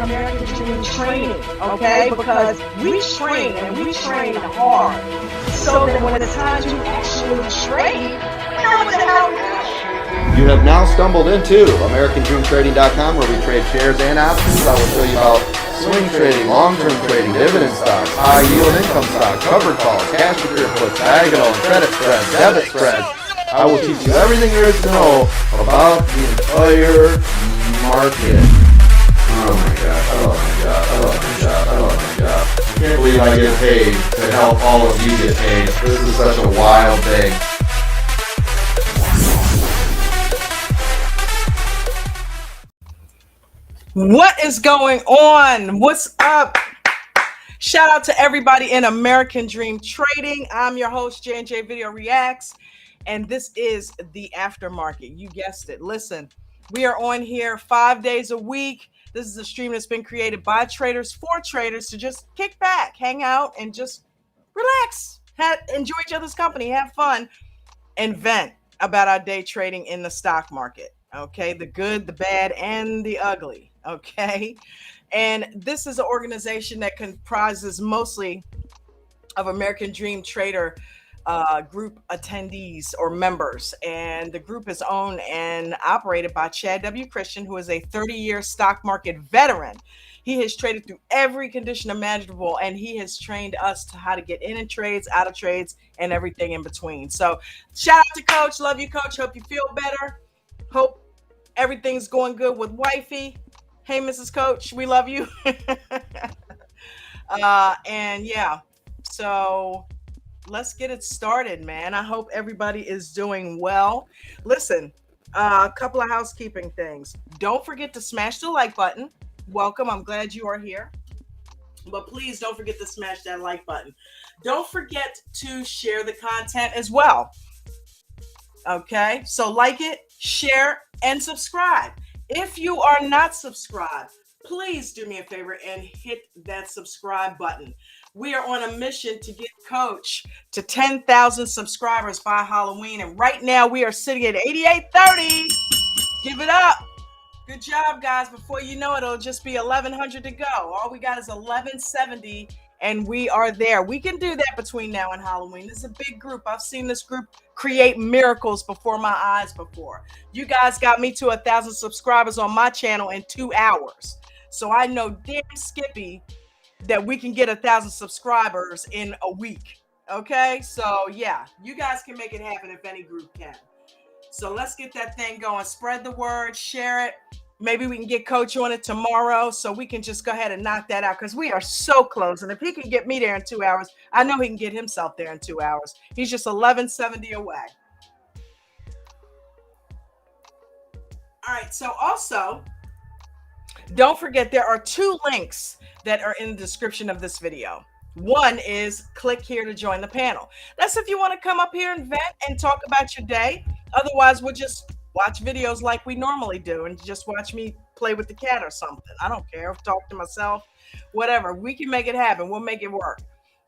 American Dream training, okay? Because we train and we train hard so that when it's time to actually trade, we know what the hell we're doing. You have now stumbled into AmericanDreamTrading.com, where we trade shares and options. I will show you about swing trading, long-term trading, dividend stocks, high-yield income stocks, covered calls, cash secure puts, diagonal and credit spreads, debit spreads. I will teach you everything there is to know about the entire market. Oh my God, oh my God, oh my God, oh my God. I can't believe I get paid to help all of you get paid. This is such a wild thing. What is going on? What's up? Shout out to everybody in American Dream Trading. I'm your host, J&J Video Reacts, and this is the Aftermarket. You guessed it. Listen, we are on here 5 days a week. This is a stream that's been created by traders for traders to just kick back, hang out, and just relax, enjoy each other's company, have fun, and vent about our day trading in the stock market. Okay, the good, the bad, and the ugly. Okay, and this is an organization that comprises mostly of American Dream Trader group attendees or members, and the group is owned and operated by Chad W. Christian, who is a 30-year stock market veteran. He has traded through every condition imaginable, and he has trained us to how to get in trades, out of trades, and everything in between. So shout out to Coach. Love you, Coach. Hope you feel better. Hope everything's going good with wifey. Hey, Mrs. Coach, we love you. And yeah, so let's get it started, man. I hope everybody is doing well. Listen, a couple of housekeeping things. Don't forget to smash the like button. Welcome. I'm glad you are here. But please don't forget to smash that like button. Don't forget to share the content as well. Okay, so like it, share, and subscribe. If you are not subscribed, please do me a favor and hit that subscribe button. We are on a mission to get Coach to 10,000 subscribers by Halloween. And right now we are sitting at 8830. Give it up. Good job, guys. Before you know it, it'll just be 1,100 to go. All we got is 1,170. And we are there. We can do that between now and Halloween. This is a big group. I've seen this group create miracles before my eyes before. You guys got me to 1,000 subscribers on my channel in 2 hours. So I know damn Skippy that we can get 1,000 subscribers in a week. Okay? So yeah, you guys can make it happen if any group can. So let's get that thing going. Spread the word, share it. Maybe we can get Coach on it tomorrow so we can just go ahead and knock that out, because we are so close. And if he can get me there in 2 hours, I know he can get himself there in 2 hours. He's just 1,170 away. All right. So also, don't forget there are 2 links that are in the description of this video. One is click here to join the panel. That's if you want to come up here and vent and talk about your day. Otherwise, we'll just watch videos like we normally do and just watch me play with the cat or something. I don't care. Talk to myself, whatever. We can make it happen. We'll make it work.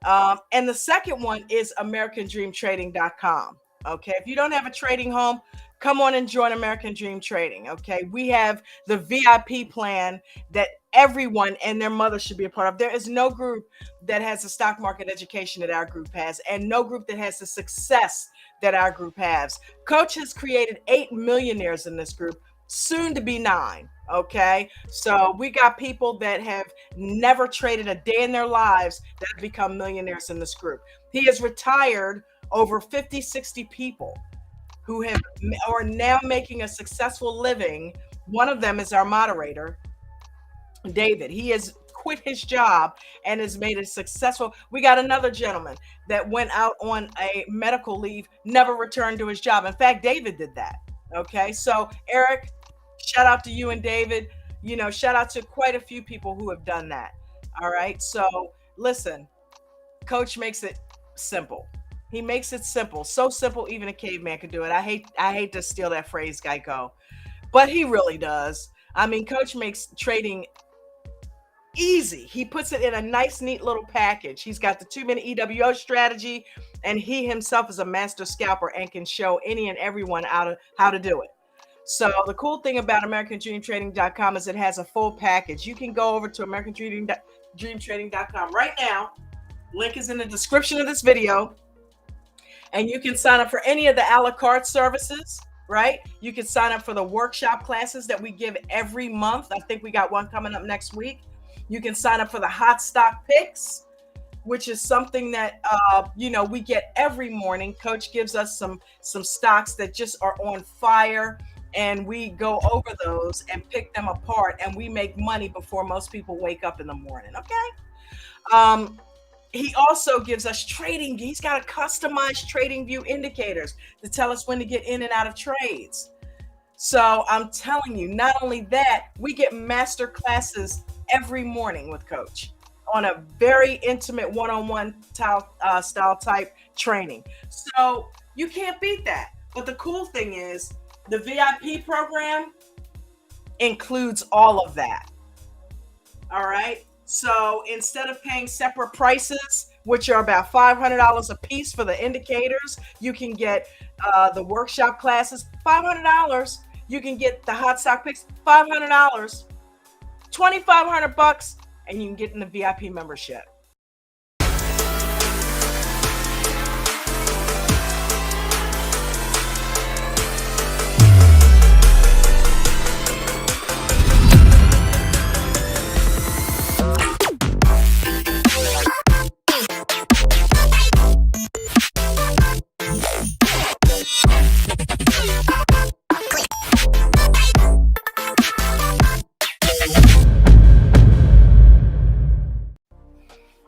And the second one is AmericanDreamTrading.com. Okay. If you don't have a trading home, come on and join American Dream Trading. Okay. We have the VIP plan that everyone and their mother should be a part of. There is no group that has a stock market education that our group has, and no group that has the success that our group has. Coach has created 8 millionaires in this group, soon to be 9. Okay. So we got people that have never traded a day in their lives that have become millionaires in this group. He has retired over 50, 60 people who are now making a successful living. One of them is our moderator, David. He has quit his job and has made it successful. We got another gentleman that went out on a medical leave, never returned to his job. In fact, David did that. Okay. So Eric, shout out to you and David. You know, shout out to quite a few people who have done that. All right. So listen, Coach makes it simple. He makes it simple. So simple, even a caveman could do it. I hate to steal that phrase, Geico, but he really does. I mean, Coach makes trading easy. He puts it in a nice, neat little package. He's got the 2-minute EWO strategy, and he himself is a master scalper and can show any and everyone how to do it. So the cool thing about AmericanDreamTrading.com is it has a full package. You can go over to AmericanDreamTrading.com right now. Link is in the description of this video. And you can sign up for any of the a la carte services, right? You can sign up for the workshop classes that we give every month. I think we got one coming up next week. You can sign up for the hot stock picks, which is something that we get every morning. Coach gives us some stocks that just are on fire, and we go over those and pick them apart, and we make money before most people wake up in the morning. Okay. He also gives us trading. He's got a customized trading view indicators to tell us when to get in and out of trades. So I'm telling you, not only that, we get master classes every morning with Coach on a very intimate one-on-one style type training. So you can't beat that. But the cool thing is the VIP program includes all of that. All right. So instead of paying separate prices, which are about $500 a piece for the indicators, you can get the workshop classes, $500. You can get the hot stock picks, $500, $2,500, and you can get in the VIP membership.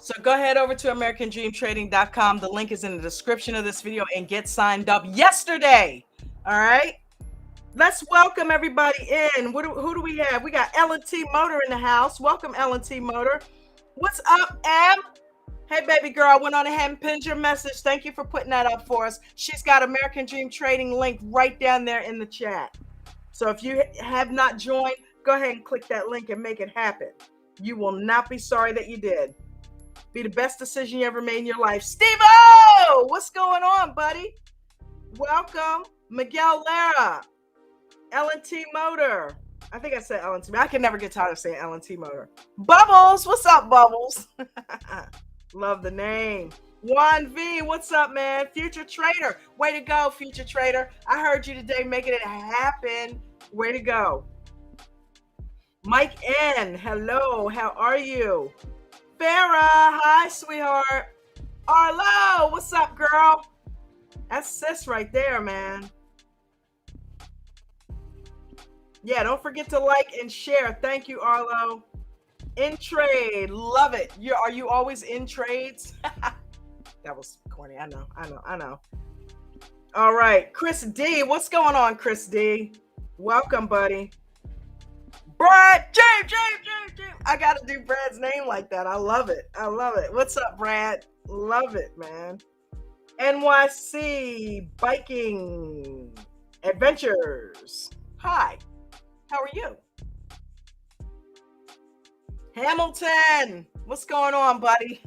So go ahead over to AmericanDreamTrading.com. The link is in the description of this video, and get signed up yesterday. All right. Let's welcome everybody in. Who do we have? We got L&T Motor in the house. Welcome, L&T Motor. What's up, Ab? Hey, baby girl. I went on ahead and pinned your message. Thank you for putting that up for us. She's got American Dream Trading link right down there in the chat. So if you have not joined, go ahead and click that link and make it happen. You will not be sorry that you did. Be the best decision you ever made in your life. Steve-O! What's going on, buddy? Welcome. Miguel Lara. L&T Motor. I think I said L&T. I can never get tired of saying L&T Motor. Bubbles. What's up, Bubbles? Love the name. Juan V. What's up, man? Future Trader. Way to go, Future Trader. I heard you today making it happen. Way to go. Mike N. Hello. How are you? Farah, hi, sweetheart. Arlo, what's up, girl? That's sis right there, man. Yeah, don't forget to like and share. Thank you, Arlo. In trade, love it. Are you always in trades? That was corny. I know. All right, Chris D. What's going on, Chris D? Welcome, buddy. Brad, James. I gotta do Brad's name like that. I love it. What's up, Brad? Love it, man. NYC Biking Adventures. Hi, how are you? Hamilton, what's going on, buddy?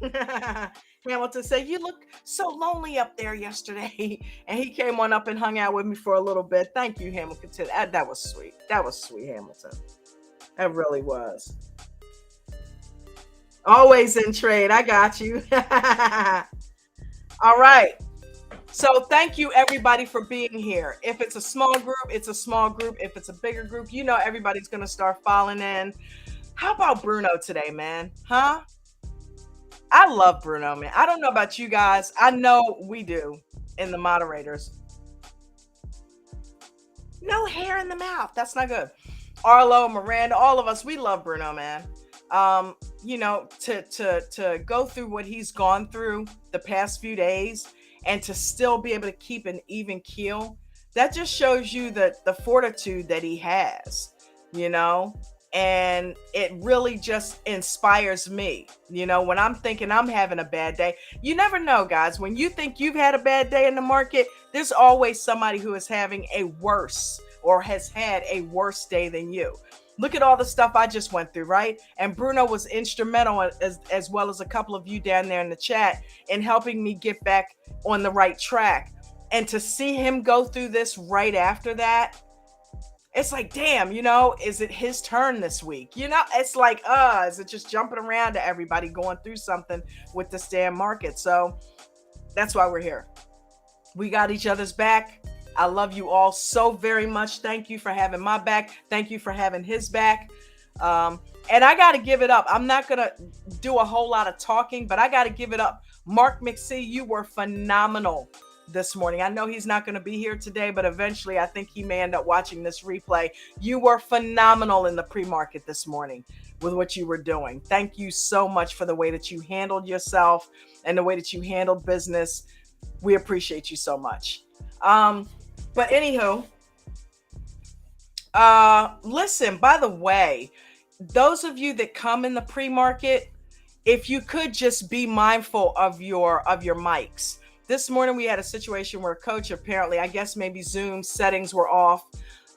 Hamilton said, you look so lonely up there yesterday. And he came on up and hung out with me for a little bit. Thank you, Hamilton. That was sweet. That was sweet, Hamilton. That really was. Always in trade. I got you. All right. So thank you, everybody, for being here. If it's a small group, it's a small group. If it's a bigger group, everybody's going to start falling in. How about Bruno today, man? Huh? I love Bruno, man. I don't know about you guys. I know we do in the moderators. No hair in the mouth. That's not good. Arlo, Miranda, all of us, we love Bruno, man. To go through what he's gone through the past few days and to still be able to keep an even keel, that just shows you the fortitude that he has, and it really just inspires me. When I'm thinking I'm having a bad day, you never know, guys. When you think you've had a bad day in the market, there's always somebody who is having a worse or has had a worse day than you. Look at all the stuff I just went through, right? And Bruno was instrumental, as well as a couple of you down there in the chat, in helping me get back on the right track. And to see him go through this right after that, it's like, damn, is it his turn this week? It's like, is it just jumping around to everybody going through something with this damn market? So that's why we're here. We got each other's back. I love you all so very much. Thank you for having my back. Thank you for having his back. And I got to give it up. I'm not going to do a whole lot of talking, but I got to give it up. Mark McSee, you were phenomenal this morning. I know he's not going to be here today, but eventually I think he may end up watching this replay. You were phenomenal in the pre-market this morning with what you were doing. Thank you so much for the way that you handled yourself and the way that you handled business. We appreciate you so much. But anywho, listen, by the way, those of you that come in the pre-market, if you could just be mindful of your mics. This morning we had a situation where Coach, apparently, I guess maybe Zoom settings were off.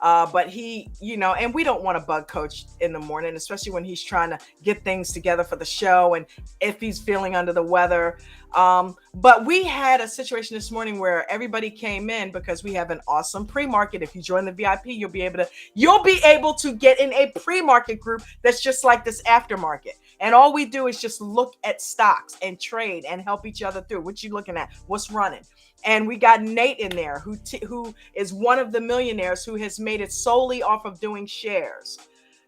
But he, and we don't want to bug Coach in the morning, especially when he's trying to get things together for the show and if he's feeling under the weather. But we had a situation this morning where everybody came in because we have an awesome pre-market. If you join the VIP, you'll be able to get in a pre-market group that's just like this aftermarket. And all we do is just look at stocks and trade and help each other through. What you looking at? What's running? And we got Nate in there who is one of the millionaires who has made it solely off of doing shares.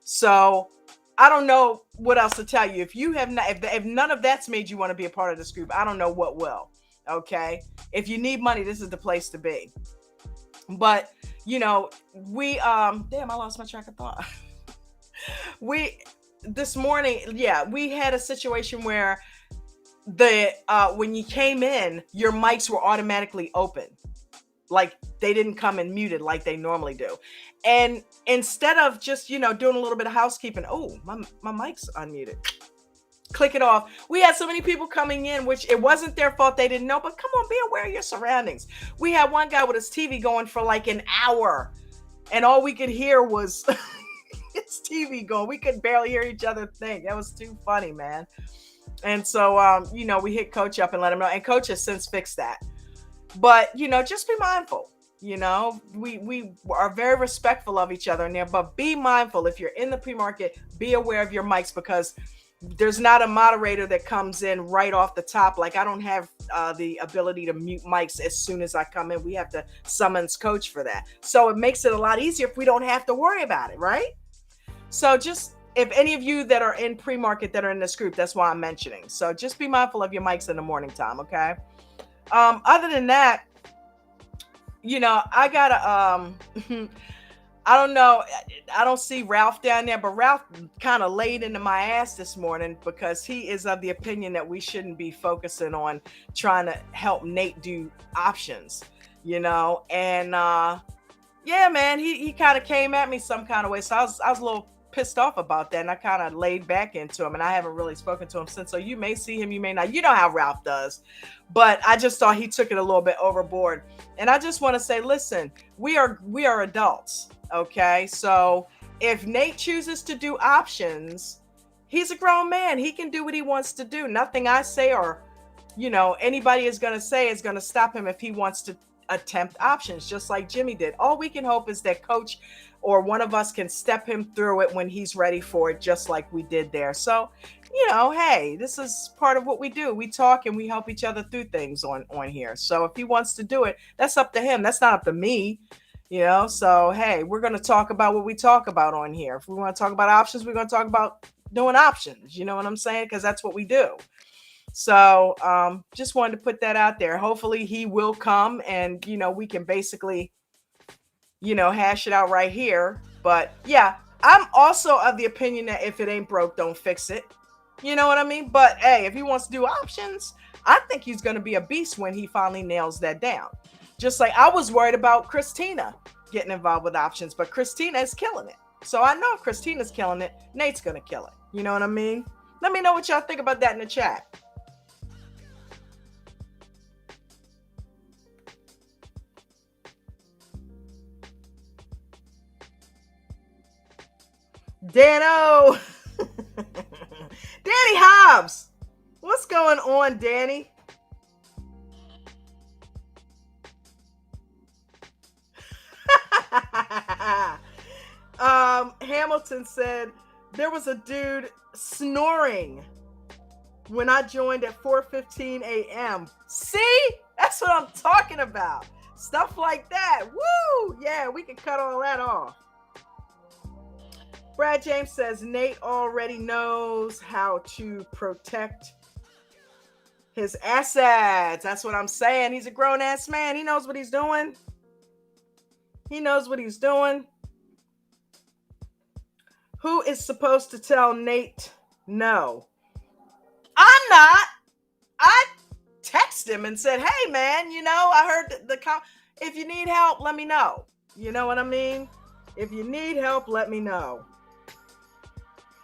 So I don't know what else to tell you. If you have not, if none of that's made you want to be a part of this group, I don't know what will. Okay. If you need money, this is the place to be. But we damn, I lost my track of thought. This morning, we had a situation where when you came in, your mics were automatically open. Like they didn't come in muted like they normally do. And instead of just, doing a little bit of housekeeping, my mic's unmuted. Click it off. We had so many people coming in, which it wasn't their fault. They didn't know, but come on, be aware of your surroundings. We had one guy with his TV going for like an hour and all we could hear was his TV going. We could barely hear each other think. That was too funny, man. And so, we hit Coach up and let him know. And Coach has since fixed that. But, just be mindful. We are very respectful of each other in there. But be mindful. If you're in the pre-market, be aware of your mics because there's not a moderator that comes in right off the top. Like I don't have the ability to mute mics as soon as I come in. We have to summons Coach for that. So it makes it a lot easier if we don't have to worry about it, right? So just... if any of you that are in pre-market that are in this group, that's why I'm mentioning. So just be mindful of your mics in the morning time, okay? Other than that, I gotta, I don't know. I don't see Ralph down there, but Ralph kind of laid into my ass this morning because he is of the opinion that we shouldn't be focusing on trying to help Nate do options, and yeah, man, he kind of came at me some kind of way. So I was a little pissed off about that, and I kind of laid back into him, and I haven't really spoken to him since. So you may see him, you may not. You know how Ralph does, but I just thought he took it a little bit overboard. And I just want to say, listen, we are adults, okay? So if Nate chooses to do options, he's a grown man. He can do what he wants to do. Nothing I say or anybody is going to say is going to stop him if he wants to attempt options, just like Jimmy did. All we can hope is that Coach or one of us can step him through it when he's ready for it, just like we did there. So, hey, this is part of what we do. We talk and we help each other through things on here. So if he wants to do it, that's up to him. That's not up to me, So, hey, we're going to talk about what we talk about on here. If we want to talk about options, we're going to talk about doing options. You know what I'm saying? Because that's what we do. So just wanted to put that out there. Hopefully he will come and, we can basically, hash it out right here. But yeah, I'm also of the opinion that if it ain't broke, don't fix it. You know what I mean? But hey, if he wants to do options, I think he's going to be a beast when he finally nails that down. Just like I was worried about Christina getting involved with options, but Christina is killing it. So I know if Christina's killing it, Nate's going to kill it. You know what I mean? Let me know what y'all think about that in the chat. Dano! Danny Hobbs! What's going on, Danny? Hamilton said there was a dude snoring when I joined at 4:15 a.m. See? That's what I'm talking about. Stuff like that. Woo! Yeah, we can cut all that off. Brad James says Nate already knows how to protect his assets. That's what I'm saying. He's a grown-ass man. He knows what he's doing. He knows what he's doing. Who is supposed to tell Nate no? I'm not. I text him and said, hey, man, I heard if you need help, let me know. You know what I mean? If you need help, let me know.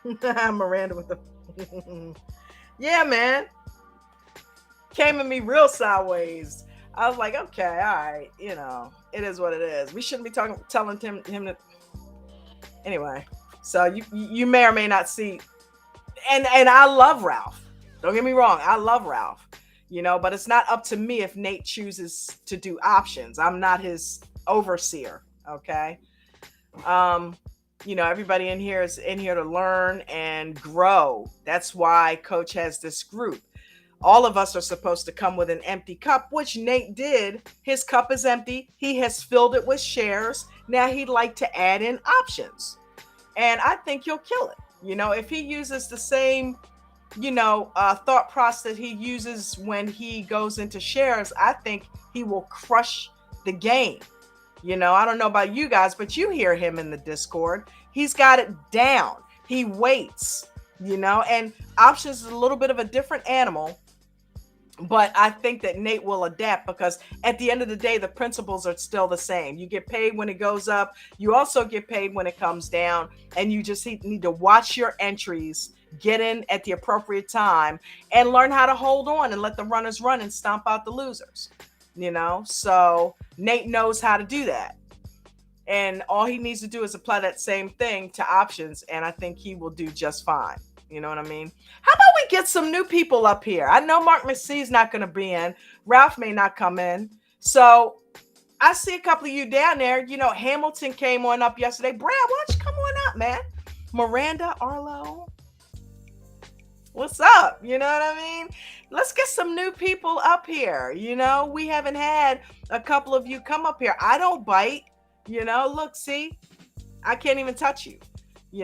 Miranda with the... Yeah, man. Came at me real sideways. I was like, okay, all right. It is what it is. We shouldn't be telling him to... Anyway, so you may or may not see... And I love Ralph. Don't get me wrong. I love Ralph, but it's not up to me if Nate chooses to do options. I'm not his overseer. Okay. Everybody in here is in here to learn and grow. That's why Coach has this group. All of us are supposed to come with an empty cup, which Nate did. His cup is empty. He has filled it with shares. Now he'd like to add in options. And I think he'll kill it. If he uses the same, thought process he uses when he goes into shares, I think he will crush the game. I don't know about you guys, but you hear him in the Discord. He's got it down. He waits, and options is a little bit of a different animal. But I think that Nate will adapt because at the end of the day, the principles are still the same. You get paid when it goes up. You also get paid when it comes down. And you just need to watch your entries, get in at the appropriate time, and learn how to hold on and let the runners run and stomp out the losers. So Nate knows how to do that. And all he needs to do is apply that same thing to options. And I think he will do just fine. You know what I mean? How about we get some new people up here? I know Mark McSee's not going to be in. Ralph may not come in. So I see a couple of you down there. Hamilton came on up yesterday. Brad, why don't you come on up, man? Miranda, Arlo. What's up? You know what I mean? Let's get some new people up here. We haven't had a couple of you come up here. I don't bite. Look, see, I can't even touch you.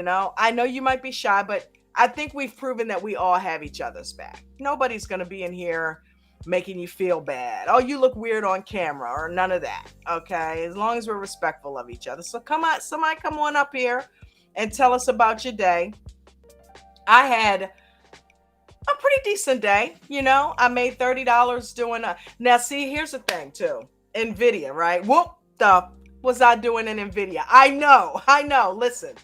I know you might be shy, but I think we've proven that we all have each other's back. Nobody's going to be in here making you feel bad. Oh, you look weird on camera or none of that. Okay. As long as we're respectful of each other. So come on, somebody come on up here and tell us about your day. I had a pretty decent day. I made $30 doing now see, here's the thing too. NVIDIA, right? What the was I doing in NVIDIA? I know. Listen,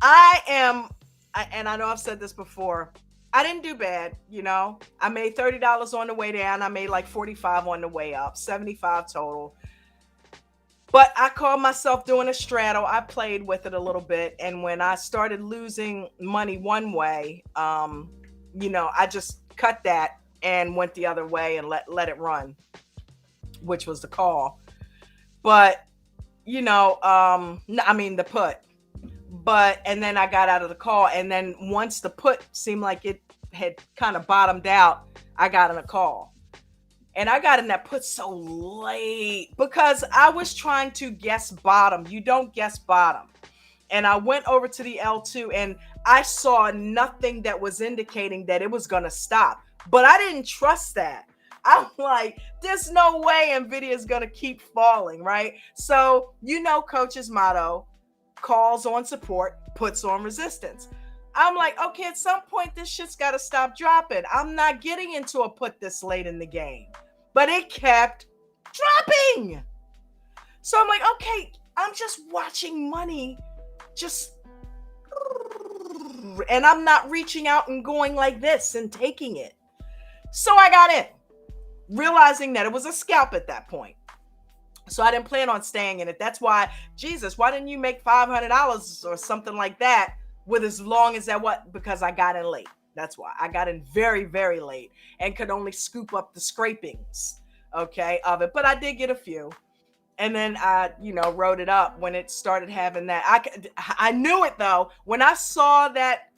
and I know I've said this before. I didn't do bad. I made $30 on the way down. I made like 45 on the way up, 75 total. But I called myself doing a straddle. I played with it a little bit. And when I started losing money one way, I just cut that and went the other way and let it run, which was the call. But, the put. And then I got out of the call. And then once the put seemed like it had kind of bottomed out, I got in a call. And I got in that put so late because I was trying to guess bottom. You don't guess bottom. And I went over to the L2 and I saw nothing that was indicating that it was going to stop. But I didn't trust that. I'm like, there's no way NVIDIA is going to keep falling, right? So, Coach's motto, calls on support, puts on resistance. I'm like, okay, at some point, this shit's got to stop dropping. I'm not getting into a put this late in the game. But it kept dropping. So I'm like, okay, I'm just watching money and I'm not reaching out and going like this and taking it. So I got in, realizing that it was a scalp at that point. So I didn't plan on staying in it. That's why, Jesus, why didn't you make $500 or something like that with as long as that? What? Because I got in late. That's why I got in very, very late and could only scoop up the scrapings, okay, of it. But I did get a few. And then I, wrote it up when it started having that. I knew it though. When I saw that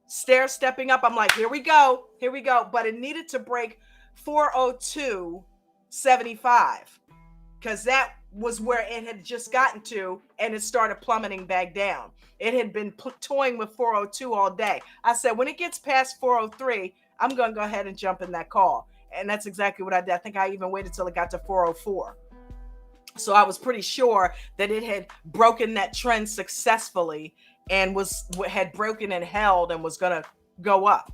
stair stepping up, I'm like, here we go. But it needed to break 402.75 because that was where it had just gotten to, and it started plummeting back down. It had been toying with 402 all day. I said, when it gets past 403, I'm going to go ahead and jump in that call. And that's exactly what I did. I think I even waited till it got to 404. So I was pretty sure that it had broken that trend successfully and had broken and held and was going to go up.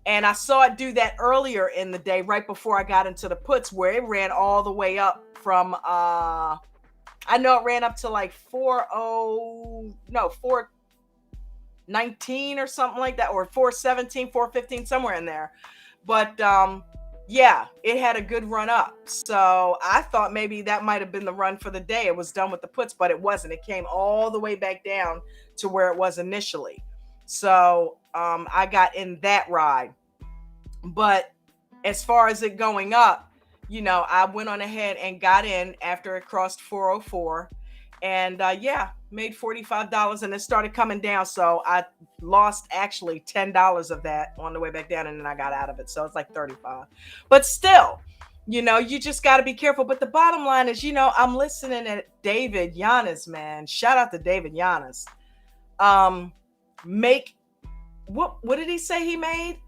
And I saw it do that earlier in the day, right before I got into the puts, where it ran all the way up from, I know it ran up to like 419 or something like that, or 417, 415, somewhere in there. But yeah, it had a good run up. So I thought maybe that might have been the run for the day. It was done with the puts, but it wasn't. It came all the way back down to where it was initially. So I got in that ride. But as far as it going up, I went on ahead and got in after it crossed 404. And made $45, and it started coming down. So I lost actually $10 of that on the way back down, and then I got out of it. So it's like 35. But still, you just got to be careful. But the bottom line is, I'm listening to David Yannis, man. Shout out to David Yannis. What did he say he made?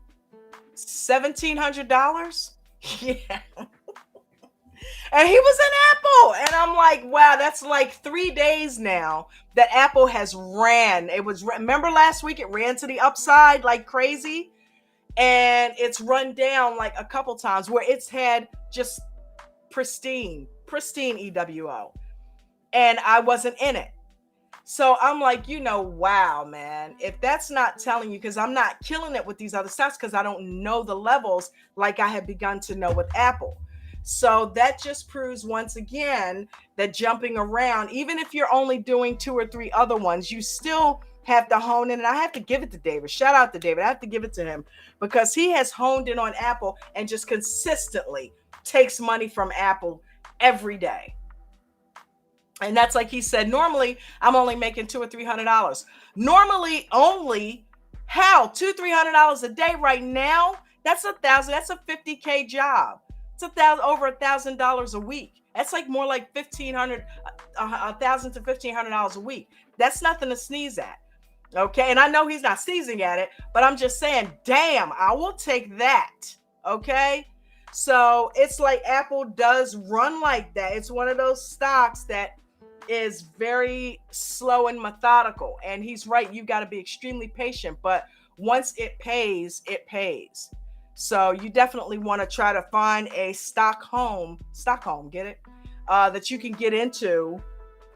$1,700? Yeah. And he was in Apple. And I'm like, wow, that's like 3 days now that Apple has ran. Remember last week it ran to the upside like crazy? And it's run down like a couple times where it's had just pristine EWO. And I wasn't in it. So I'm like, wow, man, if that's not telling you, because I'm not killing it with these other stocks because I don't know the levels like I have begun to know with Apple. So that just proves once again that jumping around, even if you're only doing 2 or 3 other ones, you still have to hone in. And I have to give it to David. Shout out to David. I have to give it to him because he has honed in on Apple and just consistently takes money from Apple every day. And that's like he said, normally I'm only making $200 or $300. Normally only $200-$300 a day. Right now, that's $1,000. That's a $50K job. It's over $1,000 a week. That's like more like $1,500 to $1,500 a week. That's nothing to sneeze at. Okay. And I know he's not sneezing at it, but I'm just saying, damn, I will take that. Okay. So it's like Apple does run like that. It's one of those stocks that is very slow and methodical. And he's right. You've got to be extremely patient. But once it pays, it pays. So you definitely want to try to find a Stockholm, get it? That you can get into.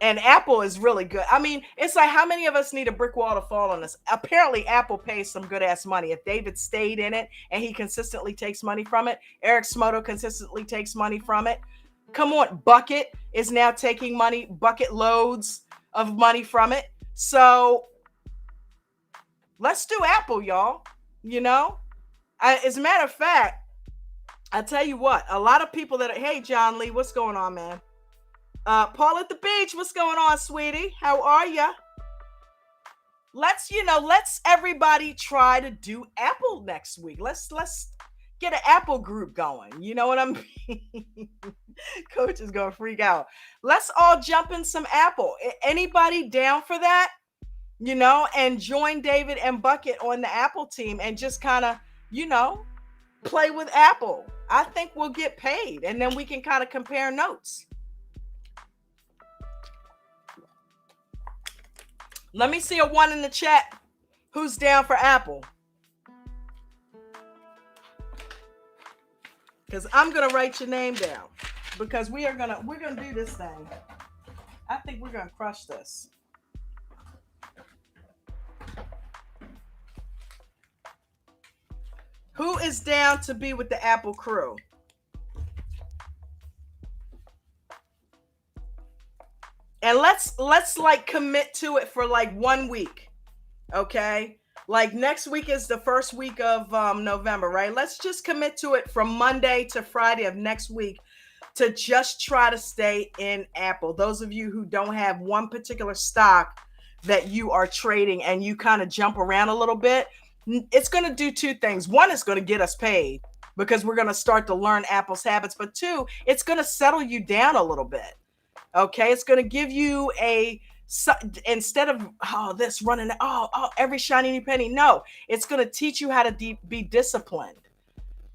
And Apple is really good. I mean, it's like, how many of us need a brick wall to fall on us? Apparently, Apple pays some good ass money. If David stayed in it and he consistently takes money from it, Eric Smoto consistently takes money from it. Come on, Bucket is now taking money, bucket loads of money from it. So let's do Apple, y'all. As a matter of fact, I tell you what, a lot of people hey, John Lee, what's going on, man? Paul at the beach, what's going on, sweetie? How are ya? Let's everybody try to do Apple next week. Let's get an Apple group going. You know what I mean? Coach is going to freak out. Let's all jump in some Apple. Anybody down for that? And join David and Bucket on the Apple team and just kind of, play with Apple. I think we'll get paid and then we can kind of compare notes. Let me see a 1 in the chat. Who's down for Apple? Because I'm gonna write your name down because we're gonna do this thing. I think we're gonna crush this. Who is down to be with the Apple crew? And let's like commit to it for like 1 week. Okay? Like next week is the first week of November, right? Let's just commit to it from Monday to Friday of next week to just try to stay in Apple. Those of you who don't have one particular stock that you are trading and you kind of jump around a little bit, it's going to do two things. One, it's going to get us paid because we're going to start to learn Apple's habits. But two, it's going to settle you down a little bit. Okay, it's going to give you instead of this running every shiny penny. No, it's going to teach you how to be disciplined.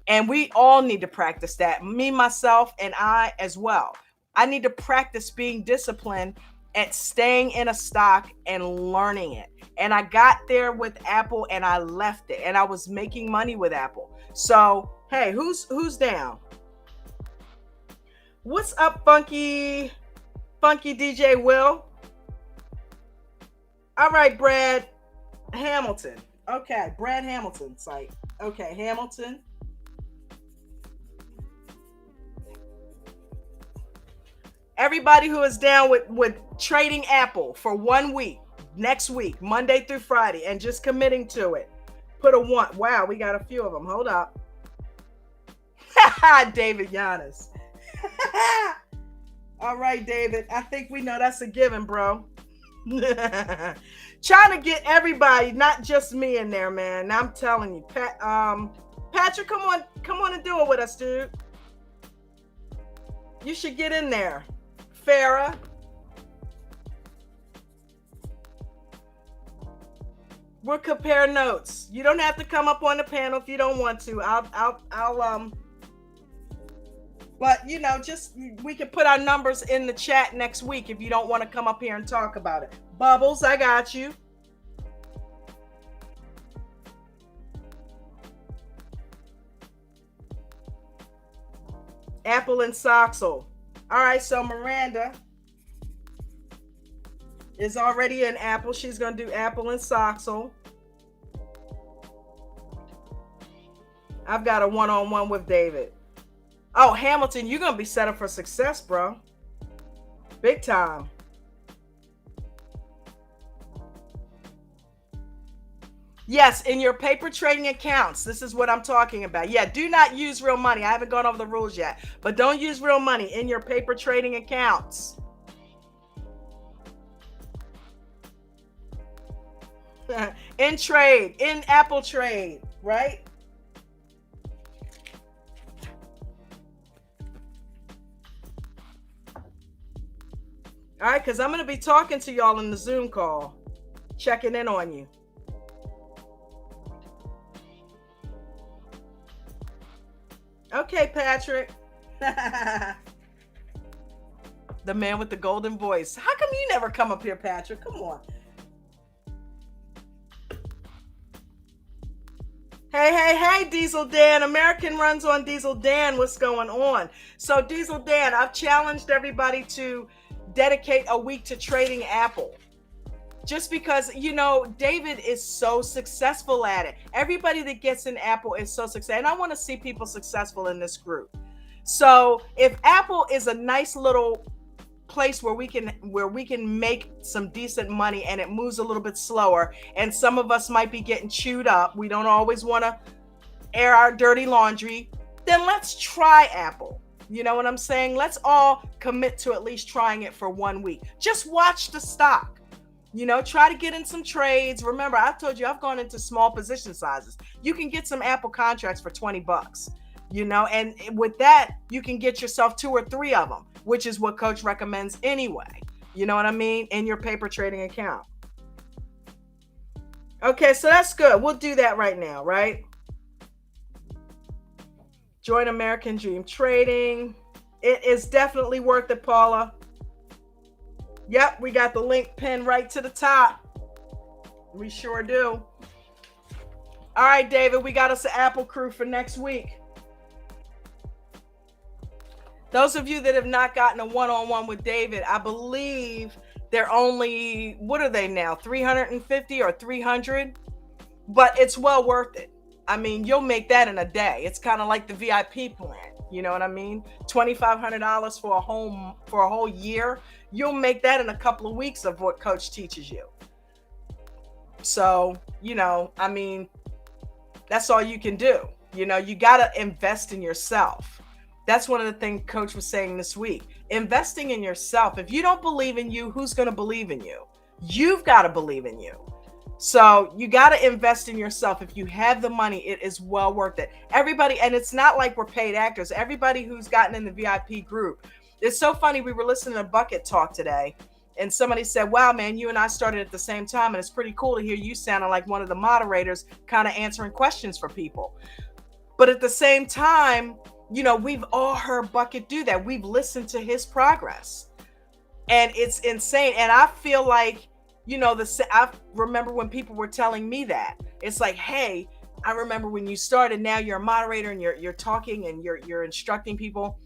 And we all need to practice that. Me, myself, and I as well. I need to practice being disciplined at staying in a stock and learning it. And I got there with Apple and I left it. And I was making money with Apple. So, hey, who's down? What's up, Funky DJ Will? All right, Brad Hamilton. Okay, Brad Hamilton site. Okay, Hamilton. Everybody who is down with trading Apple for 1 week, next week, Monday through Friday, and just committing to it, put a 1. Wow, we got a few of them. Hold up. David Giannis. All right, David. I think we know that's a given, bro. Trying to get everybody, not just me in there, man. I'm telling you. Patrick, come on and do it with us, dude. You should get in there. Farah. We'll compare notes. You don't have to come up on the panel if you don't want to. But you know, just we can put our numbers in the chat next week if you don't want to come up here and talk about it. Bubbles, I got you. Apple and Soxel. All right, so Miranda is already in Apple. She's going to do Apple and Soxel. I've got a one-on-one with David. Oh, Hamilton, you're going to be set up for success, bro. Big time. Yes, in your paper trading accounts. This is what I'm talking about. Yeah, do not use real money. I haven't gone over the rules yet, but don't use real money in your paper trading accounts. In trade, in Apple trade, right? All right, because I'm going to be talking to y'all in the Zoom call, checking in on you. Okay, Patrick. The man with the golden voice. How come you never come up here, Patrick? Come on. Hey, Diesel Dan. American runs on Diesel Dan. What's going on? So, Diesel Dan, I've challenged everybody to dedicate a week to trading Apple. Just because, you know, David is so successful at it. Everybody that gets in Apple is so successful. And I want to see people successful in this group. So if Apple is a nice little place where we can make some decent money and it moves a little bit slower, and some of us might be getting chewed up, we don't always want to air our dirty laundry, then let's try Apple. You know what I'm saying? Let's all commit to at least trying it for 1 week. Just watch the stock. You know, try to get in some trades. Remember, I told you I've gone into small position sizes. You can get some Apple contracts for $20, you know, and with that, you can get yourself 2 or 3 of them, which is what Coach recommends anyway. You know what I mean? In your paper trading account. Okay, so that's good. We'll do that right now, right? Join American Dream Trading. It is definitely worth it, Paula. Yep, we got the link pinned right to the top. We sure do. All right, David, we got us an Apple crew for next week. Those of you that have not gotten a one-on-one with David, I believe they're only, what are they now, 350 or 300? But it's well worth it. I mean, you'll make that in a day. It's kind of like the VIP plan. You know what I mean? $2,500 for a whole year. You'll make that in a couple of weeks of what Coach teaches you. So, you know, I mean, that's all you can do. You know, you got to invest in yourself. That's one of the things Coach was saying this week. Investing in yourself. If you don't believe in you, who's going to believe in you? You've got to believe in you. So you got to invest in yourself. If you have the money, it is well worth it. Everybody, and it's not like we're paid actors. Everybody who's gotten in the VIP group. It's so funny. We were listening to Bucket talk today, and somebody said, wow, man, you and I started at the same time, and it's pretty cool to hear you sounding like one of the moderators kind of answering questions for people. But at the same time, you know, we've all heard Bucket do that. We've listened to his progress, and it's insane. And I feel like, you know, I remember when people were telling me that. It's like, hey, I remember when you started. Now you're a moderator and you're talking and you're instructing people.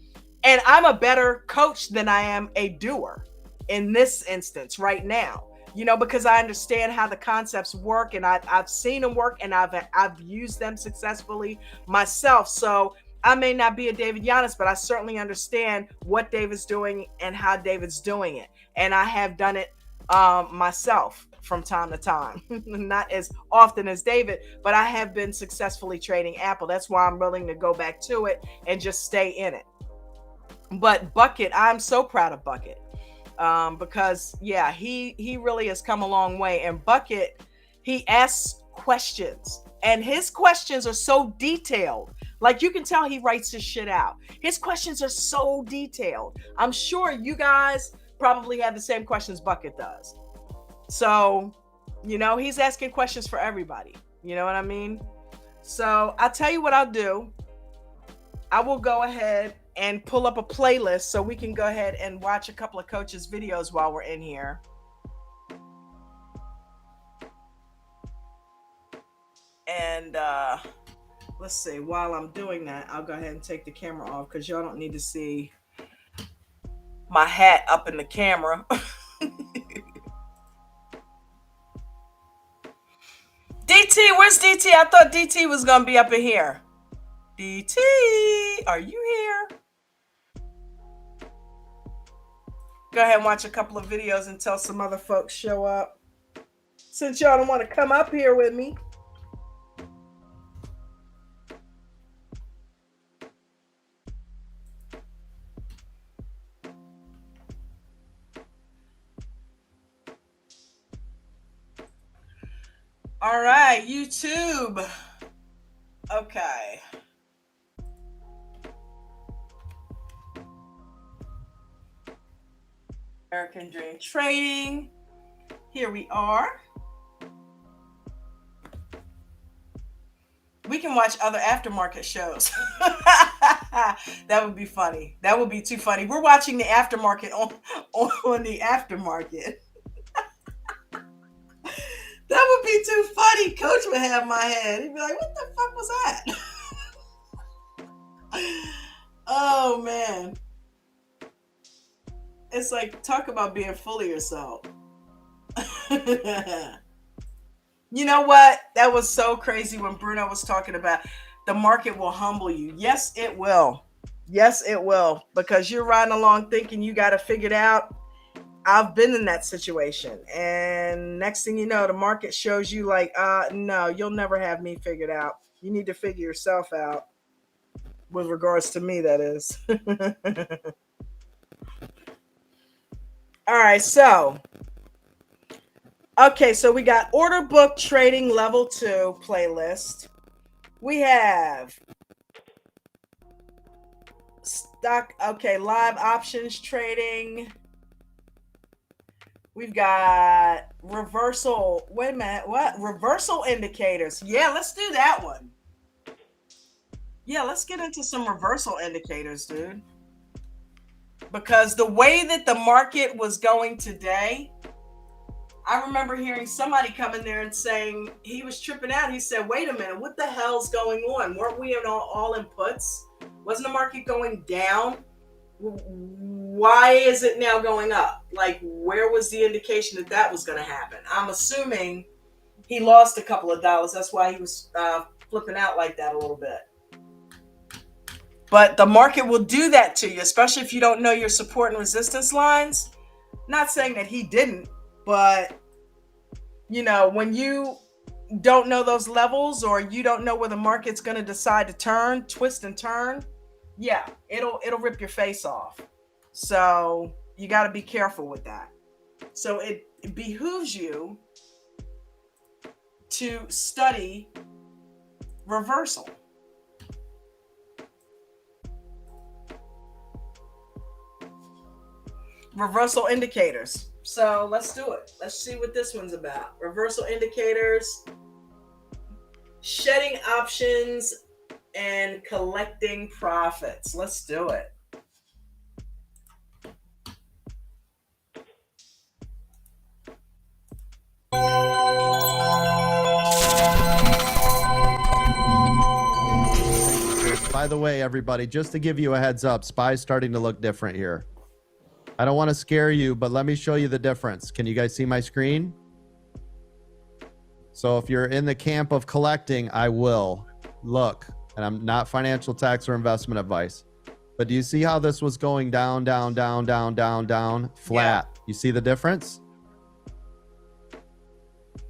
And I'm a better coach than I am a doer in this instance right now. You know, because I understand how the concepts work, and I've seen them work, and I've used them successfully myself. So I may not be a David Giannis, but I certainly understand what David's doing and how David's doing it. And I have done it myself from time to time, not as often as David, but I have been successfully trading Apple. That's why I'm willing to go back to it and just stay in it. But Bucket, I'm so proud of Bucket. Because yeah, he really has come a long way. And Bucket, he asks questions, and his questions are so detailed. Like, you can tell he writes his shit out. His questions are so detailed. I'm sure you guys probably have the same questions Bucket does. So, you know, he's asking questions for everybody. You know what I mean? So I'll tell you what I'll do. I will go ahead and pull up a playlist so we can go ahead and watch a couple of Coach's videos while we're in here. And let's see, while I'm doing that, I'll go ahead and take the camera off because y'all don't need to see my hat up in the camera. DT, where's DT? I thought DT was going to be up in here. DT, are you here? Go ahead and watch a couple of videos until some other folks show up. Since y'all don't want to come up here with me. All right, YouTube. Okay. American Dream Trading. Here we are. We can watch other aftermarket shows. That would be funny. That would be too funny. We're watching the aftermarket on the Aftermarket. That would be too funny. Coach would have my head. He'd be like, what the fuck was that? Oh, man. It's like, talk about being full of yourself. You know what? That was so crazy when Bruno was talking about the market will humble you. Yes, it will. Yes, it will. Because you're riding along thinking you got it figured out. I've been in that situation. And next thing you know, the market shows you like, no, you'll never have me figured out. You need to figure yourself out. With regards to me, that is. All right, so. Okay, so we got order book trading level 2 playlist. We have stock, okay, live options trading. We've got reversal. Wait a minute. What? Reversal indicators. Yeah, let's do that one. Yeah, let's get into some reversal indicators, dude. Because the way that the market was going today, I remember hearing somebody come in there and saying he was tripping out. He said, wait a minute, what the hell's going on? Weren't we in all in puts? Wasn't the market going down? Why is it now going up? Like, where was the indication that was going to happen? I'm assuming he lost a couple of dollars. That's why he was flipping out like that a little bit. But the market will do that to you, especially if you don't know your support and resistance lines. Not saying that he didn't, but, you know, when you don't know those levels or you don't know where the market's going to decide to turn, twist and turn, yeah, it'll rip your face off. So you got to be careful with that. So it behooves you to study reversal. Reversal indicators. So let's do it. Let's see what this one's about. Reversal indicators, shedding options, and collecting profits. Let's do it. By the way, everybody, just to give you a heads up, SPY's starting to look different here. I don't want to scare you, but let me show you the difference. Can you guys see my screen? So if you're in the camp of collecting, I will. Look, and I'm not financial tax or investment advice, but do you see how this was going down, down, down, down, down, down, flat? Yeah. You see the difference?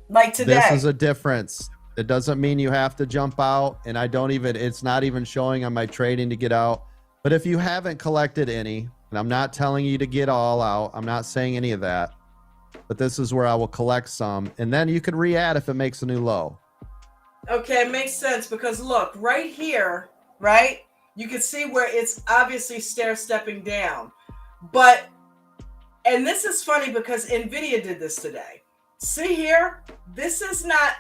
Like today. This is a difference. It doesn't mean you have to jump out, and it's not even showing on my trading to get out. But if you haven't collected any, and I'm not telling you to get all out, I'm not saying any of that, but this is where I will collect some, and then you could re-add if it makes a new low. Okay, it makes sense because look, right here, right? You can see where it's obviously stair-stepping down. And this is funny because NVIDIA did this today. See here? This is not,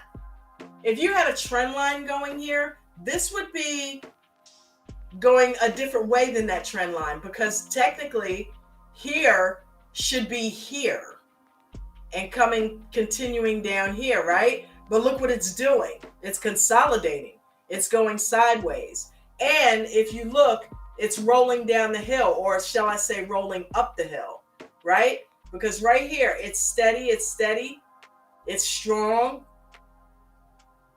if you had a trend line going here, this would be going a different way than that trend line because technically here should be here and continuing down here, right? But look what it's doing. It's consolidating. It's going sideways. And if you look, it's rolling down the hill, or shall I say rolling up the hill, right? Because right here, it's steady, it's strong,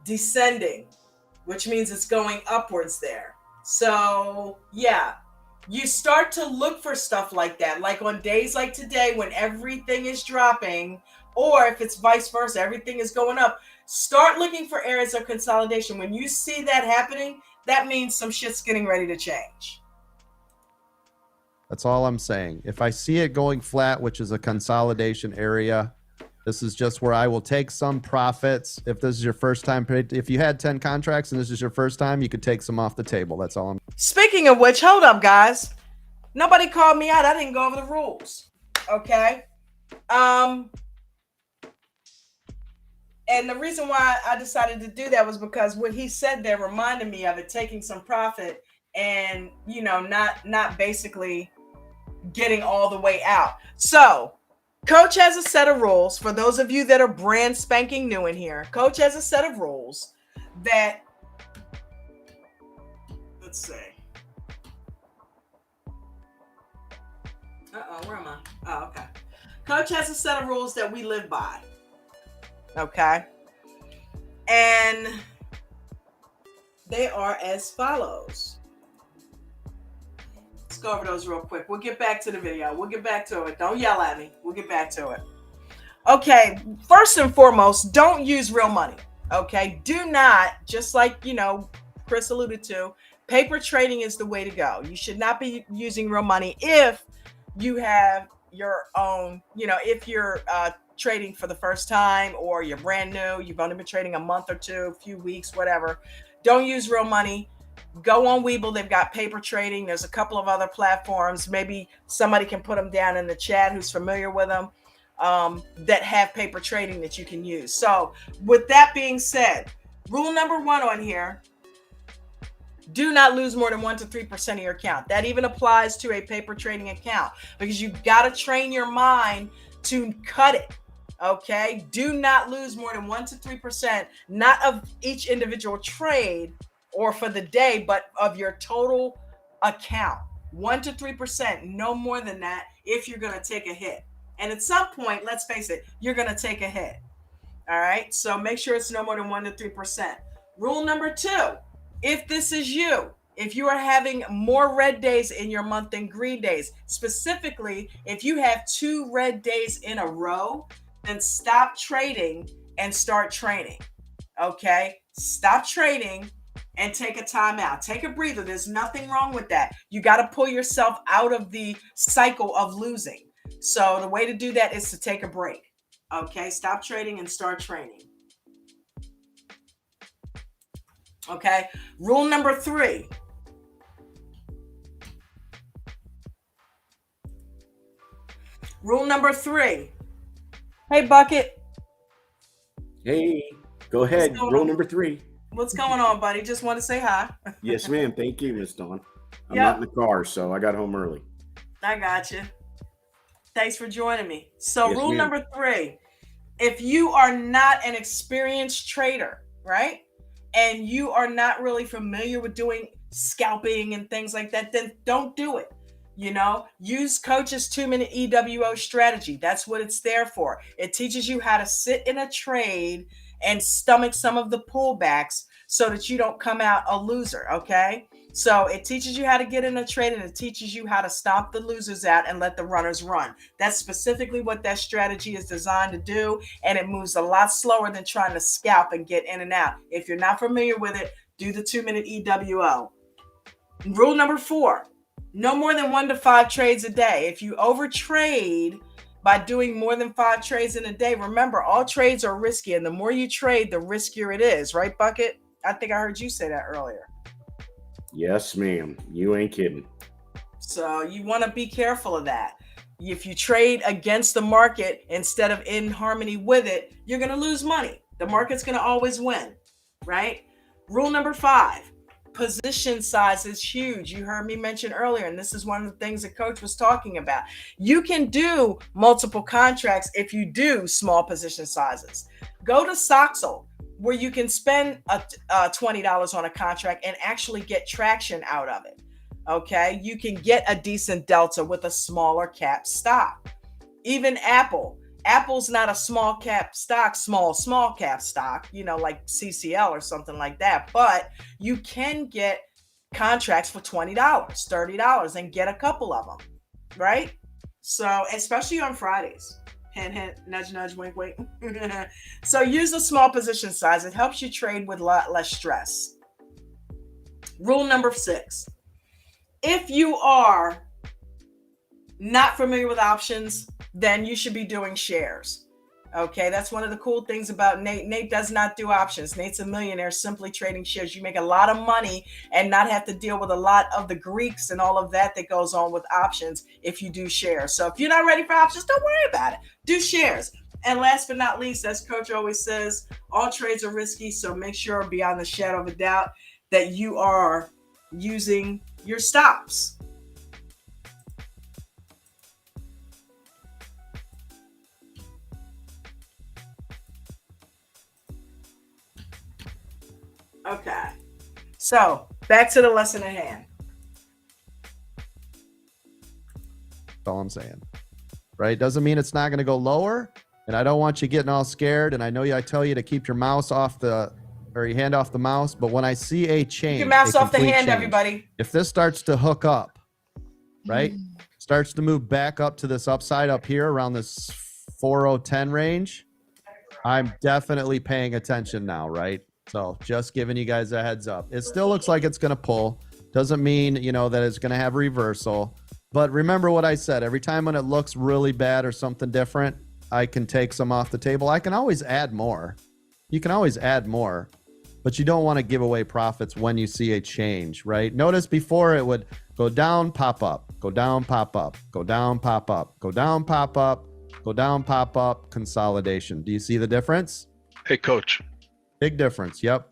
descending, which means it's going upwards there. So yeah, you start to look for stuff like that, like on days like today when everything is dropping, or if it's vice versa, everything is going up. Start looking for areas of consolidation. When you see that happening, that means some shit's getting ready to change. That's all I'm saying. If I see it going flat, which is a consolidation area, this is just where I will take some profits. If this is your first time, if you had 10 contracts and this is your first time, you could take some off the table. That's all I'm. Speaking of which, hold up, guys. Nobody called me out. I didn't go over the rules. Okay. And the reason why I decided to do that was because what he said there reminded me of it, taking some profit and, not basically getting all the way out. So Coach has a set of rules for those of you that are brand spanking new in here. Coach has a set of rules that, let's see. Where am I? Oh, okay. Coach has a set of rules that we live by. Okay. And they are as follows. Let's go over those real quick. We'll get back to the video. We'll get back to it. Don't yell at me. We'll get back to it. Okay. First and foremost, don't use real money. Okay. Do not, just like, Chris alluded to, paper trading is the way to go. You should not be using real money if you have your own, if you're trading for the first time or you're brand new, you've only been trading a month or two, a few weeks, whatever. Don't use real money. Go on Webull. They've got paper trading. There's a couple of other platforms. Maybe somebody can put them down in the chat who's familiar with them that have paper trading that you can use. So with that being said, rule number 1 on here, do not lose more than 1 to 3% of your account. That even applies to a paper trading account because you've got to train your mind to cut it. Okay. Do not lose more than 1 to 3%, not of each individual trade or for the day, but of your total account. 1 to 3%, no more than that if you're going to take a hit. And at some point, let's face it, you're going to take a hit. All right. So make sure it's no more than 1 to 3%. Rule number 2, if this is you, if you are having more red days in your month than green days, specifically, if you have 2 red days in a row, then stop trading and start training. Okay? Stop trading and take a timeout. Take a breather. There's nothing wrong with that. You got to pull yourself out of the cycle of losing. So the way to do that is to take a break. Okay, stop trading and start training. Okay, rule number 3. Rule number 3. Hey, Bucket. Hey, go ahead. Rule number 3. What's going on, buddy? Just want to say hi. Yes, ma'am. Thank you, Miss Dawn. I'm Yep. not in the car, so I got home early. I got you. Thanks for joining me. So Yes, rule ma'am. number 3, if you are not an experienced trader, right? And you are not really familiar with doing scalping and things like that, then don't do it. You know, use Coach's 2-minute EWO strategy. That's what it's there for. It teaches you how to sit in a trade and stomach some of the pullbacks so that you don't come out a loser, okay? So it teaches you how to get in a trade, and it teaches you how to stomp the losers out and let the runners run. That's specifically what that strategy is designed to do, and it moves a lot slower than trying to scalp and get in and out. If you're not familiar with it, do the 2-minute EWO. Rule number 4, no more than 1 to 5 trades a day. If you overtrade by doing more than 5 trades in a day, remember, all trades are risky, and the more you trade, the riskier it is, right, Bucket? I think I heard you say that earlier. Yes, ma'am. You ain't kidding. So you want to be careful of that. If you trade against the market instead of in harmony with it, you're going to lose money. The market's going to always win, right? Rule number 5, position size is huge. You heard me mention earlier, and this is one of the things that Coach was talking about. You can do multiple contracts if you do small position sizes. Go to Soxel, where you can spend $20 on a contract and actually get traction out of it. Okay, you can get a decent delta with a smaller cap stock. Even Apple's not a small cap stock, small cap stock, you know, like CCL or something like that. But you can get contracts for $20, $30 and get a couple of them, right? So especially on Fridays. Hint, hint, nudge, nudge, wink, wink. So use a small position size. It helps you trade with a lot less stress. Rule number 6. If you are not familiar with options, then you should be doing shares. Okay, that's one of the cool things about Nate. Nate does not do options. Nate's a millionaire simply trading shares. You make a lot of money and not have to deal with a lot of the Greeks and all of that goes on with options if you do shares. So if you're not ready for options, don't worry about it. Do shares. And last but not least, as Coach always says, all trades are risky. So make sure beyond the shadow of a doubt that you are using your stops. Okay, so back to the lesson at hand. That's all I'm saying. Right? Doesn't mean it's not going to go lower. And I don't want you getting all scared. And I know I tell you to keep your mouse off your hand off the mouse. But when I see a change, Keep your mouse off the hand, change, everybody. if this starts to hook up, right? Starts to move back up to this upside up here around this 4010 range, I'm definitely paying attention now, right? So just giving you guys a heads up. It still looks like it's going to pull. Doesn't mean, that it's going to have reversal. But remember what I said. Every time when it looks really bad or something different, I can take some off the table. I can always add more. You can always add more. But you don't want to give away profits when you see a change, right? Notice before it would go down, pop up, go down, pop up, go down, pop up, go down, pop up, go down, pop up, consolidation. Do you see the difference? Hey, Coach. Big difference. Yep.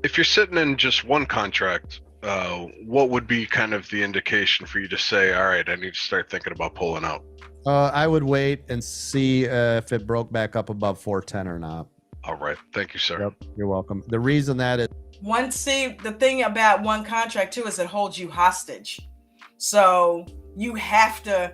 If you're sitting in just one contract, what would be kind of the indication for you to say, all right, I need to start thinking about pulling out? I would wait and see if it broke back up above 410 or not. All right. Thank you, sir. Yep. You're welcome. The reason that is the thing about one contract too is it holds you hostage. So you're at the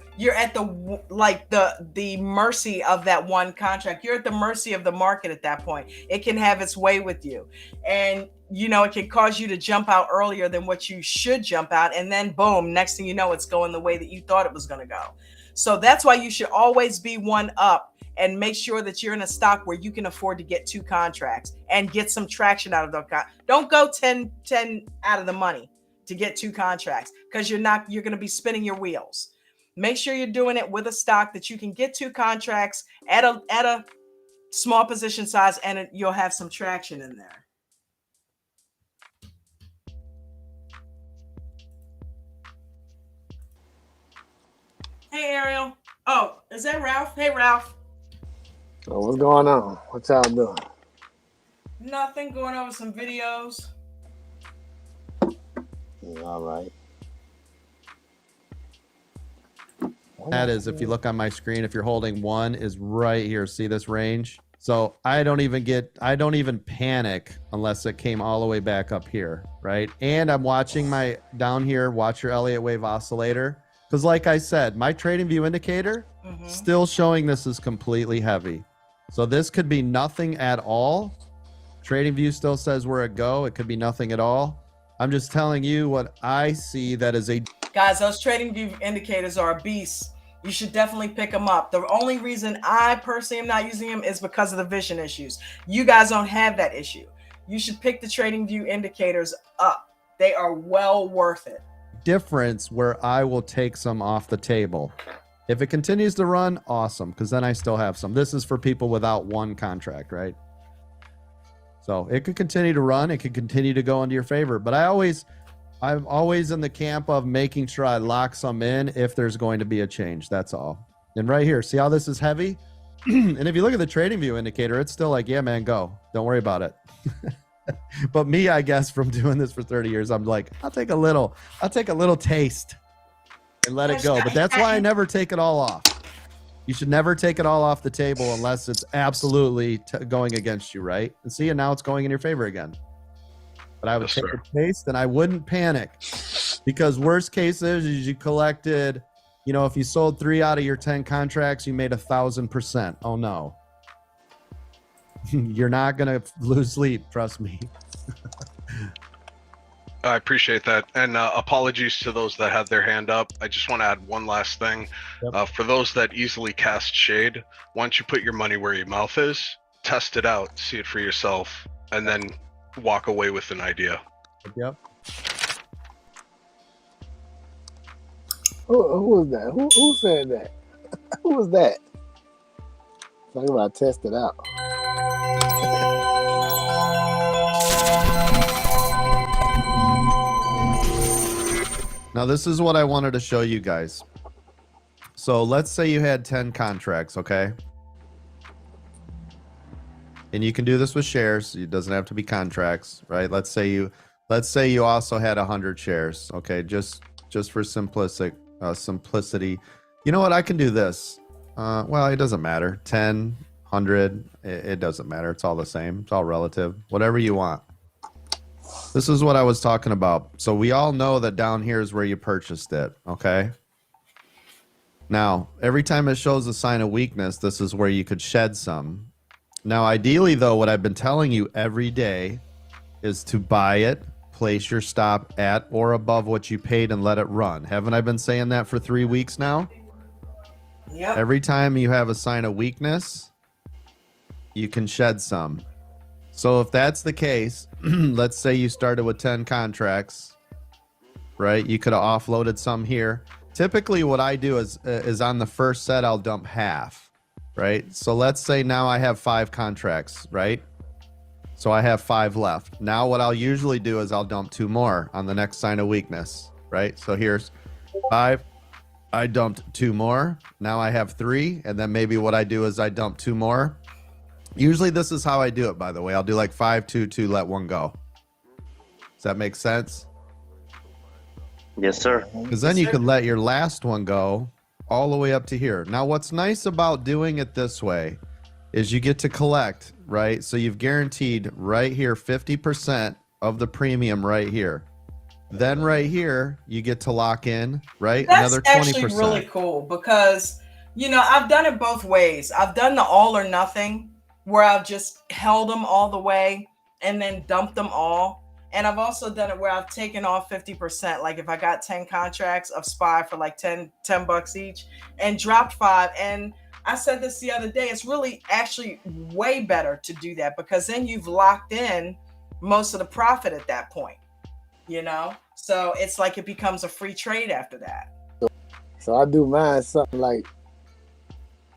mercy of that one contract. You're at the mercy of the market at that point. It can have its way with you. And it can cause you to jump out earlier than what you should jump out. And then boom, next thing you know, it's going the way that you thought it was going to go. So that's why you should always be one up and make sure that you're in a stock where you can afford to get 2 contracts and get some traction out of those. Don't go 10 out of the money to get 2 contracts, because you're going to be spinning your wheels. Make sure you're doing it with a stock that you can get 2 contracts at a small position size, and you'll have some traction in there. Hey, Ariel. Oh, is that Ralph? Hey, Ralph. Oh, what's going on? What y'all doing? Nothing. Going over some videos. Yeah, all right. That is, if you look on my screen, if you're holding 1, is right here. See this range? So I don't even panic unless it came all the way back up here, right? And I'm watching my down here, watch your Elliott wave oscillator. Because like I said, my trading view indicator still showing this is completely heavy. So this could be nothing at all. Trading view still says we're a go. It could be nothing at all. I'm just telling you what I see that is a... Guys, those trading view indicators are a beast. You should definitely pick them up. The only reason I personally am not using them is because of the vision issues. You guys don't have that issue. You should pick the trading view indicators up. They are well worth it. Difference where I will take some off the table. If it continues to run, awesome, because then I still have some. This is for people without 1 contract, right? So it could continue to run. It could continue to go into your favor. But I'm always in the camp of making sure I lock some in if there's going to be a change. That's all. And right here, see how this is heavy? And if you look at the trading view indicator, it's still like, yeah, man, go. Don't worry about it. But me, I guess, from doing this for 30 years, I'm like, I'll take a little taste and let it go. But that's why I never take it all off. You should never take it all off the table unless it's absolutely going against you, right? And see, and now it's going in your favor again. But I would take a taste and I wouldn't panic, because worst case is you collected, if you sold 3 out of your 10 contracts, you made 1,000%. Oh no. You're not going to lose sleep. Trust me. I appreciate that. And apologies to those that had their hand up. I just want to add one last thing. Yep. For those that easily cast shade, once you put your money where your mouth is, test it out, see it for yourself, and then walk away with an idea. Yep. Who was that? Who said that? Who was that? Talking about test it out. Now, this is what I wanted to show you guys. So let's say you had 10 contracts, okay? And you can do this with shares. It doesn't have to be contracts, right? Let's say you also had 100 shares, okay? Just for simplicity. You know what? I can do this. Well, it doesn't matter. 10, 100, it doesn't matter. It's all the same. It's all relative. Whatever you want. This is what I was talking about. So we all know that down here is where you purchased it, okay? Now, every time it shows a sign of weakness, this is where you could shed some. Now, ideally, though, what I've been telling you every day is to buy it, place your stop at or above what you paid, and let it run. Haven't I been saying that for 3 weeks now? Yep. Every time you have a sign of weakness, you can shed some. So if that's the case, let's say you started with 10 contracts, right? You could have offloaded some here. Typically what I do is on the first set, I'll dump half, right? So let's say now I have 5 contracts, right? So I have 5 left. Now what I'll usually do is I'll dump 2 more on the next sign of weakness, right? So here's 5. I dumped 2 more. Now I have 3. And then maybe what I do is I dump 2 more. Usually this is how I do it, by the way. I'll do like 5, 2, 2, let 1 go. Does that make sense? Yes, sir. Because then you can let your last one go all the way up to here. Now, what's nice about doing it this way is you get to collect, right? So you've guaranteed right here 50% of the premium right here. Then right here, you get to lock in, right? That's another 20%. Actually really cool because, I've done it both ways. I've done the all or nothing where I've just held them all the way and then dumped them all. And I've also done it where I've taken off 50%. Like if I got 10 contracts of SPY for like $10 each and dropped 5. And I said this the other day. It's really actually way better to do that because then you've locked in most of the profit at that point, you know? So it's like it becomes a free trade after that. So I do mine something like,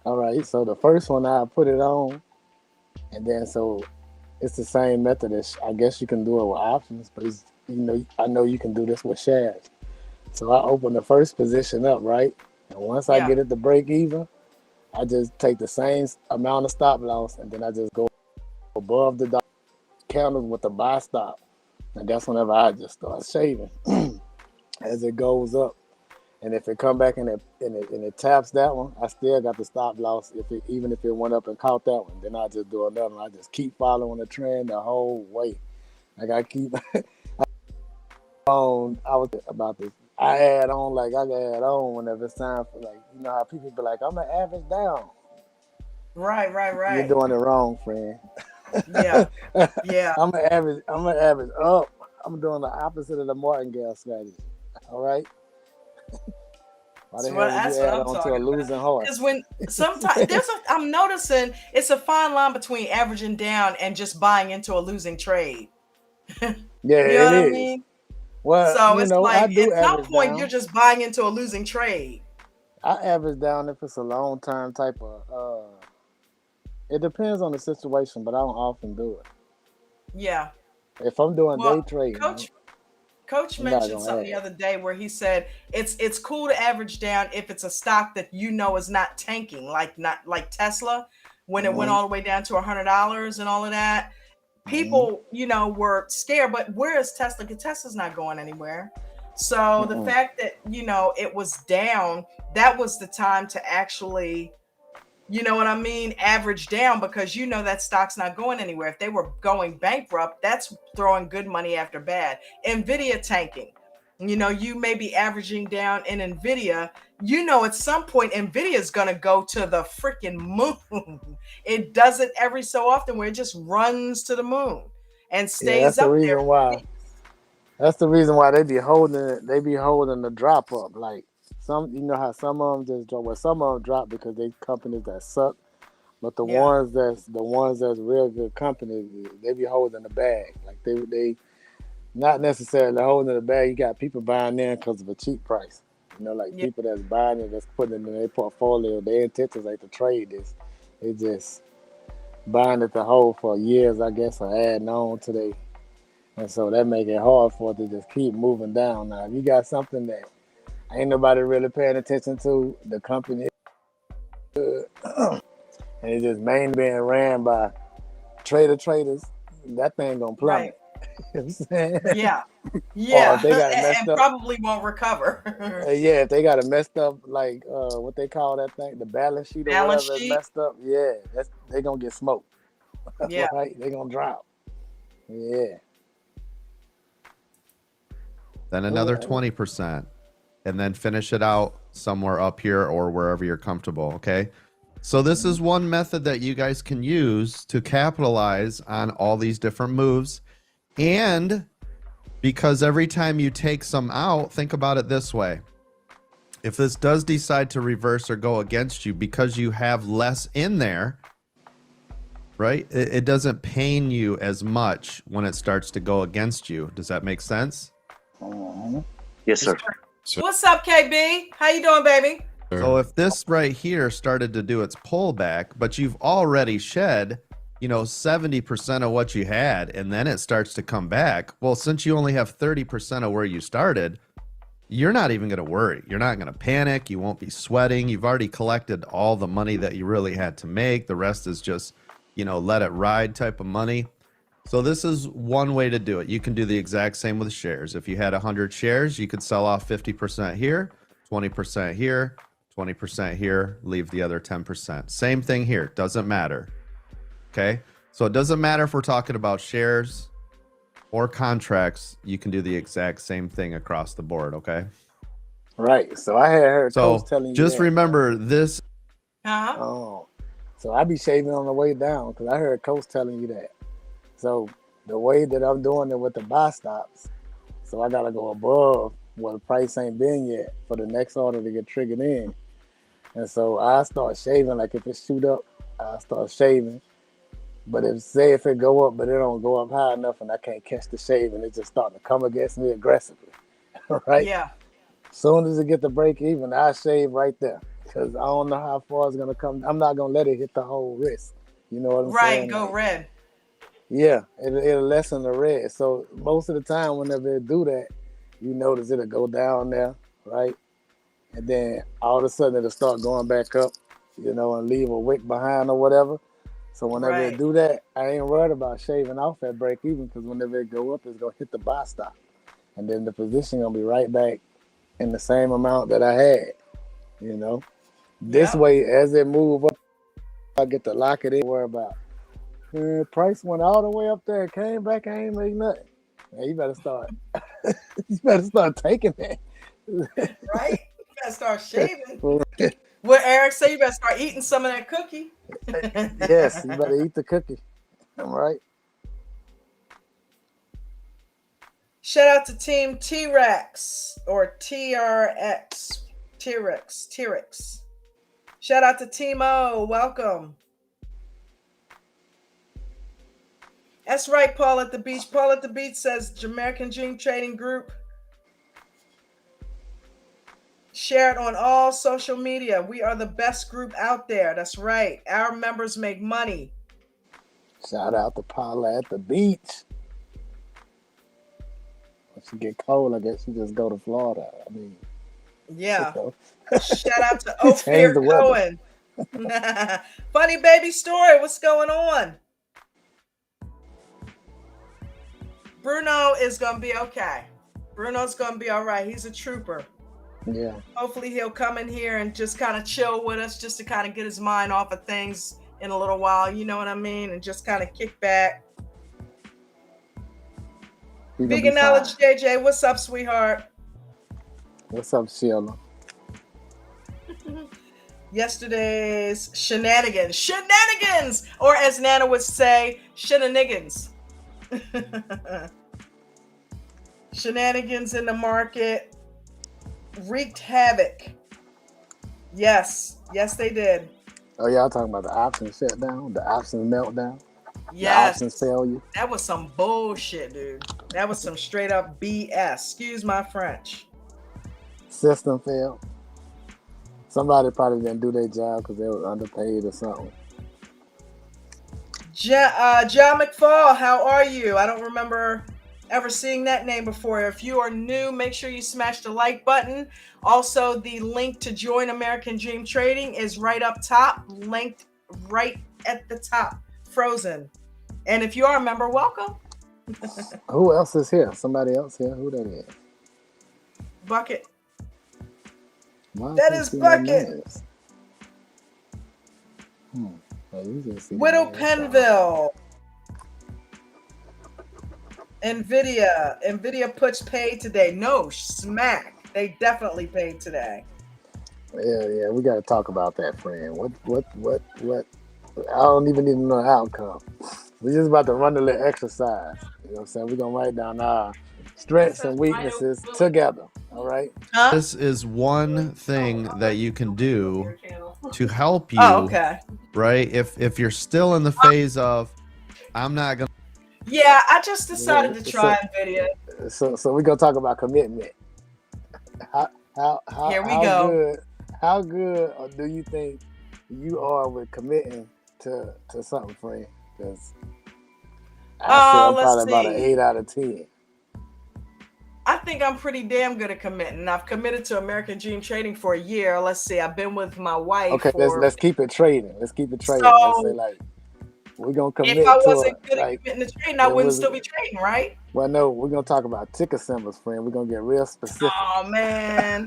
all right, so the first one I put it on, and then so it's the same method as I guess you can do it with options, but it's, I know you can do this with shares. So I open the first position up, right? And once I get it to break even, I just take the same amount of stop loss, and then I just go above the candles with the buy stop, and that's whenever I just start shaving as it goes up. And if it come back and it taps that one, I still got the stop loss. Even if it went up and caught that one, then I just do another one. I just keep following the trend the whole way. Like I keep on. I was about this. I add on like I can add on whenever it's time for, like, you know how people be like, I'm gonna average down. Right. You're doing it wrong, friend. Yeah. I'm gonna average up. I'm doing the opposite of the martingale strategy. All right. Why the hell would you add on to a losing horse? Because when sometimes I'm noticing it's a fine line between averaging down and just buying into a losing trade. Yeah, you know what I mean? Well, so it's like I do at some point down. You're just buying into a losing trade. I average down if it's a long term type of. It depends on the situation, but I don't often do it. Yeah. If I'm doing day trading, Coach mentioned something the other day where he said it's cool to average down if it's a stock that is not tanking, not like Tesla when it went all the way down to $100 and all of that. People, were scared, but where is Tesla? Because Tesla's not going anywhere. So the fact that it was down, that was the time to actually, average down, because that stock's not going anywhere. If they were going bankrupt, that's throwing good money after bad. Nvidia tanking, you may be averaging down in Nvidia. At some point Nvidia is going to go to the freaking moon. It does it every so often where it just runs to the moon and stays up there. That's the reason why they be holding it. They be holding the drop up. Like some, how some of them just drop. Well, some of them drop because they companies that suck. But the ones that's real good companies, they be holding the bag. Like they not necessarily holding the bag. You got people buying in because of a cheap price. People that's buying it, that's putting it in their portfolio. Their intentions ain't to trade this. They just buying it to hold for years, I guess, or adding on to they. And so that make it hard for it to just keep moving down. Now, if you got something that ain't nobody really paying attention to, the company, and it's just mainly being ran by traders, that thing gonna plummet. You know what I'm saying? Yeah. Or if they got it messed and up, probably won't recover. if they got it messed up, like what they call that thing, the balance sheet or whatever is messed up, they gonna get smoked. Yeah. Right? They gonna drop. Yeah. Then another 20%, and then finish it out somewhere up here or wherever you're comfortable, okay? So this is one method that you guys can use to capitalize on all these different moves. And because every time you take some out, think about it this way. If this does decide to reverse or go against you, because you have less in there, right? It doesn't pain you as much when it starts to go against you. Does that make sense? Yes, sir. What's up, KB? How you doing, baby? So if this right here started to do its pullback, but you've already shed, 70% of what you had, and then it starts to come back. Well, since you only have 30% of where you started, you're not even going to worry. You're not going to panic. You won't be sweating. You've already collected all the money that you really had to make. The rest is just, let it ride type of money. So this is one way to do it. You can do the exact same with shares. If you had 100 shares, you could sell off 50% here, 20% here, 20% here, leave the other 10%. Same thing here. Doesn't matter. Okay? So it doesn't matter if we're talking about shares or contracts. You can do the exact same thing across the board. Okay? Right. So I had heard Coach telling you just that. remember this. Oh. So I be shaving on the way down because I heard Coach telling you that. So the way that I'm doing it with the buy stops, so I gotta go above where the price ain't been yet for the next order to get triggered in. And so I start shaving. Like if it shoot up, I start shaving. But if it go up, but it don't go up high enough, and I can't catch the shave, and it just start to come against me aggressively, right? Yeah. Soon as it get to break even, I shave right there because I don't know how far it's gonna come. I'm not gonna let it hit the whole wrist. You know what I'm Right. saying? Go Like, red. yeah, it'll lessen the red. So most of the time, whenever it do that, you notice it'll go down there, right? And then all of a sudden it'll start going back up, and leave a wick behind or whatever. So whenever it Right. do that, I ain't worried about shaving off at break even because whenever it go up, it's gonna hit the buy stop, and then the position gonna be right back in the same amount that I had. This Yep. way, as it move up, I get to lock it in. Worry about price went all the way up there, came back, I ain't make nothing. Man, you better start. You better start taking it. Right. You better start shaving. What Eric say? You better start eating some of that cookie. Yes, you better eat the cookie. All right. Shout out to Team T-Rex or TRX. T-Rex. Shout out to Team O. Welcome. That's right, Paul at the Beach. Paul at the Beach says American Dream Trading Group. Share it on all social media. We are the best group out there. That's right. Our members make money. Shout out to Paula at the beach. When she get cold, I guess she just go to Florida. I mean, yeah. You know. Shout out to Ophir Cohen. Funny baby story. What's going on? Bruno is gonna be okay. Bruno's gonna be all right. He's a trooper. Yeah. Hopefully he'll come in here and just kind of chill with us, just to kind of get his mind off of things in a little while. You know what I mean? And just kind of kick back. Vegan Knowledge JJ, what's up, sweetheart? What's up, Sheila? Yesterday's shenanigans, or as Nana would say, shenanigans. Shenanigans in the market wreaked havoc. Yes, they did. Oh, y'all talking about the options shutdown, the options meltdown, yes, the options failure. That was some bullshit, dude. That was some straight up BS. Excuse my French. System failed. Somebody probably didn't do their job because they were underpaid or something. John McFall, how are you? I don't remember ever seeing that name before. If you are new, make sure you smash the like button. Also, the link to join American Dream Trading is right up top, linked right at the top, frozen. And if you are a member, welcome. Who else is here? Somebody else here? Who that is? Bucket. Why that is Bucket. Widow Penville. Nvidia puts paid today. No, smack. They definitely paid today. Yeah, we got to talk about that, friend. What? I don't even need to know the outcome. We're just about to run a little exercise. You know what I'm saying? We're going to write down our strengths and weaknesses together. All right? Huh? This is one thing that you can do to help you. Oh, okay. Right? If you're still in the phase of, I'm not going to. Yeah, I just decided to try Nvidia. So we're going to talk about commitment. Here we go. How good do you think you are with committing to something, friend? Because I'm probably about an 8 out of 10. I think I'm pretty damn good at committing. I've committed to American Dream Trading for a year. Let's see. I've been with my wife. Okay, let's keep it trading. Let's say like we're gonna commit. If I wasn't good at committing to trading, I wouldn't still be trading, right? Well, no, we're gonna talk about ticker symbols, friend. We're gonna get real specific. Oh man.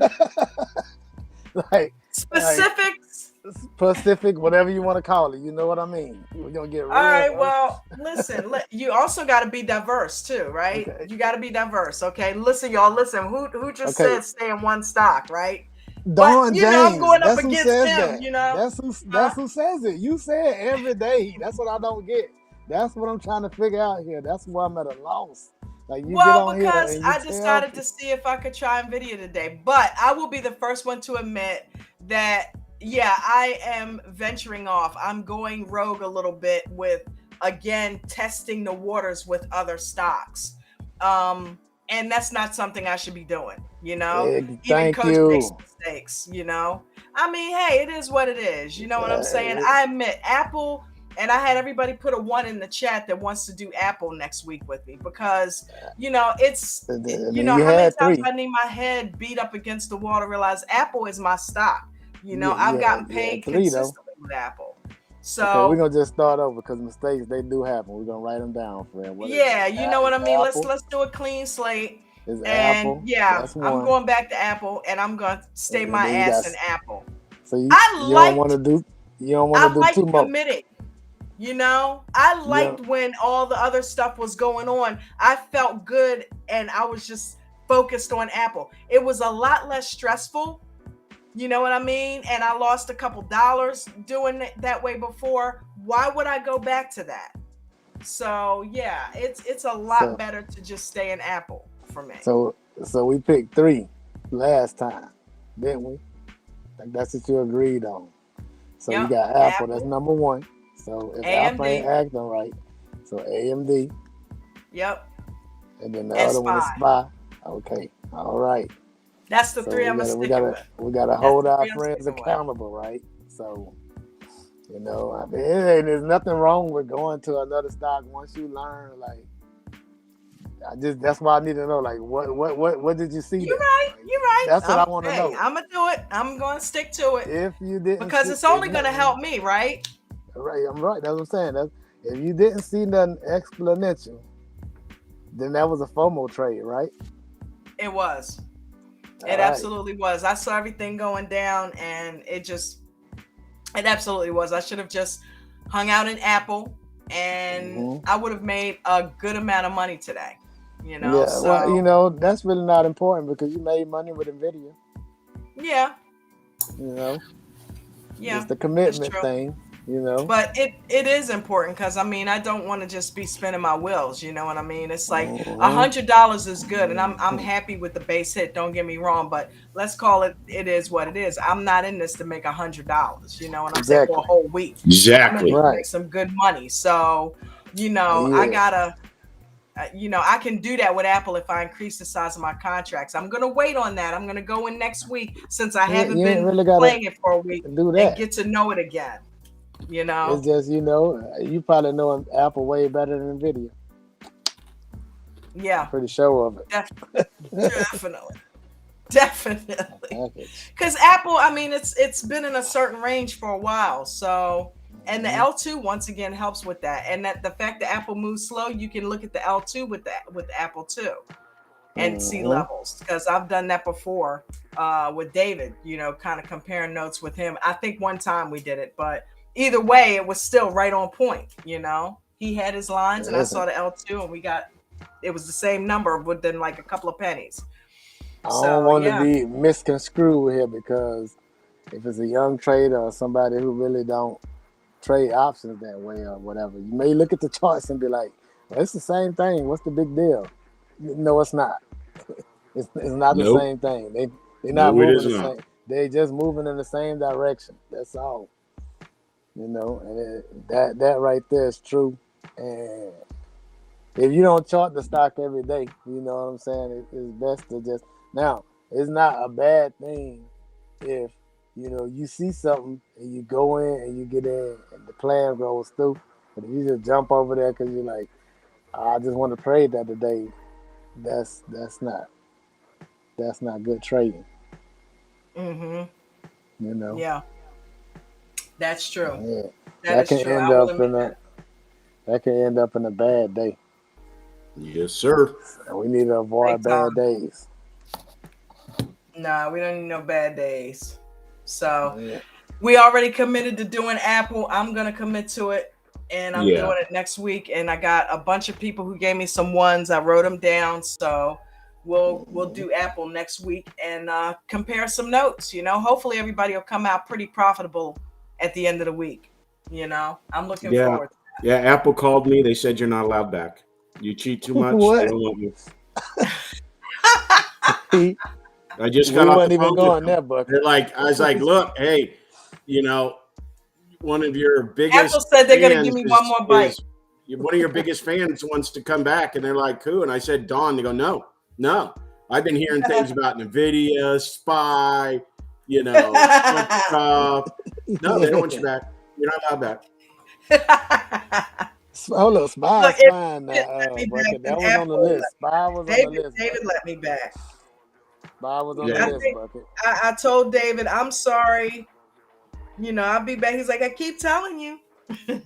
Specific, whatever you want to call it. You know what I mean? We're gonna get real. All right. Well, listen. You also got to be diverse too, right? Okay. You got to be diverse. Okay. Listen, y'all. Listen. Who just said stay in one stock, right? Don James. I'm going up against him. That. You know. That's who says it. You say it every day. That's what I don't get. That's what I'm trying to figure out here. That's why I'm at a loss. Like you get on because here I decided to see if I could try Nvidia today, but I will be the first one to admit that yeah, I am venturing off. I'm going rogue a little bit with, again, testing the waters with other stocks. And that's not something I should be doing, you know? Even Thank coach makes you. mistakes, you know? I mean, hey, it is what it is. You know what I'm saying? I admit Apple, and I had everybody put a 1 in the chat that wants to do Apple next week with me because, you know, you know, how many times I need my head beat up against the wall to realize Apple is my stock. You know, I've gotten paid 3 consistently with Apple. So okay, we're gonna just start over because mistakes they do happen. We're gonna write them down, friend. yeah, you know what I mean. Apple? Let's do a clean slate. It's And Apple. yeah, That's I'm one. going back to Apple, and I'm going to stay my then you ass got- in Apple. So you I don't want to do too much. Committing. You know, I liked when all the other stuff was going on. I felt good, and I was just focused on Apple. It was a lot less stressful. You know what I mean? And I lost a couple dollars doing it that way before. Why would I go back to that? So yeah, it's a lot better to just stay in Apple for me. So we picked 3 last time, didn't we? Like that's what you agreed on. So you got Apple, that's number 1. So if Apple ain't acting right, so AMD. Yep. And then the other one is SPY. Okay. All right. That's the 3 I'm gonna stick with. We gotta hold our friends accountable, right? So, you know, I mean, there's nothing wrong with going to another stock once you learn. Like, that's why I need to know. Like, what did you see? You're right. That's what I want to know. I'm gonna do it. I'm gonna stick to it. If you didn't, because it's only gonna help me, right? Right. I'm right. That's what I'm saying. If you didn't see nothing exponential, then that was a FOMO trade, right? It was. It absolutely was. I saw everything going down, and it absolutely was. I should have just hung out in Apple, and I would have made a good amount of money today. You know. Yeah. So, well, you know that's really not important because you made money with Nvidia. Yeah. You know. Yeah. It's the commitment thing. You know, but it is important because I mean I don't want to just be spinning my wheels. You know what I mean? It's like $100 is good, and I'm happy with the base hit. Don't get me wrong, but let's call it is what it is. I'm not in this to make $100. You know what I'm saying? For a whole week. Exactly. I'm make some good money. So you know I gotta. You know, I can do that with Apple if I increase the size of my contracts. I'm going to wait on that. I'm going to go in next week since I haven't been really playing it for a week and get to know it again. You know, it's just, you know, you probably know Apple way better than Nvidia. Yeah, pretty sure of it. Definitely. Because Apple, I mean, it's been in a certain range for a while. So, and the L2 once again helps with that. And that the fact that Apple moves slow, you can look at the L2 with Apple too, and see levels. Because I've done that before with David. You know, kind of comparing notes with him. I think one time we did it, but either way, it was still right on point. You know, he had his lines, and I saw the L2, and it was the same number within like a couple of pennies. I don't want to be misconstrued here because if it's a young trader or somebody who really don't trade options that way or whatever, you may look at the charts and be like, well, it's the same thing. What's the big deal? No, it's not. It's not the same thing. They're not moving the same. They're just moving in the same direction. That's all. You know, and that right there is true. And if you don't chart the stock every day, you know what I'm saying, it's best to just... Now, it's not a bad thing if, you know, you see something and you go in and you get in and the plan goes through. But if you just jump over there because you're like, I just want to trade that today, that's not good trading. Mm-hmm. You know? Yeah. That's true. Yeah. That can end up in a bad day. Yes, sir. And we need to avoid bad days. Nah, we don't need no bad days. So we already committed to doing Apple. I'm gonna commit to it, and I'm doing it next week. And I got a bunch of people who gave me some ones. I wrote them down, so we'll do Apple next week and compare some notes. You know, hopefully everybody will come out pretty profitable at the end of the week. You know, I'm looking forward to that. Yeah, Apple called me. They said you're not allowed back. You cheat too much. What? They don't want you. I just got off the phone. Even going there, but I was like, look, hey, you know, one of your biggest Apple said they're going to fans give me one more bite. one of your biggest fans wants to come back, and they're like, who? And I said, Dawn. They go, no. I've been hearing things about NVIDIA, SPY, stuff. No, they don't want you back. You're not allowed back. Hold on, SPY Look, is fine now. David That was on the list. SPY was on the list. David let me back. SPY was on Yeah. the list, Bucket. I told David, I'm sorry. I'll be back. He's like, I keep telling you.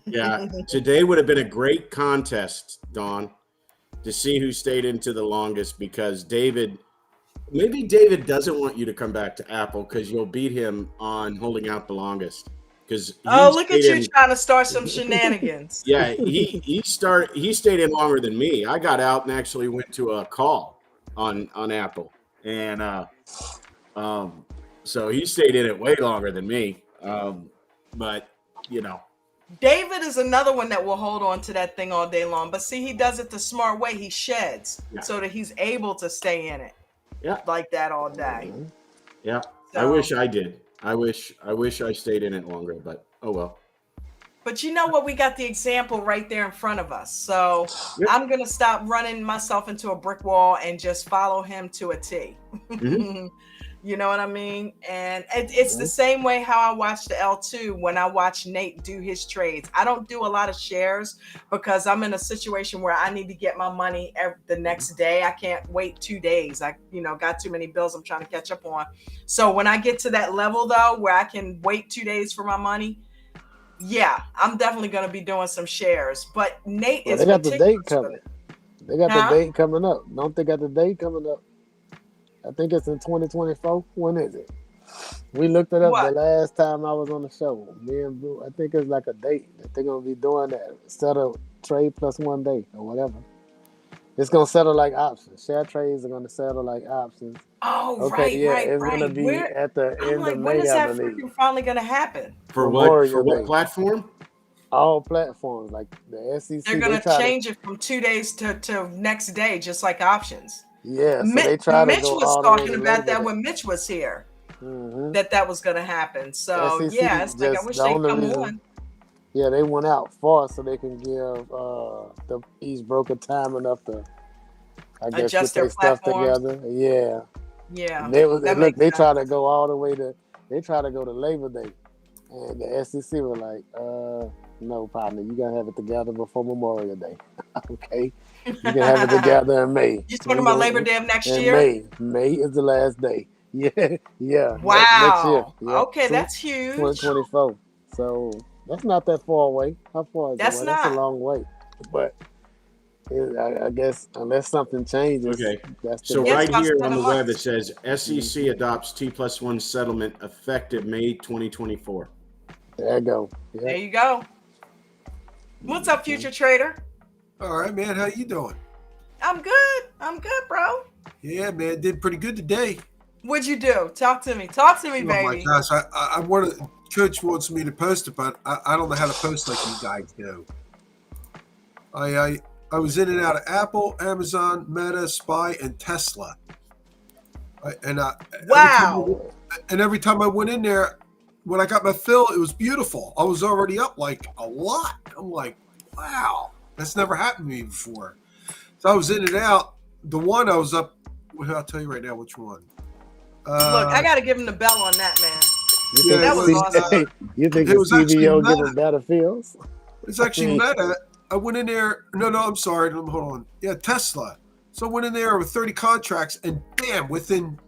Yeah, today would have been a great contest, Dawn, to see who stayed into the longest, because maybe David doesn't want you to come back to Apple because you'll beat him on holding out the longest. Look at you trying to start some shenanigans. Yeah, he stayed in longer than me. I got out and actually went to a call on Apple, and so he stayed in it way longer than me. But David is another one that will hold on to that thing all day long. But see, he does it the smart way. He sheds so that he's able to stay in it like that all day. Yeah, so, I wish I did. I wish I stayed in it longer, but oh well. But you know what? We got the example right there in front of us. So I'm going to stop running myself into a brick wall and just follow him to a T. Mm-hmm. You know what I mean? And it's the same way how I watch the L2 when I watch Nate do his trades. I don't do a lot of shares because I'm in a situation where I need to get my money the next day. I can't wait 2 days. I got too many bills I'm trying to catch up on. So when I get to that level, though, where I can wait 2 days for my money, I'm definitely going to be doing some shares. But Nate is. They got the date coming. They got the date coming up. Don't they got the date coming up? I think it's in 2024. When is it? We looked it up the last time I was on the show. Me and Boo, I think it's like a date that they're going to be doing that. Settle trade plus 1 day or whatever. It's going to settle like options. Share trades are going to settle like options. Oh, okay, right, yeah, right, it's going to be at the end of May, when is that freaking finally going to happen? For what platform? All platforms, like the SEC. They're going to change it from 2 days to next day, just like options. Yeah, so they try to Mitch go was all talking the way about that when Mitch was here. Mm-hmm. That was going to happen. So SEC it's like I wish they'd come on. Yeah, they went out far so they can give each broker time enough to, I guess, adjust get their stuff together. Yeah. Yeah. They try to go all the way they try to go to Labor Day, and the SEC were like, no, partner, you gotta have it together before Memorial Day. Okay. You can have it together in May. You talking about Labor Day of next year? May is the last day. Yeah. Wow. Next year. Okay, that's huge. 2024. So that's not that far away. How far is that's it? Not. That's a long way. But I guess unless something changes. Okay. So right here on the web it says SEC adopts T+1 settlement effective May 2024. There you go. Yep. There you go. What's up, future trader? All right, man. How you doing? I'm good, bro. Yeah, man. Did pretty good today. What'd you do? Talk to me, baby. Oh my gosh, I wanted. Coach wants me to post it, but I don't know how to post like you guys do. I was in and out of Apple, Amazon, Meta, SPY, and Tesla. Wow. Every time I went in there, when I got my fill, it was beautiful. I was already up like a lot. I'm like, wow. That's never happened to me before. So I was in and out. The one I was up, I'll tell you right now which one. Look, I got to give him the bell on that, man. That was awesome. You think the CBO giving better feels? It's actually Meta. I went in there. No, I'm sorry. Hold on. Yeah, Tesla. So I went in there with 30 contracts, and bam, within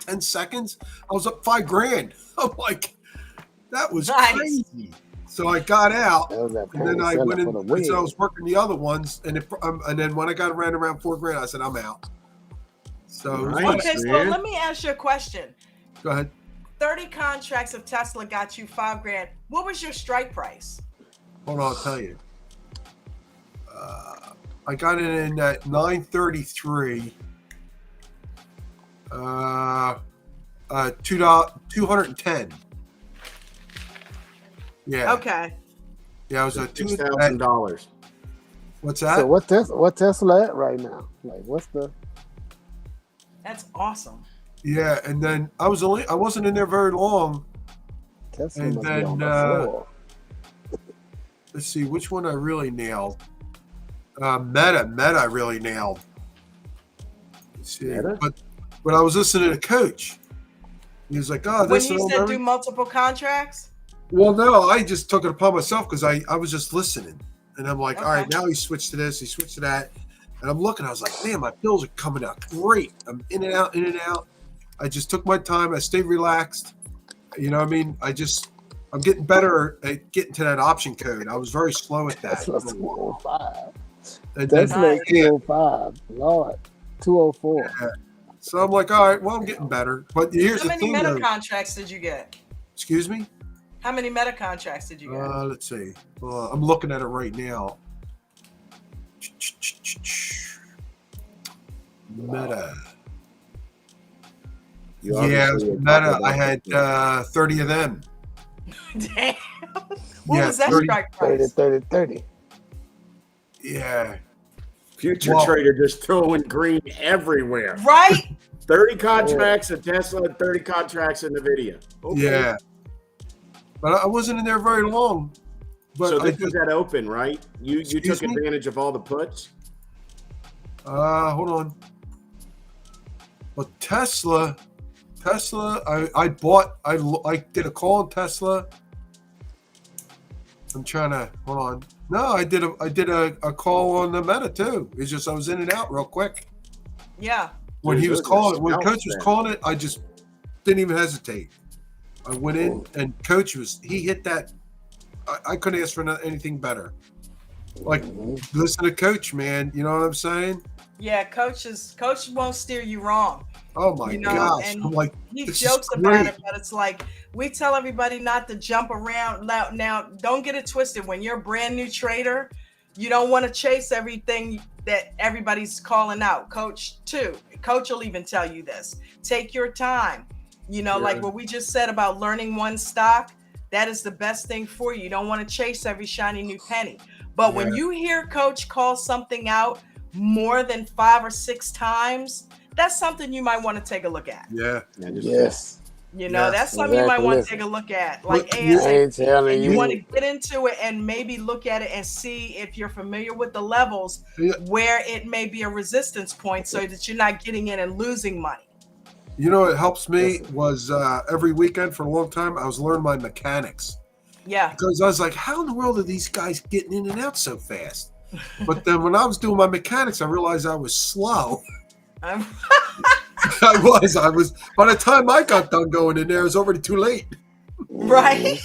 10 seconds, I was up $5,000. I'm like, that was crazy. So I got out, and then I went in. So I was working the other ones, and then when I got around $4,000, I said I'm out. So okay, so let me ask you a question. Go ahead. 30 contracts of Tesla got you $5,000. What was your strike price? Hold on, I'll tell you. I got it in at 933. $210. Yeah. Okay. Yeah, it was a $2,000. What's that? So what Tesla at right now? Like, what's the? That's awesome. Yeah, and then I wasn't in there very long, Tesla And must be on then, the floor. let's see, which one I really nailed? Meta I really nailed. Let's see. Meta? But I was listening to Coach. He was like, "Oh, When this he and said that." do multiple contracts. Well, no, I just took it upon myself because I was just listening, and I'm like, Okay. all right, now he switched to this, he switched to that, and I'm looking. I was like, man, my bills are coming out great. I'm in and out, in and out. I just took my time. I stayed relaxed. You know what I mean? I'm getting better at getting to that option code. I was very slow at that. Tesla 205. And then, Tesla 205. Lord, 204. yeah. So I'm like, all right, well, I'm getting better. But here's How the many thing, meta though. contracts did you get? Excuse me? How many meta contracts did you get? Let's see. I'm looking at it right now. Meta. You Yeah, obviously were Meta. talking I about had 30 of them. Damn. What Yeah, was that 30, strike 30, price? 30, 30. Yeah. Future Well- trader just throwing green everywhere. Right? 30 contracts in Tesla and 30 contracts in NVIDIA. Okay. Yeah. But I wasn't in there very long. But So I this was just, at open, right? You Excuse took me? advantage of all the puts? hold on. But Tesla, I bought, I did a call on Tesla. I'm trying to, hold on. No, I did a call on the Meta too. It's just I was in and out real quick. Yeah. When Dude, he was those are calling, when scalps Coach was then. calling it, I just didn't even hesitate. I went in and Coach he hit that. I couldn't ask for anything better. Like, listen to Coach, man. You know what I'm saying? Yeah, coach won't steer you wrong. Oh my You know, gosh! and I'm like, He this jokes is about great. it, but it's like we tell everybody not to jump around. Now, don't get it twisted. When you're a brand new trader, you don't want to chase everything that everybody's calling out. Coach too. Coach will even tell you this. Take your time. You know, like what we just said about learning one stock. That is the best thing for you. You don't want to chase every shiny new penny. But when you hear Coach call something out more than 5 or 6 times, that's something you might want to take a look at. Yeah. Yes. You know, Yes, that's something you might want to listen. take a look at. Like But you I ain't ASAP. telling And you you. want to get into it and maybe look at it and see if you're familiar with the levels Yeah. where it may be a resistance point so that you're not getting in and losing money. You know what helps me was every weekend for a long time I was learning my mechanics. Yeah. Because I was like, how in the world are these guys getting in and out so fast? But then when I was doing my mechanics, I realized I was slow. I'm- I was. By the time I got done going in there, it was already too late. right.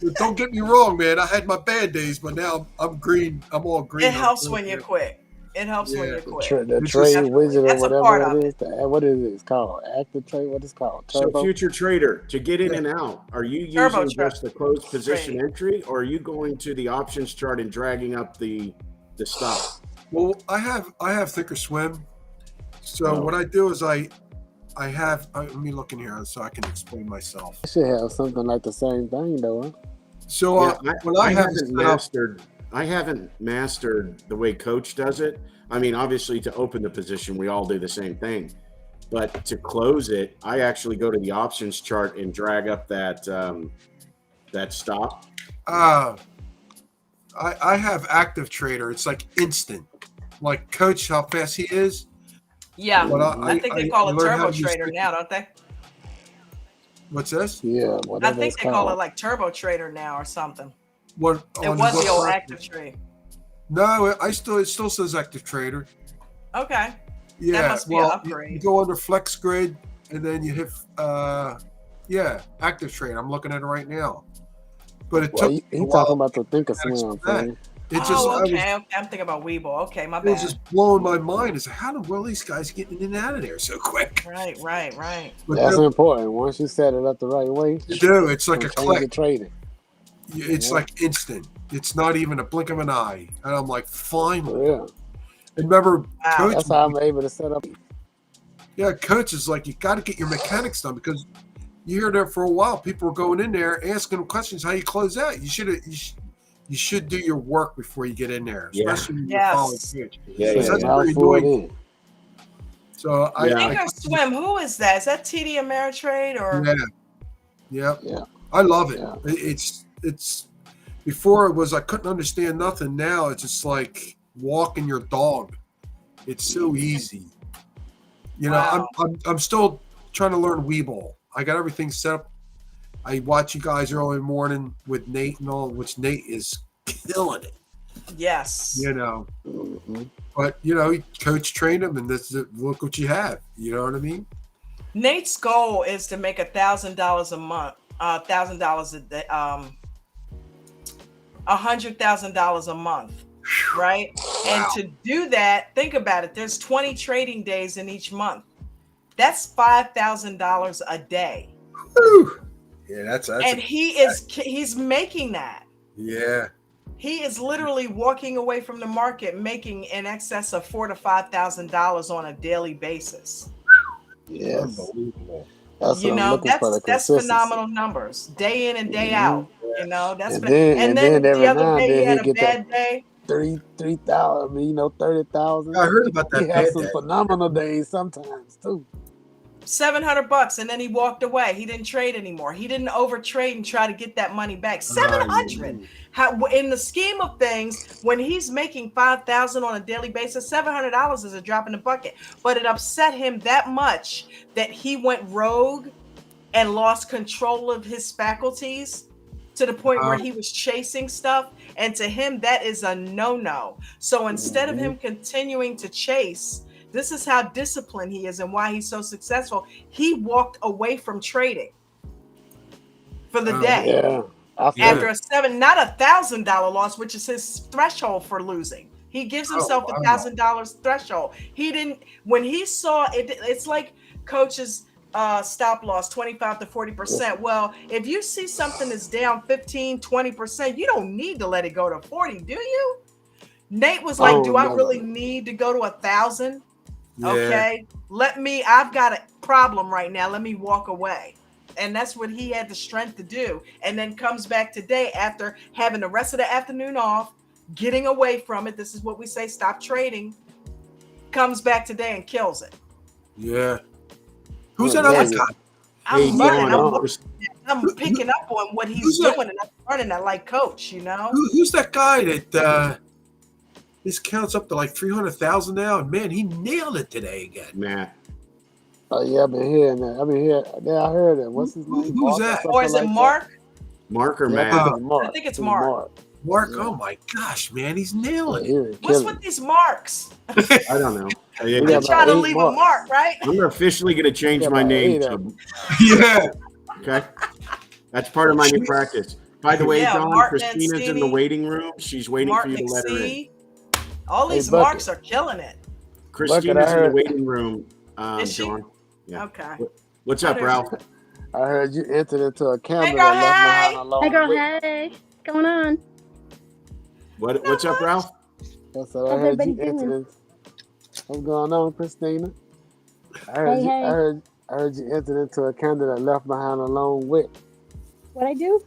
But don't get me wrong, man. I had my bad days, but now I'm green. I'm all green. It helps when you quit. It helps when Yeah. you quit. The It's trade just- widget or That's a part whatever of it is. What is it? It's called active trade. What is it called? So Turbo. future trader, to get in and out, are you Turbo using trade. just the closed position Trade. entry, or are you going to the options chart and dragging up the stop? Well, I have Thinkorswim. So Oh. what I do is I have. Let me look in here so I can explain myself. It should have something like the same thing though. Huh? So what I have I haven't mastered the way Coach does it. I mean, obviously, to open the position, we all do the same thing. But to close it, I actually go to the options chart and drag up that stop. I have active trader. It's like instant. Like Coach, how fast he is. Yeah. But I think they call I it learned how turbo to use trader now, don't they? What's this? Yeah, I whatever think it's they call it called. like turbo trader now or something. What It on was what the old platform? active trade. No, it still says active trader. Okay. Yeah, must be an well, upgrade. you go under Flex Grid and then you hit active trade. I'm looking at it right now. But it Well, took he a while. talking about the Thinkorswim thing. It just Oh, I was, okay. I'm thinking about Weeble. Okay, my it was bad. just blowing my mind. It's like, how the world are these guys getting in and out of there so quick? Right. But That's then important. Once you set it up the right way, you do. It's like a change the click. trading. It's like instant. It's not even a blink of an eye. And I'm like, finally. For real. And remember, Wow. Coach, That's how I'm able to set up. Coach is like, you got to get your mechanics done because you hear there for a while. People were going in there asking them questions how you close out. You should do your work before you get in there, Yeah. especially when you're Yes. following Coach. Yeah, So that's How very full it annoying. in. So Yeah. I Thinkorswim, who is that? Is that TD Ameritrade or? yeah. Yeah. I love it. Yeah. It's before it was I couldn't understand nothing. Now it's just like walking your dog. It's so easy. You know, Wow. I'm still trying to learn Weeble. I got everything set up. I watch you guys early morning with Nate and all, which Nate is killing it. Yes. You know, Mm-hmm. but you know, coach trained him, and this is, look what you have. You know what I mean? Nate's goal is to make $1,000 a month, $1,000 a day, $100,000 a month, right? Wow. And to do that, think about it. There's 20 trading days in each month. That's $5,000 a day. Whew. Yeah, that's And he's making that. yeah. He is literally walking away from the market, making in excess of $4,000 to $5,000 on a daily basis. Yes. Unbelievable. That's You what I'm know, looking for, the that's consistency. phenomenal numbers, day in and day out. You know, that's And then the every other now and day he then had he a get that bad day. 3,000. I mean, 30,000. I heard about that He has bad some day. phenomenal days sometimes too. $700, and then he walked away. He didn't trade anymore. He didn't overtrade and try to get that money back. 700. How, in the scheme of things, when he's making 5,000 on a daily basis, $700 is a drop in the bucket. But it upset him that much that he went rogue and lost control of his faculties to the point where he was chasing stuff. And to him, that is a no-no. So instead of him continuing to chase, this is how disciplined he is and why he's so successful. He walked away from trading for the day. Yeah. After not $1,000 loss, which is his threshold for losing. He gives himself $1,000 threshold. He didn't, when he saw it, it's like coaches stop loss 25 to 40%. Well, if you see something is down 15, 20%, you don't need to let it go to 40, do you? Nate was like, do I really need to go to 1,000? Yeah. Okay, I've got a problem right now. Let me walk away. And that's what he had the strength to do. And then comes back today after having the rest of the afternoon off, getting away from it. This is what we say, stop trading. Comes back today and kills it. Yeah. Who's that other guy? I'm learning. I'm picking up on what he's doing, and I'm learning that like coach, you know? Who's that guy that his count's up to like 300,000 now? And man, he nailed it today again. Matt. Oh yeah, I've been hearing that. Yeah, I heard it. What's his name? Who's that? Or is it Mark? Mark or Matt? I think it's Mark. Mark, oh my gosh, man, he's nailing it. What's with these marks? I don't know. You're trying to leave a mark, right? I'm officially going to change my name. Yeah. Okay. That's part of my new practice. By the way, John, Mark Christina's Mancini, in the waiting room. She's waiting for you to let her in. All these marks are killing it. Christina's in the waiting room, John. Yeah. Okay. What's up, Ralph? I heard you entered into a camera. Hey, girl, hey. Hey, girl, hey. What's going on? What's up, Ralph? That's what I heard you entered. What's going on, Christina? I heard you entered into a candle that left behind a long wick. What I do?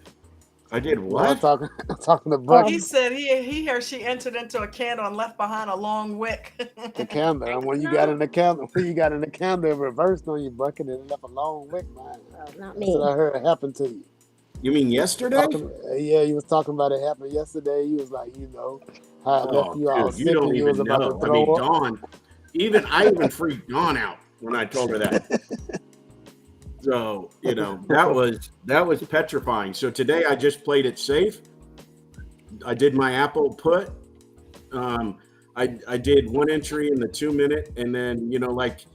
I did what? I'm talking to Bucky. He said he or she entered into a candle and left behind a long wick. The candle. And when you got in the candle, it reversed on your bucket and it left a long wick behind. Oh, not me. That's what I heard happened to you. You mean yesterday? Yeah, you was talking about it happened yesterday. You was like, how it left you all sick you don't and you even was about know. to throw up. Dawn, I even freaked Dawn out when I told her that. So, that was petrifying. So today I just played it safe. I did my Apple put. I did one entry in the 2 minute, and then, like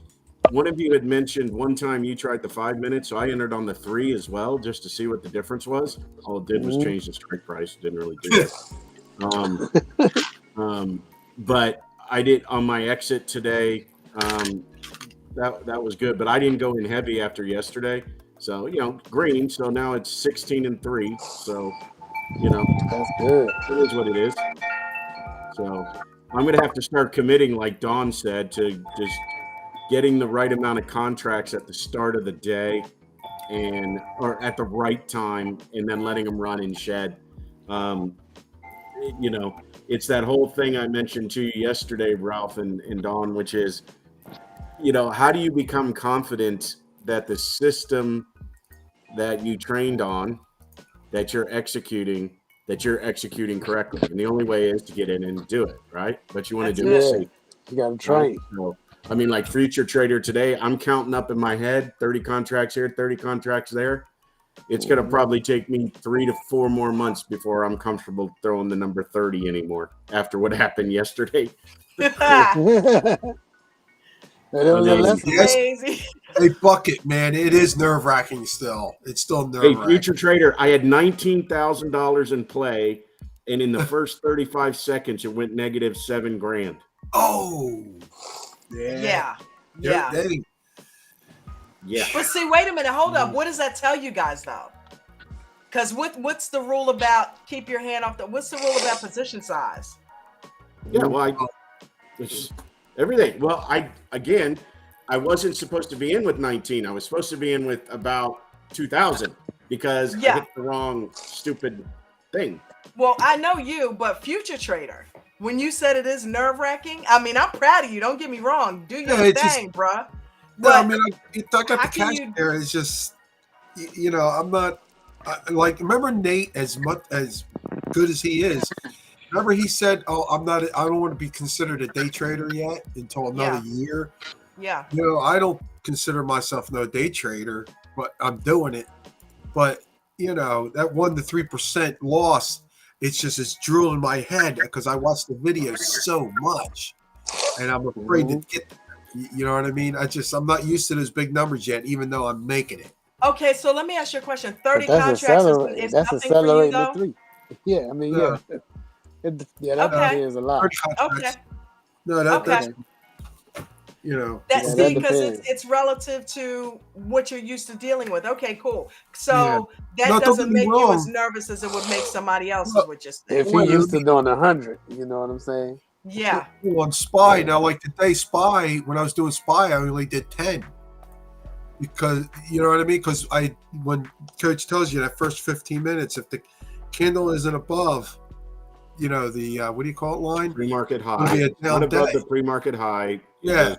one of you had mentioned one time you tried the 5 minutes, so I entered on the 3 as well, just to see what the difference was. All it did was change the strike price. Didn't really do that. But I did on my exit today. That was good, but I didn't go in heavy after yesterday. So, green. So now it's 16-3. So, that's good. It is what it is. So I'm going to have to start committing, like Dawn said, to just getting the right amount of contracts at the start of the day or at the right time, and then letting them run in shed. It's that whole thing I mentioned to you yesterday, Ralph and Dawn, which is, how do you become confident that the system that you trained on that you're executing correctly. And the only way is to get in and do it, right? But you want to do it safe. You got to train. So, I mean, like Future Trader today, I'm counting up in my head 30 contracts here, 30 contracts there. It's going to probably take me 3 to 4 more months before I'm comfortable throwing the number 30 anymore after what happened yesterday. Crazy. A bucket, man. It is nerve wracking still. It's still nerve wracking. Hey, Future Trader, I had $19,000 in play, and in the first 35 seconds, it went negative $7,000. Oh, yeah. But see, wait a minute, hold up. What does that tell you guys though? Because what's the rule about keep your hand off the? What's the rule about position size? Yeah, well, everything. Well, I wasn't supposed to be in with 19. I was supposed to be in with about 2,000 because I hit the wrong stupid thing. Well, I know you, but Future Trader, when you said it is nerve-wracking, I mean, I'm proud of you. Don't get me wrong. Do your thing, bruh. No, I mean, I got the cash there. It's just, I'm not like. Remember Nate, as much as good as he is. Remember he said, "Oh, I don't want to be considered a day trader yet until another year." Yeah. I don't consider myself no day trader, but I'm doing it. But that 1 to 3% loss, it's drooling in my head because I watch the videos so much, and I'm afraid to get there. You know what I mean? I'm not used to those big numbers yet, even though I'm making it. Okay, so let me ask you a question. 30 contracts is nothing for you, though? Yeah, I mean, that is a lot. Okay. No, that's that's because it's relative to what you're used to dealing with. Okay, cool. So that doesn't make you as nervous as it would make somebody else. If he used to doing 100, you know what I'm saying? Yeah. On Spy now, like today, Spy. When I was doing Spy, I only did 10 because you know what I mean. Because when Coach tells you that first 15 minutes, if the candle isn't above, the what do you call it line? Pre-market high. Not above the pre-market high. Yeah.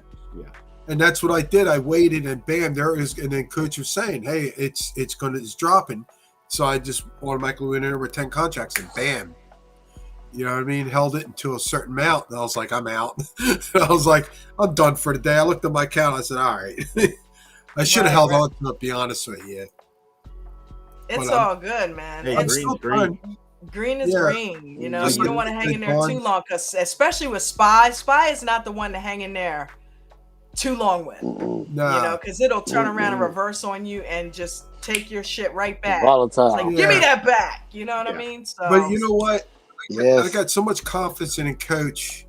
And that's what I did. I waited, and bam, there is. And then Coach was saying, "Hey, it's dropping." So I just automatically went in there with 10 contracts, and bam. You know what I mean? Held it into a certain amount, and I was like, I'm out. I was like, I'm done for the day. I looked at my account. I said, all right. I should have held on to it, to be honest with you. It's all good, man. Hey, green is green. You don't want to hang in there too long, because especially with Spy. Spy is not the one to hang in there too long with. No. Because it'll turn around and reverse on you and just take your shit right back. Volatile. It's like, give me that back. You know what I mean? So, but you know what? I got so much confidence in Coach.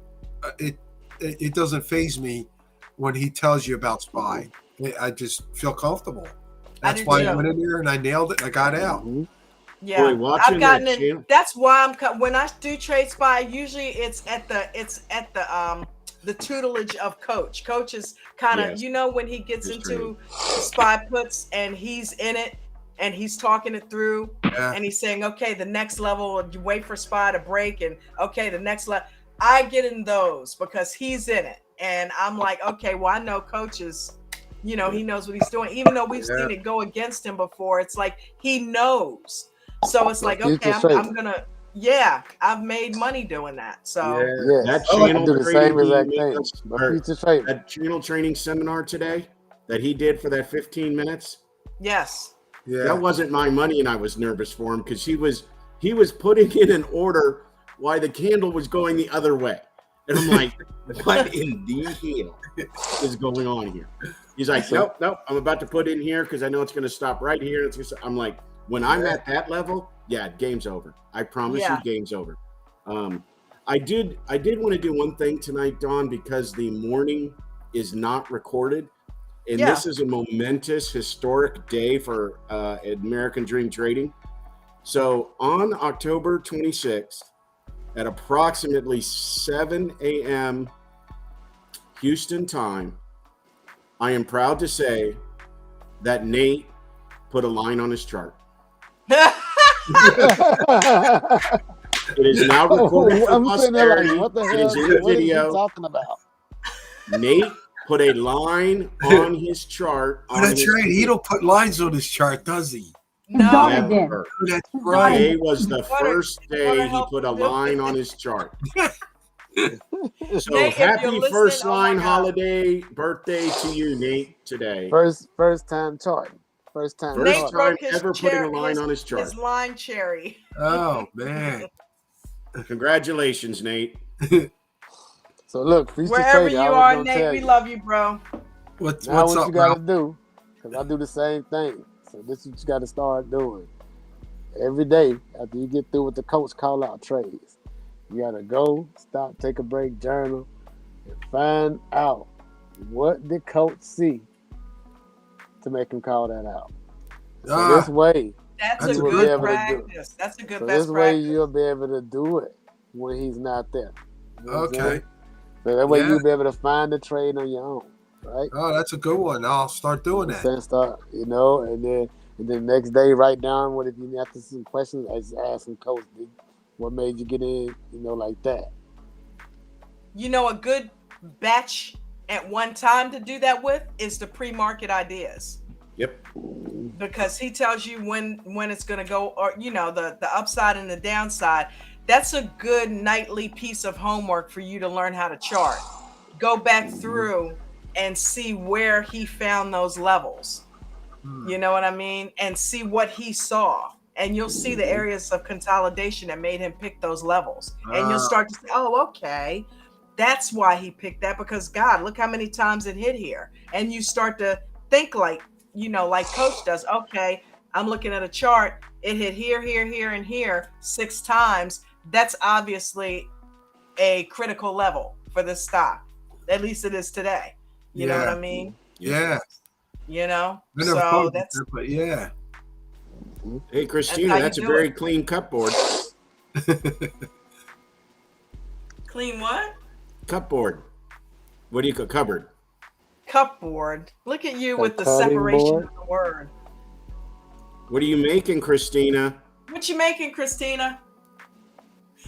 It doesn't faze me when he tells you about Spy. I just feel comfortable. That's why I went in there and I nailed it and I got out. Yeah, I've gotten it. That's why when I do trade Spy, usually it's at the tutelage of Coach. Coach is kind of when he gets into Spy puts and he's in it. And he's talking it through, and he's saying, "Okay, the next level. You wait for Spy to break, and okay, the next level." I get in those because he's in it, and I'm like, "Okay, well, I know Coach is, he knows what he's doing. Even though we've seen it go against him before, it's like he knows. So it's like, okay, I'm gonna, I've made money doing that. So that channel training seminar today that he did for that 15 minutes. Yes. Yeah. That wasn't my money, and I was nervous for him because he was putting in an order while the candle was going the other way. And I'm like, what in the hell is going on here? He's like, nope, I'm about to put in here because I know it's going to stop right here. I'm like, when I'm at that level, game's over. I promise you, game's over. I did want to do one thing tonight, Dawn, because the morning is not recorded. And this is a momentous, historic day for American Dream Trading. So on October 26th, at approximately 7 a.m. Houston time, I am proud to say that Nate put a line on his chart. It is now recorded for posterity. Like, what the hell? It is in the video. What are you talking about? Nate put a line on his chart. That's right. He don't put lines on his chart, does he? His daughter No. did. That's His right. daughter Today was the Water- first water day he helped put a him do line it. on his chart. So Nate, if you're happy listening, first oh my line God. holiday birthday to you, Nate, today. First time charting. First time Nate First charting. time broke his ever putting a line on his chart. His line cherry. Oh man. Congratulations, Nate. So look, future Wherever trader, you I was are, gonna Nate, tell we you. love you, bro. What's Now what up, you gotta Ralph? do, because I do the same thing. So this is what you gotta start doing. Every day after you get through with the coach call out trades, you gotta go, stop, take a break, journal, and find out what the coach see to make him call that out. So this way, That's That's a a you will good be good able to do. practice. That's a good So best this way practice. you'll be able to do it when he's not there. You know what I'm Okay. saying? So that way Yeah. you'll be able to find the trade on your own, right? Oh, that's a good one. I'll start doing You know that. what I'm saying? Start, and then next day write down what if you have to some questions. I just ask him, coach, what made you get in? Like that. You know, a good batch at one time to do that with is the pre-market ideas. Yep. Because he tells you when it's going to go, or the upside and the downside. That's a good nightly piece of homework for you to learn how to chart. Go back through and see where he found those levels. You know what I mean? And see what he saw. And you'll see the areas of consolidation that made him pick those levels. And you'll start to say, oh, okay, that's why he picked that, because God, look how many times it hit here. And you start to think like coach does. Okay, I'm looking at a chart. It hit here, here, here, and here 6 times. That's obviously a critical level for this stock. At least it is today. You know what I mean? Yeah. You know? I never thought So about that's that, but yeah. Hey, Christina, how you that's a do very it. clean cupboard. Clean what? Cupboard. What do you call cupboard? Cupboard. Look at you A with the cutting separation board? of the word. What are you making, Christina? What you making, Christina?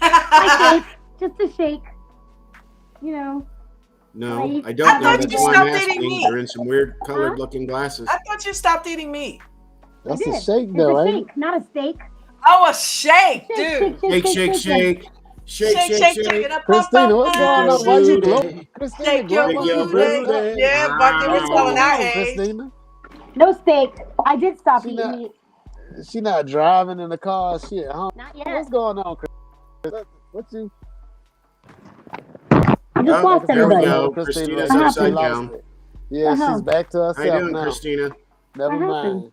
I shake. Just a shake. No, Like- I I don't know. thought That's you why I'm stopped eating asking. meat. You're in some weird colored-looking glasses. I thought you stopped eating meat. That's I a did. shake It's though, a right? shake, not a steak. Oh, a shake, dude. Shake, shake, shake. Shake, Shake, shake, shake shake. it up. Christina, what's Up, going up. on? Why you glow? Booty. Christina, Shake your glow. Shake your booty. booty. Yeah, but they was What's telling going our on, age. Christina? No steak. I did stop She eating not- meat. She not driving in the car, shit, huh? Not yet. What's going on, Chris? What you? I just Oh, lost there we everybody. go. Christina, Christina's What upside happened? down. Yeah, Uh-huh. she's back to How you herself doing, now. Christina? Never What mind.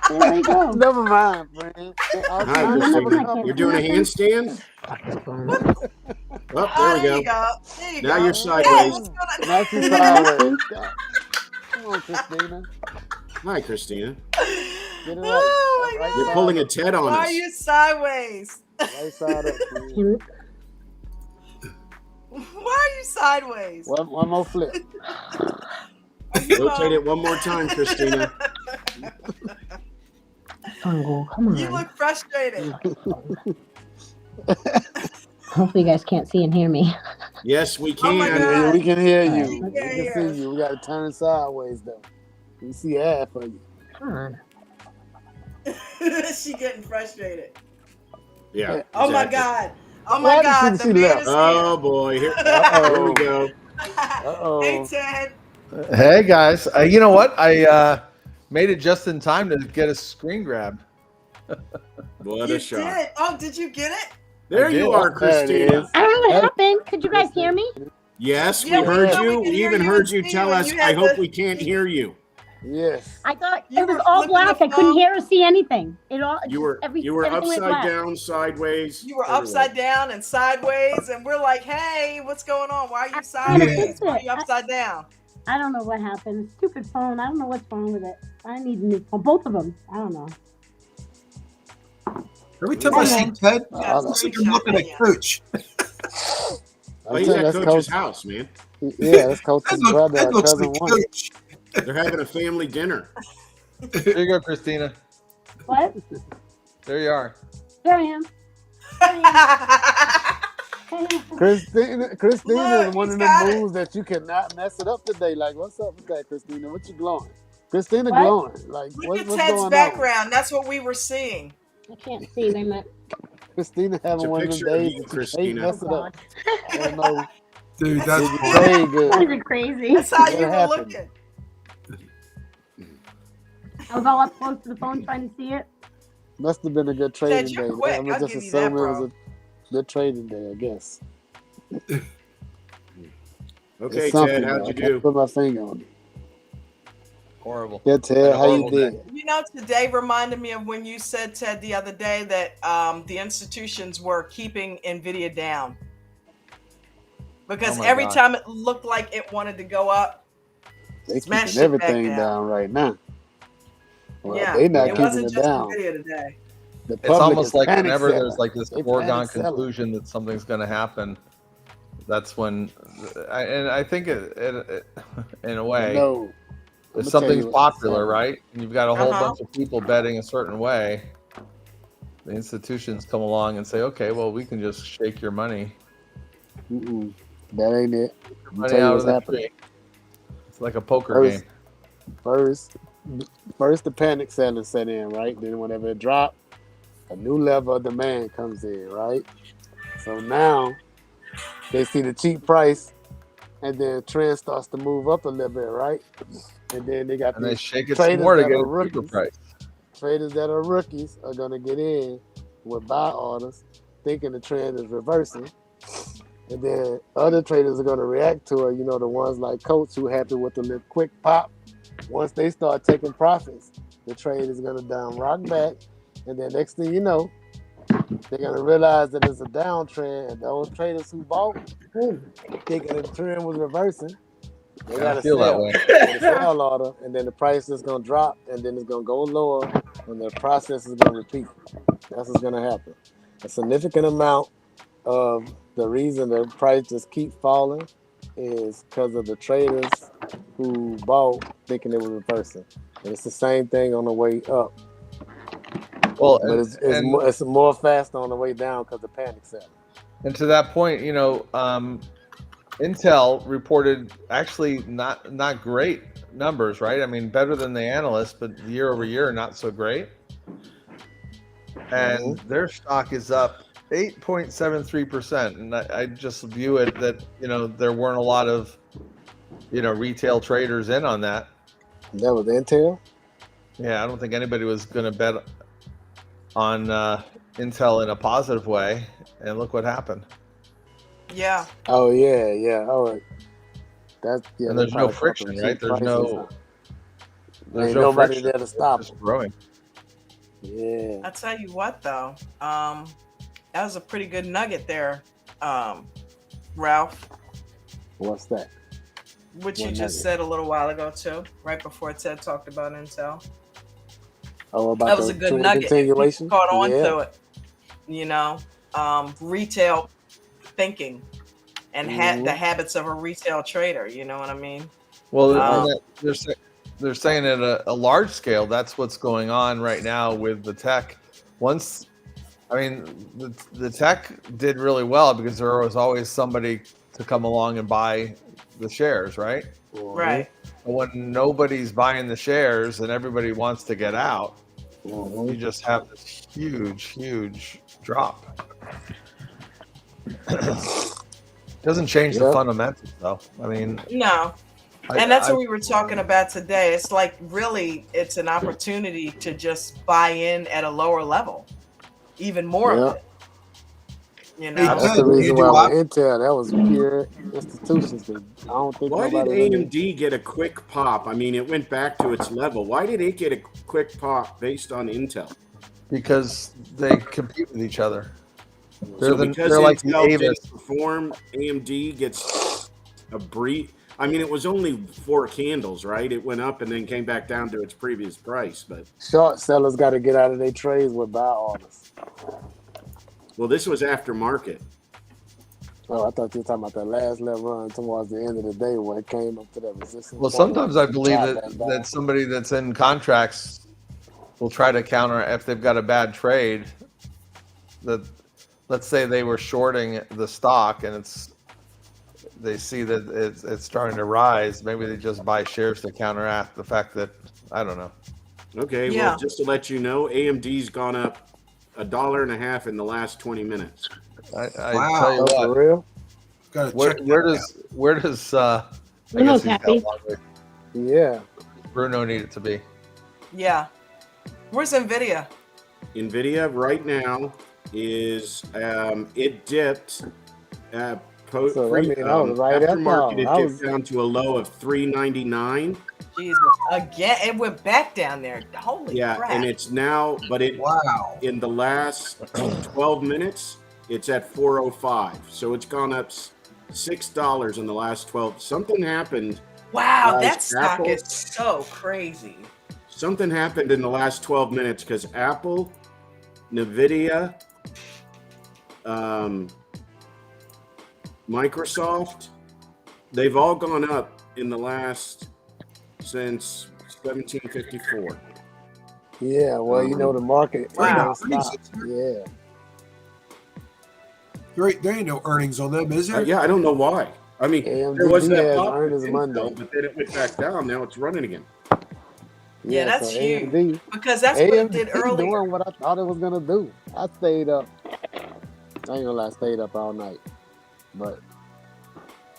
There we go. Never mind, friend. Hi, I'm not Christina. gonna You're doing a handstand? Oh, Oh, there we there you go. go. There you Now go. you're Hey, sideways. what's going on? Now she's sideways. Come on, Christina. Hi, Christina. Get it right. Oh my Right God. You're pulling a Ted on Why are us. you sideways? Right side up, friend. Why are you sideways? One more flip. Are you, Rotate it one more time, Christina. Oh, come You on. look frustrated. Hopefully you guys can't see and hear me. Yes, we Oh my can. God. Yeah, we can hear you. Alright. We Yeah, can yeah. see you. We got to turn sideways though. We see half of you. Come on. She getting frustrated. Yeah. Oh my exactly. God. Oh Why my did God. she The man left? is Oh boy, here Uh-oh. we go. Uh-oh. Hey, Ted. Hey guys, you know what? I made it just in time to get a screen grab. What You a shot. did. Oh, did you get it? There I you did. are, There it Christina. is. I don't know what happened. Could you guys hear me? Yes, we Yeah, we heard know you. we can We hear even you heard and you see tell you, and us, you I had hope to- we can't hear you. Yes. I thought You it was were all flipping black. the I couldn't phone. hear or see anything. It all You were everything upside went black. down, sideways. You were everywhere. upside down and sideways, and we're like, hey, what's going on? Why are you sideways? Why are you upside down? I don't know what happened. Stupid phone. I don't know what's wrong with it. I need a new phone. Both of them. I don't know. Every time I see Ted, it's like I'm looking at Coach. Oh, he's at Coach's house, man. Yeah, that's Coach's brother, Ted looks cousin like one. Coach. They're having a family dinner. There you go, Christina. What? There you are. There I am. Christina Look, is one he's of got the it. moves that you cannot mess it up today. Like, what's up with that, Christina? What you glowing? Christina What? glowing. Like, Look at what's Ted's going on? background. That's what we were seeing. I can't see. Wait a minute. Christina It's having a one of them picture of days you, that you can't Christina. mess Oh it up. God. I don't know. Dude, That's that's Did you funny. trade You guys good? are crazy. That's how What you were happened? looking. I was all up close to the phone trying to see it. Must have been a good Ted, trading you're day. quick. I'm I'll just give you that, assuming it was bro. a good trading day, I guess. Okay, It's something, Ted, how'd though. you I can't do? put my finger on it. Horrible. Yeah, Had Ted, a how you horrible day. did? You know, today reminded me of when you said, Ted, the other day that the institutions were keeping NVIDIA down. Because Oh my every gosh. time it looked like it wanted to go up, They smash keeping it back everything down right now. Well, Yeah, they not it keeping wasn't it just down. NVIDIA today. The It's public almost is like panic whenever selling. there's like this They foregone panic selling. conclusion that something's going to happen, that's when, I think it in a way, No, if I'ma tell something's you what's popular, happening. right, and you've got a whole Uh-huh. bunch of people betting a certain way, the institutions come along and say, okay, well, we can just shake your money, Mm-mm. That ain't it. I'll money tell you out what's of the happening. tree. It's like a poker First, game. first the panic selling set in, right? Then whenever it dropped, a new level of demand comes in, right? So now they see the cheap price, and then trend starts to move up a little bit, right? And then they got And they these shake it some traders more to that get are a cheaper rookies. price. Traders that are rookies are gonna get in with buy orders, thinking the trend is reversing. And then other traders are going to react to it. You know, the ones like Coach who happy with the little quick pop. Once they start taking profits, the trade is going to down rock back. And then next thing you know, they're going to realize that it's a downtrend. And those traders who bought, thinking the trend was reversing, they got I to feel that sell. way. Get a sell order, and then the price is going to drop, and then it's going to go lower, and the process is going to repeat. That's what's going to happen. A significant amount of the reason the price just keep falling is because of the traders who bought thinking it was reversing. And it's the same thing on the way up. Well, But it's more fast on the way down because of panic selling. And to that point, you know, Intel reported actually not great numbers, right? I mean, better than the analysts, but year over year, not so great. And their stock is up 8.73%. And I just view it that, you know, there weren't a lot of, you know, retail traders in on that. That was Intel? Yeah, I don't think anybody was going to bet on Intel in a positive way. And look what happened. Yeah. Oh, yeah. Oh, that's, yeah. And there's no friction, right? There's no nobody friction. there to stop It's them. just growing. Yeah. I tell you what, though, that was a pretty good nugget there, Ralph. What's that? What you just said a little while ago too, right before Ted talked about Intel. Oh, about that was the a good trend nugget. continuation? Caught on Yeah. to it, you know, retail thinking and the habits of a retail trader. You know what I mean? Well, they're saying at a large scale, that's what's going on right now with the tech. Once, I mean, the tech did really well because there was always somebody to come along and buy the shares, right? Right. But when nobody's buying the shares and everybody wants to get out, you just have this huge drop. Doesn't change the fundamentals, though. I mean, no. And that's what we were talking about today. It's like really, it's an opportunity to just buy in at a lower level, even more of it. You know, That's the reason why with Intel, that was pure institutions. I don't think Why did nobody really. AMD get a quick pop? I mean, it went back to its level. Why did it get a quick pop based on Intel? Because they compete with each other. So because they're like Intel the didn't perform, AMD gets a brief. I mean, it was only 4 candles, right? It went up and then came back down to its previous price. But Short sellers got to get out of their trades with buy orders. Well, this was aftermarket. Oh, I thought you were talking about that last level run towards the end of the day where it came up to that resistance. Well, sometimes I believe that somebody that's in contracts will try to counter if they've got a bad trade. That, let's say they were shorting the stock and they see that it's starting to rise, maybe they just buy shares to counteract the fact that I don't know. Okay, Yeah. well, just to let you know, AMD's gone up $1.50 in the last 20 minutes. I Wow. tell you Oh, what, for real? Gotta where, check where that does where does I Bruno's guess he's got happy. a long way. Yeah. Bruno needed to be. Yeah. Where's Nvidia? NVIDIA right now is, it dipped So that means I was right at aftermarket, it I dipped was down to a low of $3.99. Jesus. Again, it went back down there. Holy Yeah, crap. and it's now, but it Wow. in the last 12 minutes, it's at 405. So it's gone up $6 in the last 12. Something happened. Wow, guys, that stock Apple- is so crazy. Something happened in the last 12 minutes because Apple, NVIDIA, Microsoft, they've all gone up in the last since 1754. yeah, well, you know the market Wow. don't stop. Yeah. There ain't no earnings on them, is there? Yeah, I don't know why. I mean, AMD there was that has pop earnings with Monday. Intel, but then it went back down. Now it's running again. Yeah, that's so huge. AMD, Because that's what it did earlier. doing what I thought it was gonna do. I stayed up. I ain't gonna lie, I stayed up all night. But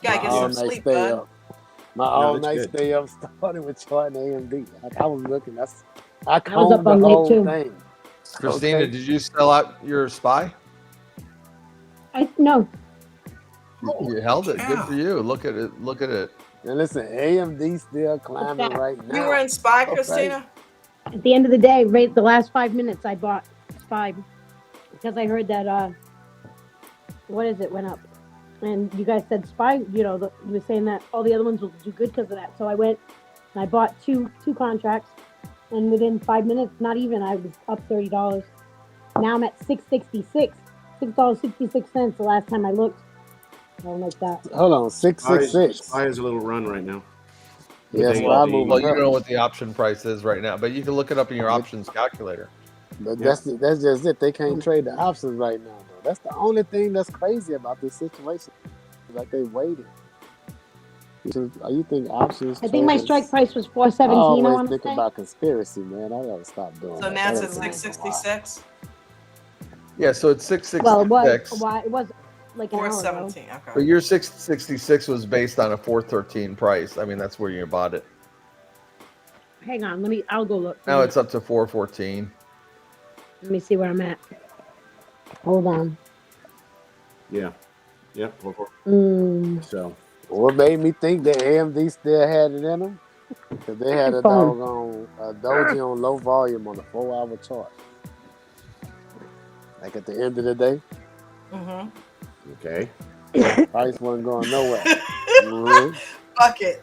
Gotta my get all some night sleep, stay bud. up. My all that's night good. stay up started with charting AMD. Like I was looking. I up combed the all night, whole too. thing. Christina, Okay. did you sell out your SPY? No. You held it. Good yeah. for you. Look at it. Look at it. And listen, AMD still climbing that? right now. You were in SPY, Okay. Christina? At the end of the day, right the last 5 minutes, I bought SPY because I heard that went up, and you guys said SPY. You know, you were saying that all the other ones will do good because of that. So I went and I bought two contracts, and within 5 minutes, not even, I was up $30. Now I'm at $6.66. The last time I looked, something like that. Hold on, 666. SPY is a little run right now. Yeah, With SPY AMD. moving Well, you up. don't know what the option price is right now, but you can look it up in your options calculator. But that's just it. They can't trade the options right now, though. That's the only thing that's crazy about this situation. Like they waited. You think options? I think my strike price was $4.17. I I always want to think say. about conspiracy, man. I gotta stop doing So that. now it's That at ain't gonna lie. 666? Yeah, so it's 666. Well, it was like an hour ago. 417. But Okay. your 666 was based on a 413 price. I mean, that's where you bought it. Hang on, I'll go look. Now it's up to 414. Let me see where I'm at. Hold on. Yeah. Mm, So What made me think that AMD still had it in them? Because they had a Phone. doggone doji on low volume on a 4-hour chart. Like at the end of the day, Mm-hmm. okay. price wasn't going nowhere. Mhm. Bucket.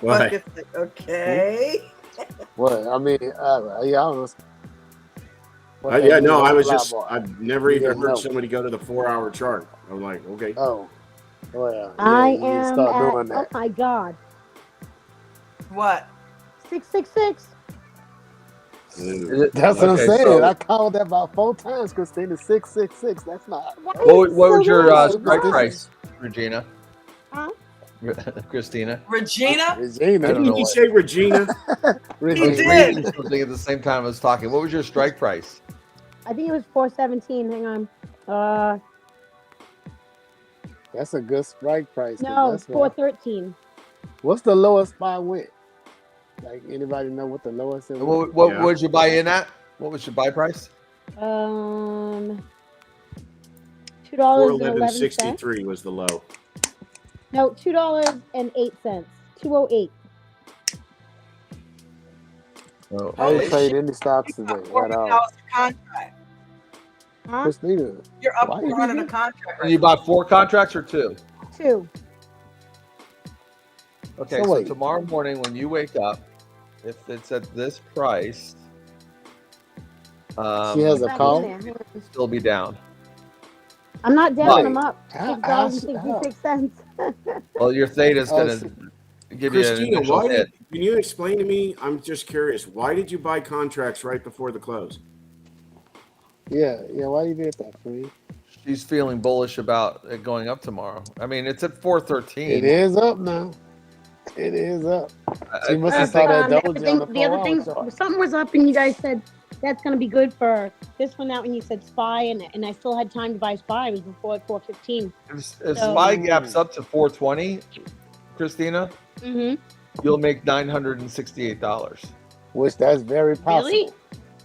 What? Bucket's like, okay. What? I mean, yeah, I don't know. What that Yeah, mean no, on I the was fly just, bar? I've never You even didn't heard know. somebody go to the 4-hour chart. I'm like, okay. Oh, well, I you need to am start at, doing oh that. my God, What? 666. That's what I'm Okay, saying. so- I called that about 4 times, Christina. 666. That's not. What was your good? strike This price, Regina? Huh? Christina? Regina? Regina. I don't know Didn't you what. say Regina? I Regina. was did. reading something at the same time I was talking. What was your strike price? I think it was 417. Hang on. That's a good strike price. 'cause No, that's what 413. what's the lowest spot went? Like anybody know what the lowest it went? What Yeah. would you buy in at? What was your buy price? $2.11. 411.63 was the low. No, $2.08. 208. Oh, I Holy didn't trade shit. any stocks today $400 at all. a contract. Huh? Christina, You're up why you 400 a did contract. And you bought 4 contracts or 2? 2. Okay, So so wait. tomorrow morning when you wake up, if it's at this price, She has a Back call? in there. still be down. I'm not down. Wait. I'm up. $6.66. Well, your theta is Oh, going to give you an Christina, initial why hit. can you explain to me? I'm just curious. Why did you buy contracts right before the close? Yeah. Why you did that, friend? she's feeling bullish about it going up tomorrow. I mean, it's at 413. It is up now. It is up. She must have saw that doji on the The other thing, something was up, and you guys said that's going to be good for this one out when you said SPY, and I still had time to buy SPY. It was before 415. If SPY gaps up to 420, Christina, you'll make $968. Which that's very possible. Really?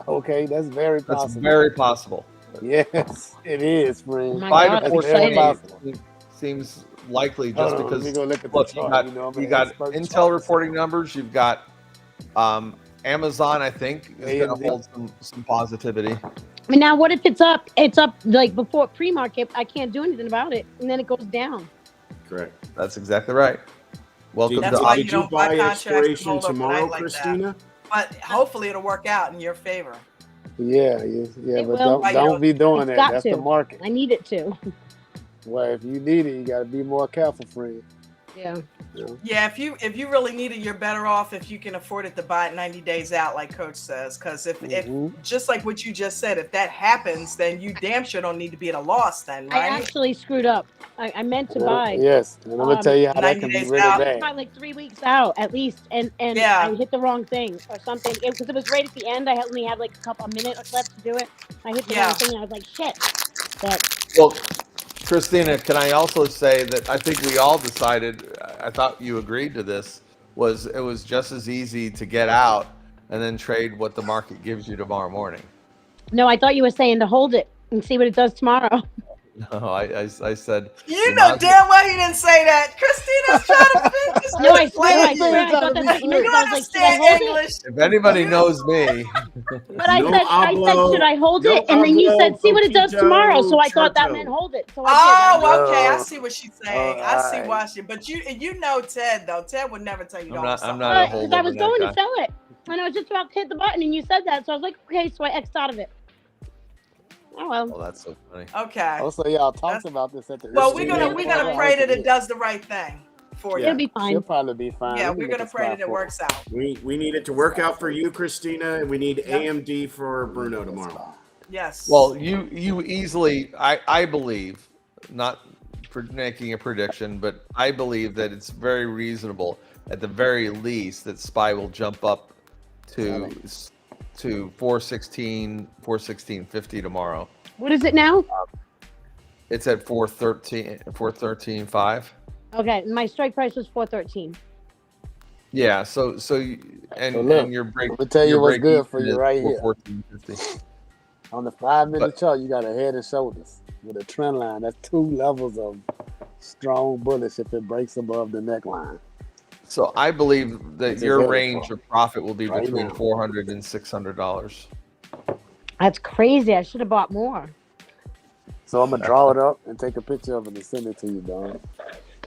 Okay, that's very possible. That's very possible. Yes, it is, friend. Oh 5 to That's very 420 possible. seems likely just because let me go look at the look, chart. you got Intel reporting numbers. You've got Amazon, I think, is going to hold some positivity. I mean, now what if it's up? It's up like before pre-market. I can't do anything about it, and then it goes down. Correct. That's exactly right. Welcome That's to why Did you you don't buy buy contracts expiration and hold tomorrow, overnight like Christina? But hopefully it'll work out in your favor. Yeah, It but will. don't be doing It's that. got That's to. the market. I need it to. Well, if you need it, you got to be more careful, friend. Yeah. Yeah, if you really need it, you're better off if you can afford it to buy it 90 days out, like Coach says. Because if just like what you just said, if that happens, then you damn sure don't need to be at a loss then, right? I actually screwed up. I meant to buy. Yes, and I'm gonna tell you how that can be really bad. Probably like 3 weeks out at least, and Yeah. I hit the wrong thing or something because it was right at the end. I only had like a minute left to do it. I hit the wrong thing, and I was like, shit. But well, Christina, can I also say that I think we all decided, I thought you agreed to this, it was just as easy to get out and then trade what the market gives you tomorrow morning. no, I thought you were saying to hold it and see what it does tomorrow. No, I said. You know damn well he didn't say that. Christina's trying to finish. No, I swear, I thought that's what you meant. You I was like, should I understand hold English? it? If anybody knows me, But I said, should I hold it? And then you said, see what it does tomorrow. So I thought that meant hold it. So I did. Oh, okay. I see what she's saying. I see why she. But you know Ted though. Ted would never tell you to hold I'm not a holder. Because I was going to sell it, and I was just about to hit the button, and you said that. So I was like, okay. So I X'd out of it. Oh well. Oh, that's so funny. Okay. Also, y'all talked about this at the. Well, we're gonna pray that it does the right thing for you. It'll be fine. She'll probably be fine. Yeah, Let me we're make gonna a pray spot that it for works out. We need it to work out for you, Christina, and we need AMD for Bruno tomorrow. Yes. Well, you easily, I believe, not making a prediction, but I believe that it's very reasonable, at the very least, that SPY will jump up to 416, 416.50 tomorrow. What is it now? It's at 413.5. Okay, my strike price was 413. Yeah, so look, your break. Let me tell you your what's break good for even you is right here. 414.50. On the 5-minute chart, you got a head and shoulders with a trend line. That's 2 levels of strong bullish if it breaks above the neckline. So I believe that It's your a range of profit will be right between now. $400 and $600. That's crazy. I should have bought more. So I'm gonna draw it up and take a picture of it and send it to you, Don.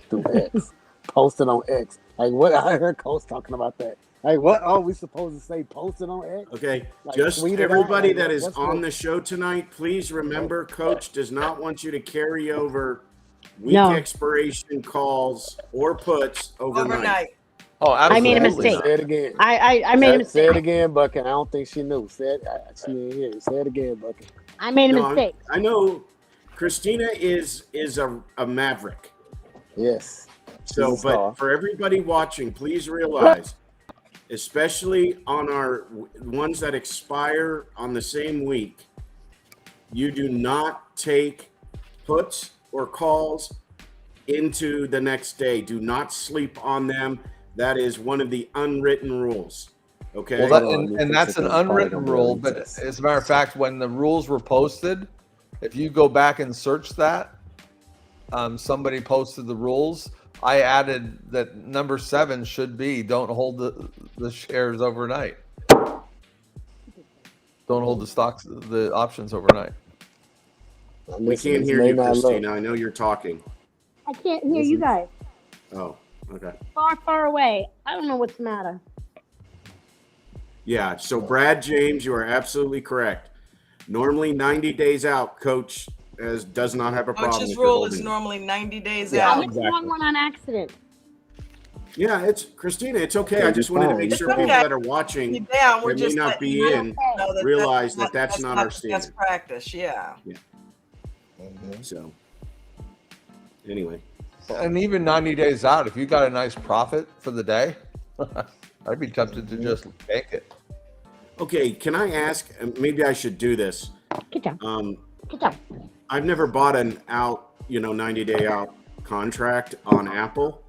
Through X. Post it on X. Like what I heard Coach talking about that. Like what are we supposed to say? Post it on X? Okay, Like, just tweet it out? everybody Like, that is what's on the- the show tonight, please remember, Coach does not want you to carry over week No. expiration calls or puts overnight. Oh, I made a absolutely mistake. Say it again. I made a Say mistake. it again, Bucket. I don't think she knew. Say it. She didn't hear it. Say it again, Bucket. I made a No, mistake. I know Christina is a maverick. Yes. So, She's a star. but for everybody watching, please realize, especially on our ones that expire on the same week, you do not take puts or calls into the next day. Do not sleep on them. That is one of the unwritten rules. Okay. Well, and that's an unwritten rule. But as a matter of fact, when the rules were posted, if you go back and search that, somebody posted the rules. I added that number 7 should be don't hold the shares overnight. Don't hold the options overnight. We can't hear you, Christina. I know you're talking. I can't hear you guys. Oh, okay. Far away. I don't know what's the matter. Yeah, so Brad James, you are absolutely correct. Normally 90 days out, Coach does not have a problem. Coach's with rule is holding. normally 90 days I out. hit the wrong one on accident. Yeah, it's Christina. It's okay. I just wanted to make sure It's people okay. that are watching Keep down. We're that may just not letting be you in know that realize that that's not our best standard. practice. Yeah. So anyway, And even 90 days out, if you got a nice profit for the day, I'd be tempted to just take it. okay. Can I ask? Maybe I should do this. Good job. Good job. I've never bought an 90-day out contract on Apple.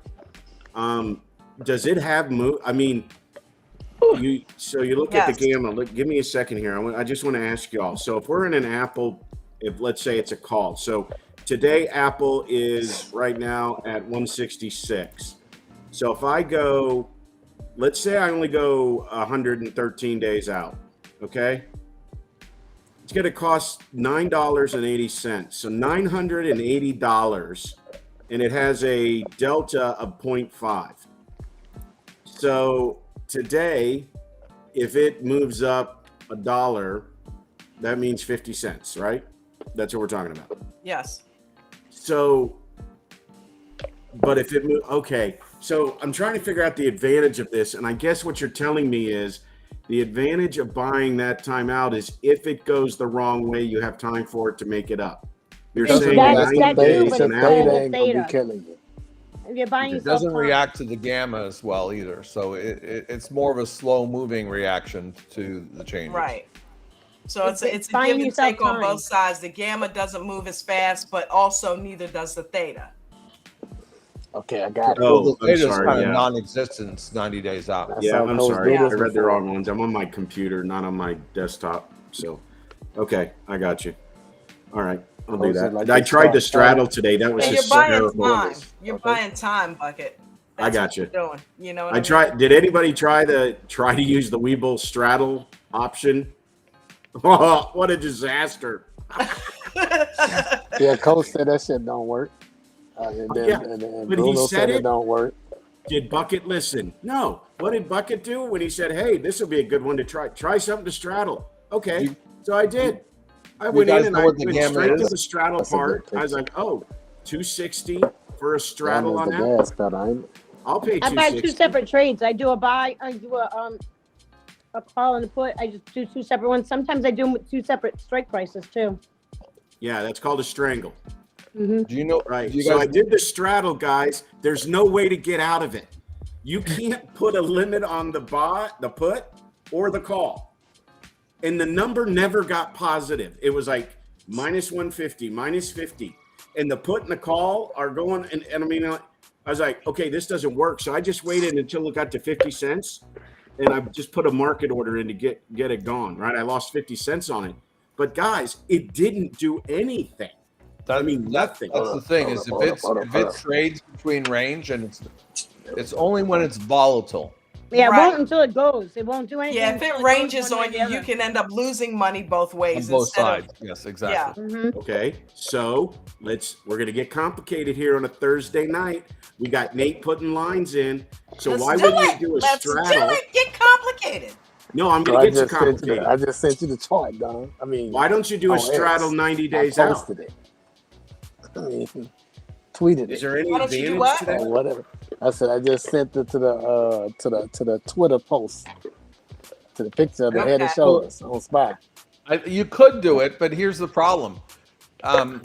Does it have move? I mean, you look at the gamma. Look, give me a second here. I just want to ask y'all. So if we're in an Apple, if let's say it's a call. So today Apple is right now at 166. So if I go, let's say I only go 113 days out, okay? It's going to cost $9.80. So $980, and it has a delta of 0.5. So today, if it moves up $1, that means 50 cents, right? That's what we're talking about. Yes. So, but if it moves, okay. So I'm trying to figure out the advantage of this. And I guess what you're telling me is the advantage of buying that time out is if it goes the wrong way, you have time for it to make it up. You're saying That's 90 too, days but an it's Apple. still theta. Killing you. If you're buying It yourself doesn't time. react to the gamma as well either. So it's more of a slow moving reaction to the changes. Right. So it's a buying give and yourself take on time. both sides. The gamma doesn't move as fast, but also neither does the theta. Okay, I got it. Well, the I'm theta is sorry, kind yeah. of non-existent 90 days out. That's Yeah, how I'm codes sorry. do I this read the before. wrong ones. I'm on my computer, not on my desktop. So, okay, I got you. All right, I'll do Those are that. like I the tried to start- straddle today. That was And just you're buying terrible. time. You're buying time, Bucket. I That's got what you. you're doing. You know what I tried. Did anybody try to use the Weeble straddle option? Oh, what a disaster! Yeah, Coach said that shit don't work. And then, Yeah, and but he Bruno said said it. it don't work. Did Bucket listen? No. What did Bucket do when he said, "Hey, this will be a good one to try. Try something to straddle." Okay, so I did. I went guys in and know I what the went gamma straight to is? the straddle That's a good part. I was picture. like, "Oh, 260 for a straddle That on is the Apple. gas pedal, ain't it? I'll pay I buy 260." two separate trades. I do a buy. I do a call and a put. I just do two separate ones. Sometimes I do them with two separate strike prices too. Yeah, that's called a strangle. Mm-hmm. Do you know? Right. Do you So guys I did the straddle, guys. There's no way to get out of it. You can't put a limit on the put, or the call. And the number never got positive. It was like minus 150, minus 50. And the put and the call are going. And I mean, I was like, okay, this doesn't work. So I just waited until it got to 50 cents. And I just put a market order in to get it gone. Right. I lost 50 cents on it. But guys, it didn't do anything. I mean, nothing. That's the thing is if it trades between range and it's only when it's volatile. Yeah, Right. it won't until it goes. It won't do anything. Yeah, if until it goes ranges one way or on the you, you other. can end up losing money both ways. On both instead sides. Of, Yes, exactly. Mm-hmm. Okay, so we're gonna get complicated here on a Thursday night. We got Nate putting lines in. So Let's why do wouldn't it. you do a Let's straddle? do it. Get complicated. No, I'm So gonna I get you just sent you complicated. I just sent you the chart, Don. I mean, Why don't you do a on straddle X. 90 I days out? posted it. I mean, tweeted Is it there any Why don't you do advantage what? to that? or whatever. I said I just sent it to the Twitter post, to the picture of the head and Okay. shoulders on Spy. You could do it, but here's the problem. I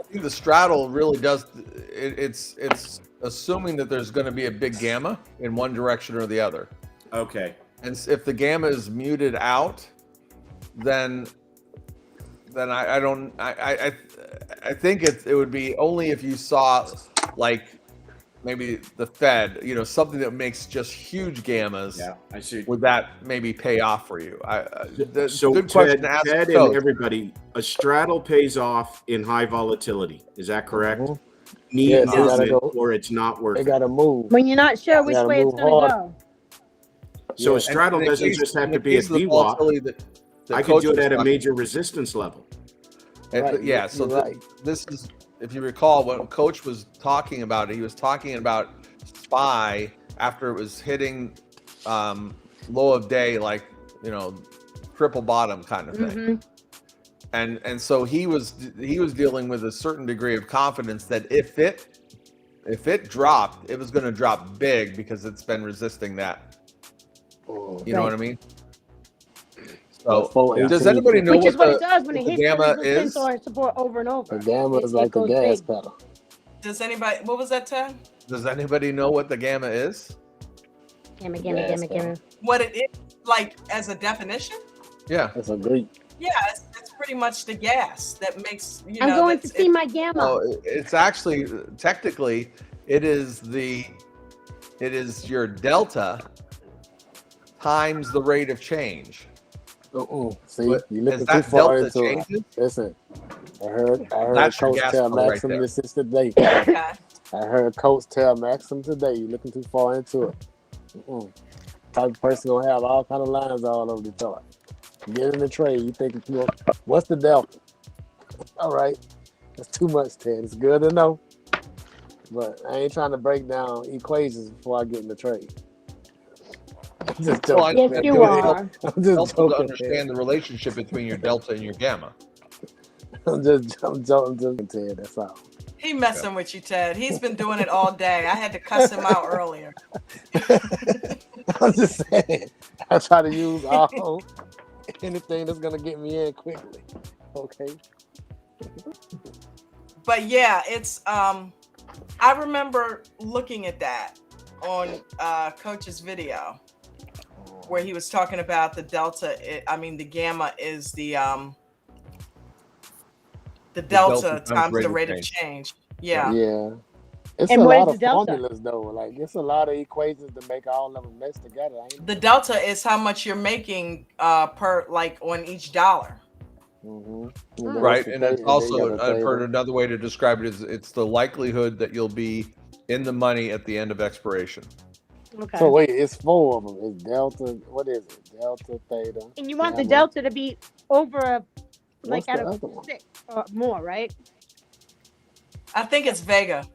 think the straddle really does. It's assuming that there's going to be a big gamma in one direction or the other. Okay. And if the gamma is muted out, then I think it would be only if you saw like maybe the Fed, something that makes just huge gammas. Yeah, I see. Would that maybe pay off for you? So good question to ask. Ted and Coach. everybody, a straddle pays off in high volatility. Is that correct? Mhm. Need Yes, you gotta movement, go. or it's not worth They it. got to move. When you're not sure You which gotta way it's move going to hard. go. So Yeah. a straddle And in the doesn't case- just in have the to be a case of the VWAP. volatility that I could Coach do it was at a talking- major resistance level. Right, Yeah, you're so right. this is, if you recall, what Coach was talking about, he was talking about SPY after it was hitting low of day, like, triple bottom kind of thing. Mm-hmm. And so he was dealing with a certain degree of confidence that if it dropped, it was going to drop big because it's been resisting that. You know what I mean? So, does anybody know Which is what it does when what it the hits gamma the resistance is? or support over and over. The gamma is like the goes gas big. pedal. Does anybody? What was that, Ted? Does anybody know what the gamma is? Gamma. What it is, like as a definition? Yeah, it's a Greek. Yeah, it's pretty much the gas that makes you know. I'm going to see my gamma. No, it's actually technically it is your delta times the rate of change. See, But you looking as too that far delta into changes, it. Listen, I heard that's your Coach gas tell pedal right Maxim there. this is today. Okay. I heard Coach tell Maxim today. You looking too far into it. Type of person gonna have all kind of lines all over the chart. Get in the trade. You think what's the delta? All right, that's too much, Ted. It's good to know, but I ain't trying to break down equations before I get in the trade. I'm just joking. Yes, you are. I'm just helpful to joking. understand the relationship between your delta and your gamma. I'm joking, Ted. That's all. He messing with you, Ted. He's been doing it all day. I had to cuss him out earlier. I'm just saying. I try to use all anything that's gonna get me in quickly. Okay. But yeah, it's I remember looking at that on Coach's video where he was talking about the delta. The gamma is the delta times the rate of change. Yeah. Yeah. It's And a what lot is of the delta? formulas though. Like it's a lot of equations to make all of them mesh together. Ain't The delta is how much you're making per like on each dollar. Right, and it's also I've heard another way to describe it is it's the likelihood that you'll be in the money at the end of expiration. Okay. So wait, it's 4 of them. It's delta. What is it? Delta, theta. And you want the gamma. delta to be over What's out the of other one? 6 or more, right? I think it's Vega.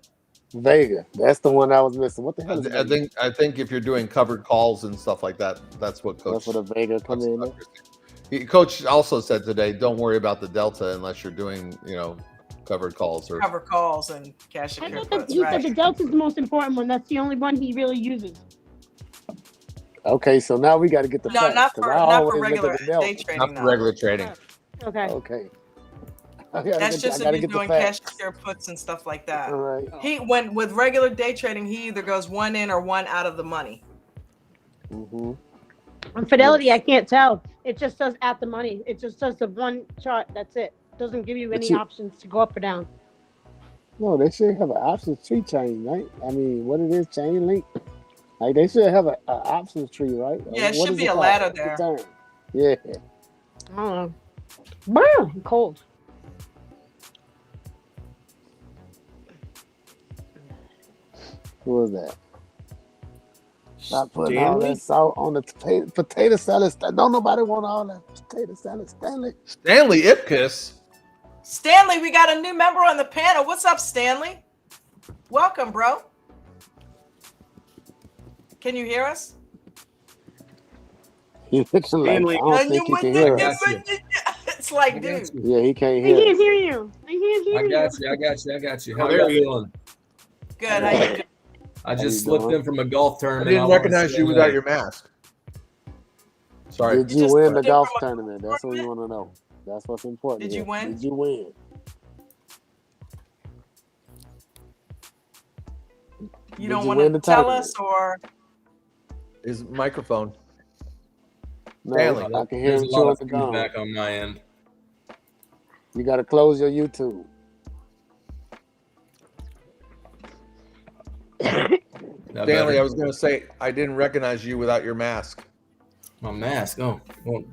Vega. That's the one I was missing. What the hell is Vega? I think if you're doing covered calls and stuff like that, that's what Coach. That's what a Vega come in. Coach also said today, don't worry about the delta unless you're doing, covered calls or Cover calls and cash I and thought that puts, he right? said the delta is the most important one. That's the only one he really uses. Okay, so now we got to get the No, facts, not 'cause for I not always for look at regular the delta. day trading. not for though. regular trading. Okay. Okay. That's just if you're get the doing cash facts. share puts and stuff like that. All right. He when with regular day trading, he either goes one in or one out of the money. Mhm. On Fidelity, I can't tell. It just says at the money. It just says the one chart. That's it. Doesn't give you any options to go up or down. No, they should have an options tree chain, right? I mean, what it is, chain link. Like they should have an options tree, right? Yeah, it What should is be a called? ladder What's the there. term? Yeah. I don't know. Wow, I'm cold. Who was that? Not putting all that salt on the potato salad. Don't nobody want all that potato salad. Stanley Ipkiss. Stanley, we got a new member on the panel. What's up, Stanley? Welcome, bro. Can you hear us? He's looking like, I don't think he can hear us. It's like, dude. Yeah, he can't I hear can't us. hear you. I can't hear you. I got you. How Oh, you there he is. doing? Good. How you doing? I just slipped in from a golf I tournament. didn't recognize you without your mask. Sorry. Did you win the golf tournament? That's what we want to know. That's what's important. Did you win? Did you win? You don't want to tell us, or his microphone. No, Stanley. I can hear There's him a lot chewing of the gum. feedback on my end. You got to close your YouTube. Stanley, I was going to say, I didn't recognize you without your mask. My mask. Oh, well,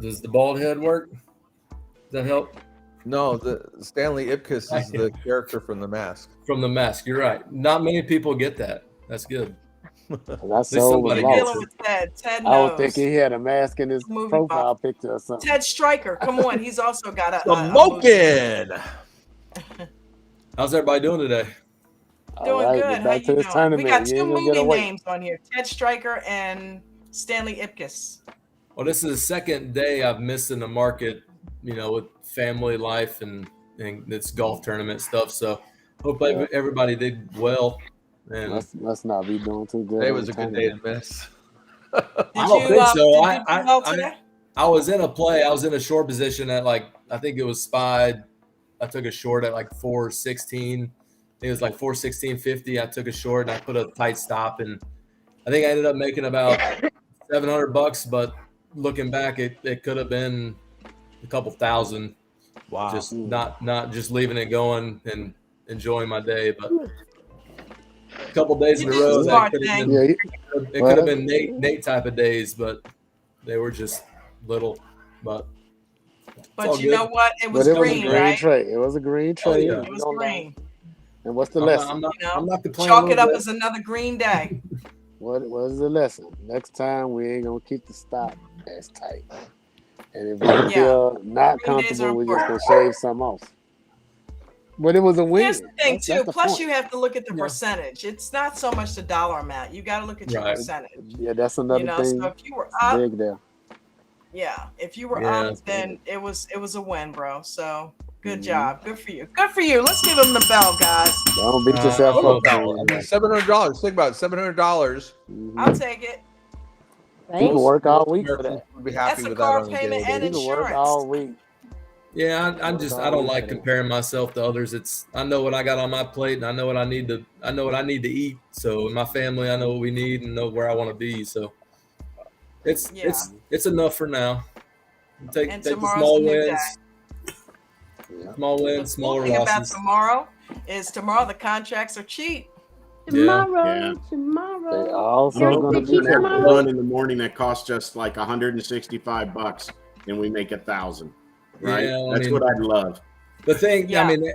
does the bald head work? Does that help? No, the Stanley Ipkiss is the character from the mask. From the mask, you're right. Not many people get that. That's good. That's so somebody lost. dealing with Ted. Ted I was knows. thinking he had a mask in his Movie profile buff. picture or something. Ted Stryker, come on. He's also got a Smoking. How's everybody doing today? Doing All right, good. get How back you to this doing? tournament. We got You two ain't gonna get movie away. names on here: Ted Stryker and Stanley Ipkiss. Well, this is the second day I've missed in the market, with family life and this golf tournament stuff. So hope everybody did well. And Let's not be doing too good. Today on was the a good day tournament. to miss. I don't think so. Did you do well today? I was in a play. I was in a short position at like, I think it was SPY. I took a short at like 416. It was like 416.50. I took a short and I put a tight stop, and I think I ended up making about $700. But looking back, it could have been a couple thousand. Wow. Just not just leaving it going and enjoying my day, but a couple days in a row that could have been, it could have been Nate type of days, but they were just little. But you know what? It was green, right? Trade. It was a green trade. Yeah. It was green. And what's the lesson? I'm not complaining. Chalk it up as another green day. What was the lesson? Next time we ain't gonna keep the stop as tight. And if we feel not comfortable, we're just gonna shave some off. But it was a win. Here's the thing, too. Plus, you have to look at the percentage. It's not so much the dollar amount. You got to look at your percentage. Yeah, that's another thing. So if you were up, big there. Yeah, if you were up, then it was a win, bro. So good job. Good for you. Good for you. Let's give him the bell, guys. Don't beat yourself up. $700. Think about it. $700. I'll take it. You can work all week for that. Be happy That's with a car that payment and you can work insurance. all week. Yeah, I don't like comparing myself to others. I know what I got on my plate, and I know what I need to eat. So in my family, I know what we need and know where I want to be. So it's enough for now. Take the small wins. Small wins, smaller losses. The thing about tomorrow the contracts are cheap. Tomorrow. They also going to be that run in the morning that costs us like $165, and we make 1,000. Right, yeah, that's what I'd love. The thing, I mean,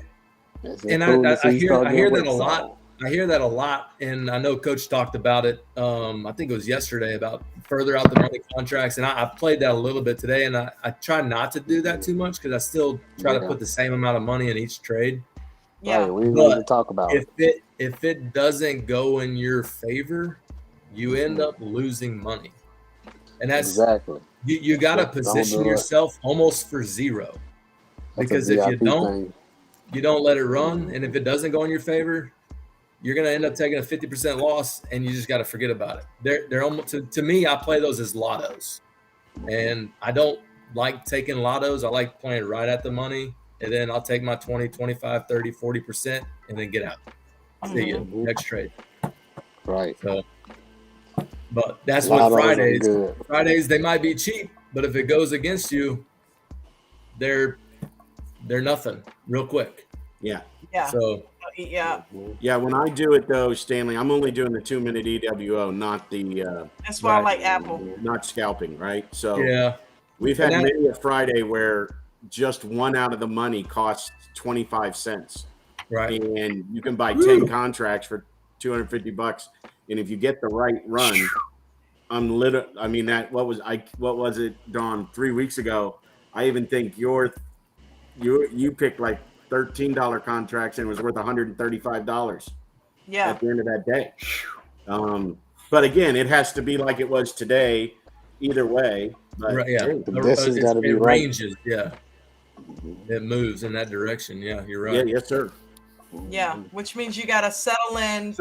and I hear that a lot. I hear that a lot, and I know Coach talked about it. I think it was yesterday about further out the money contracts, and I played that a little bit today, and I try not to do that too much because I still try to put the same amount of money in each trade. Yeah, right, we need to talk about if it doesn't go in your favor, you end up losing money, and that's exactly. You got to position yourself almost for zero, because if you don't, you don't let it run, and if it doesn't go in your favor, you're going to end up taking a 50% loss, and you just got to forget about it. They're almost to me. I play those as lottos, and I don't like taking lottos. I like playing right at the money, and then I'll take my 20, 25, 30, 40%, and then get out. See you next trade. Right. So. But that's what Fridays they might be cheap, but if it goes against you, they're nothing real quick. Yeah. So yeah. When I do it though, Stanley, I'm only doing the 2-minute EWO, not the. That's why I like Apple. Not scalping, right? So we've And had many a Friday where just one out of the money costs 25 cents. Right. And you can buy 10 contracts for $250. And if you get the right run, I mean, what was it, Dawn, 3 weeks ago? I even think you picked like $13 contracts and it was worth $135 at the end of that day. But again, it has to be like it was today, either way. But this has got to be right. Ranges, it moves in that direction. Yeah, you're right. Yeah, yes, sir. Yeah, which means you got to settle in,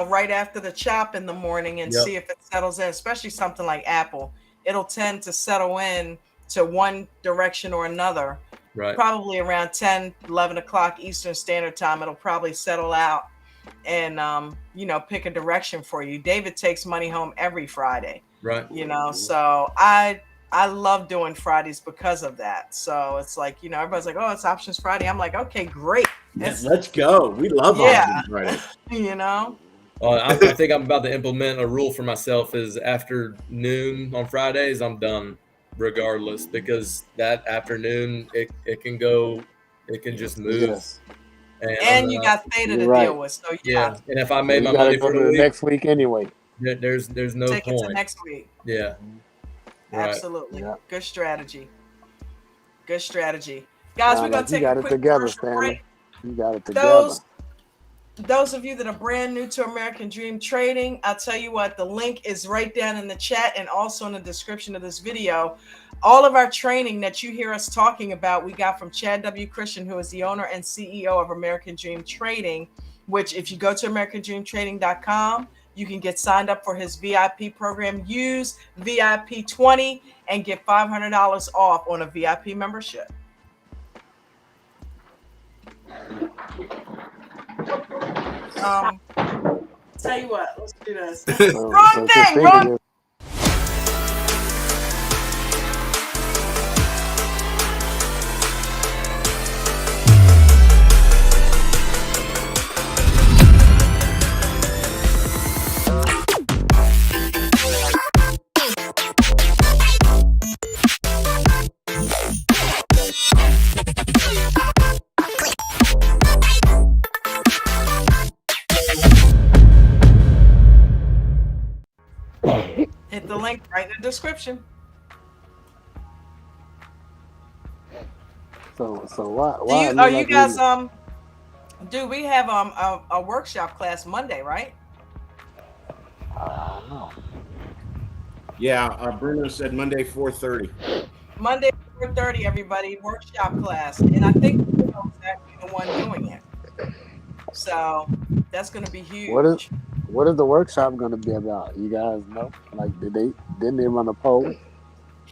right after the chop in the morning and see if it settles in, especially something like Apple. It'll tend to settle in to one direction or another. Right. Probably around 10, 11 o'clock Eastern Standard Time, it'll probably settle out and, pick a direction for you. David takes money home every Friday. Right. So I love doing Fridays because of that. So it's like, everybody's like, oh, it's Options Friday. I'm like, okay, great. Let's go. We love Options Friday. I think I'm about to implement a rule for myself is after noon on Fridays, I'm done regardless, because that afternoon, it can just move. Yes. And you got theta to deal with. So and if I made my money for the week, next week anyway, there's no take point. It to next week. Yeah. Absolutely. Right. Good strategy. Guys, we're going to take a quick commercial break. You got it together. Those of you that are brand new to American Dream Trading, I'll tell you what, the link is right down in the chat and also in the description of this video. All of our training that you hear us talking about, we got from Chad W. Christian, who is the owner and CEO of American Dream Trading, which if you go to AmericanDreamTrading.com, You can get signed up for his VIP program. Use VIP 20 and get $500 off on a VIP membership. Tell you what, let's do this. Wrong thing, wrong. Hit the link right in the description. So why Are you guys do we have a workshop class Monday, right? I don't know. Yeah, Bruno said Monday 4:30. Monday 4:30, everybody, workshop class, and I think Bruno's actually the one doing it. So that's going to be huge. What is the workshop going to be about? You guys know? Like, didn't they run a poll?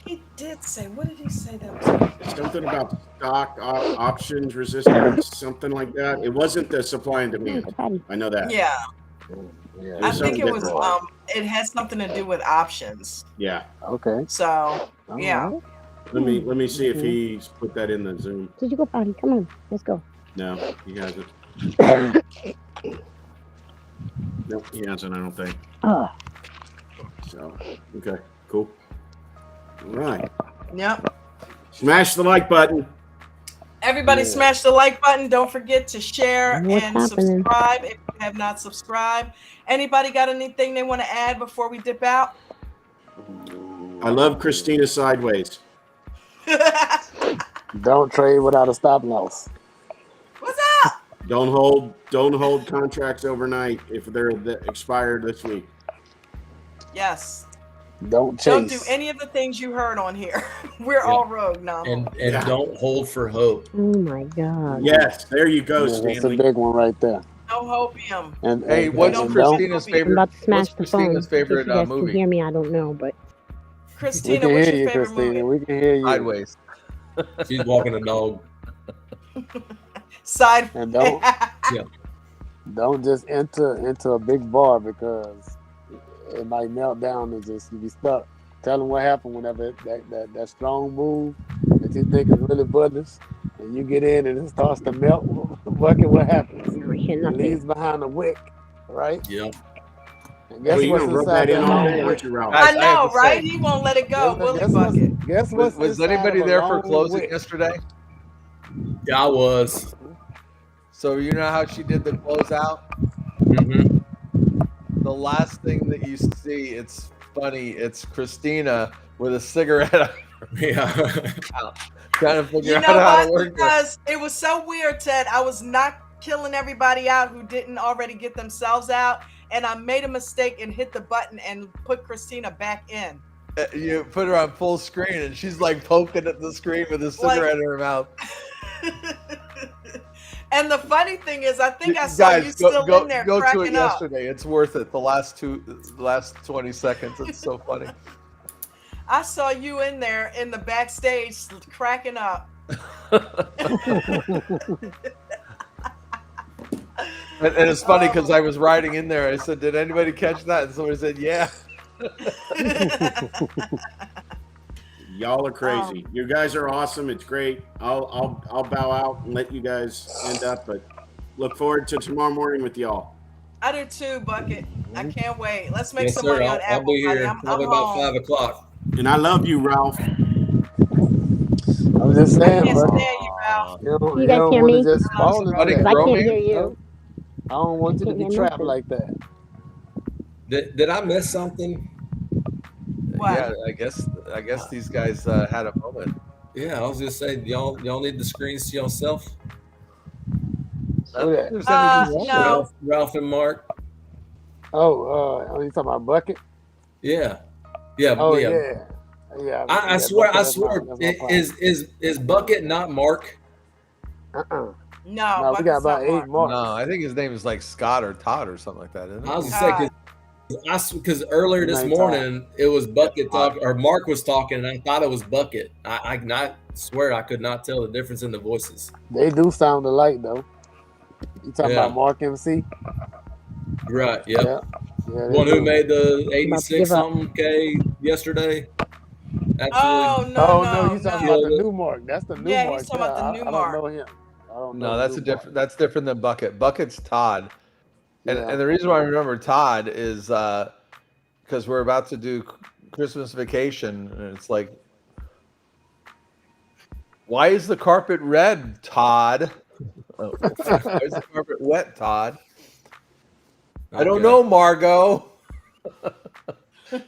He did say. What did he say that was? Something about stock options resistance, something like that. It wasn't the supply and demand. I know that. Yeah. Yeah, I think it was. It has something to do with options. Yeah. Okay. So yeah. Let me see if he's put that in the Zoom. Did you go potty? Come on, let's go. No, he hasn't. Nope, he hasn't. I don't think. So okay, cool. All right. Yep. Smash the like button. Everybody smash the like button. Don't forget to share What's and happening? subscribe if you have not subscribed. Anybody got anything they want to add before we dip out? I love Christina sideways. Don't trade without a stop loss. What's up? Don't hold contracts overnight if they're expired this week. Yes. Don't chase. Don't do any of the things you heard on here. We're all rogue now. And don't hold for hope. Oh my God. Yes, there you go, Yeah, Stanley. that's a big one right there. No hopium. And Hey, what's Christina's I'm favorite? about to smash What's the phone. Christina's favorite If you guys can movie? hear me, I don't know, but we Christina, can what's hear your you, favorite Christina. movie? We can hear you. Sideways. She's walking a dog. Side. And don't just enter into a big bar because it might melt down and just you be stuck. Tell them what happened whenever that strong move that you think is really bullish, and you get in and it starts to melt. What happens? It leaves behind a wick, right? Yep. And guess what's rub inside that in that all long day, wick? aren't you, Ralph? I know, right? He won't let it go. Willie bucket. Guess what's Was inside anybody of a there for long closing wick? yesterday? Yeah, I was. So you know how she did the closeout? Mm-hmm. The last thing that you see, it's funny. It's Christina with a cigarette. Yeah. Trying to figure You out know how what? to work this. Because it was so weird, Ted. I was not killing everybody out who didn't already get themselves out, and I made a mistake and hit the button and put Christina back in. You put her on full screen, and she's like poking at the screen with a cigarette in her mouth. And the funny thing is, I think I saw you still in there go to cracking it up. yesterday. It's worth it. The last 20 seconds. It's so funny. I saw you in there in the backstage cracking up. And it's funny because I was riding in there. I said, "Did anybody catch that?" And somebody said, "Yeah." Y'all are crazy. You guys are awesome. It's great. I'll bow out and let you guys end up, but look forward to tomorrow morning with y'all. I do too, Bucket. I can't wait. Let's make Yes, some sir. money on I'll Apple. be here I'm probably about home. 5 o'clock. And I love you, Ralph. I'm just I saying, can't but stand you, Ralph. you You guys don't hear want me? to just fall into Buddy, that. I bro, can't man. hear you. I don't want you to Can't be hear trapped nothing. like that. Did I miss something? What? Yeah, I guess these guys had a moment. Yeah, I was just saying, y'all need the screens to yourself. I don't think there's anything wrong no. with it. Ralph and Mark. Oh, you talking about Bucket? Yeah. Yeah. Oh yeah. yeah. I swear. Is Bucket not Mark? No, No, we got Bucket's about not 8 Mark. more. No, I think his name is like Scott or Todd or something like that, isn't I it? was just saying, Because earlier this morning it was Bucket talk, or Mark was talking, and I thought it was Bucket. I swear I could not tell the difference in the voices. They do sound alike though. You talking about Mark MC? Right. Yep. Yeah. One who made the 86 something K yesterday. Absolutely. No, you talking about the new Mark. That's the new Mark. Yeah, he's talking about the new Mark. I don't know him. No, that's different than Bucket. Bucket's Todd. And the reason why I remember Todd is because we're about to do Christmas vacation, and it's like, why is the carpet red, Todd? Why is the carpet wet, Todd? I don't know, Margot.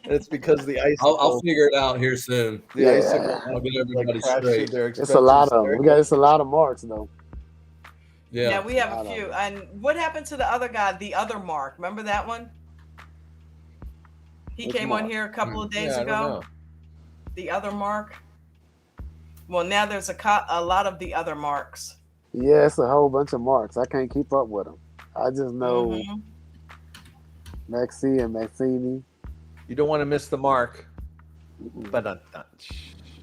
It's because the ice. I'll figure it out here soon. The ice. I'll get everybody straight. It's a lot of them. It's a lot of Marks though. Yeah, we have a few. And what happened to the other guy, the other Mark? Remember that one? He came on here a couple of days ago. The other Mark. Well, now there's a lot of the other Marks. Yeah, it's a whole bunch of Marks. I can't keep up with them. I just know Maxi and Maxini. You don't want to miss the mark. But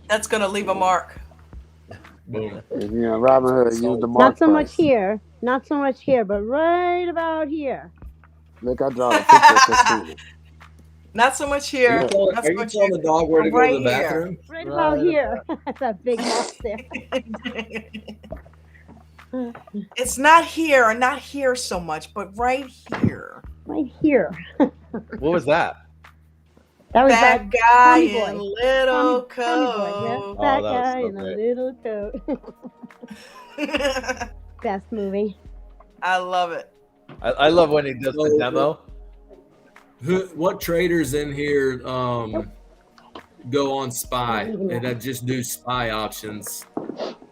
that's gonna leave a mark. Boom. Yeah, Robin Hood used the mark. Not so much here. Not so much here, but right about here. Look, I draw a picture of Christina. Not so much here. Are you telling the dog where to go to the bathroom? Right about here. That's a big mark there. It's not here, or not here so much, but right here. Right here. What was that? That was that guy in little coat. That guy in a little coat. Best movie. I love it. I love when he does the demo. What traders in here go on SPY and I just do SPY options?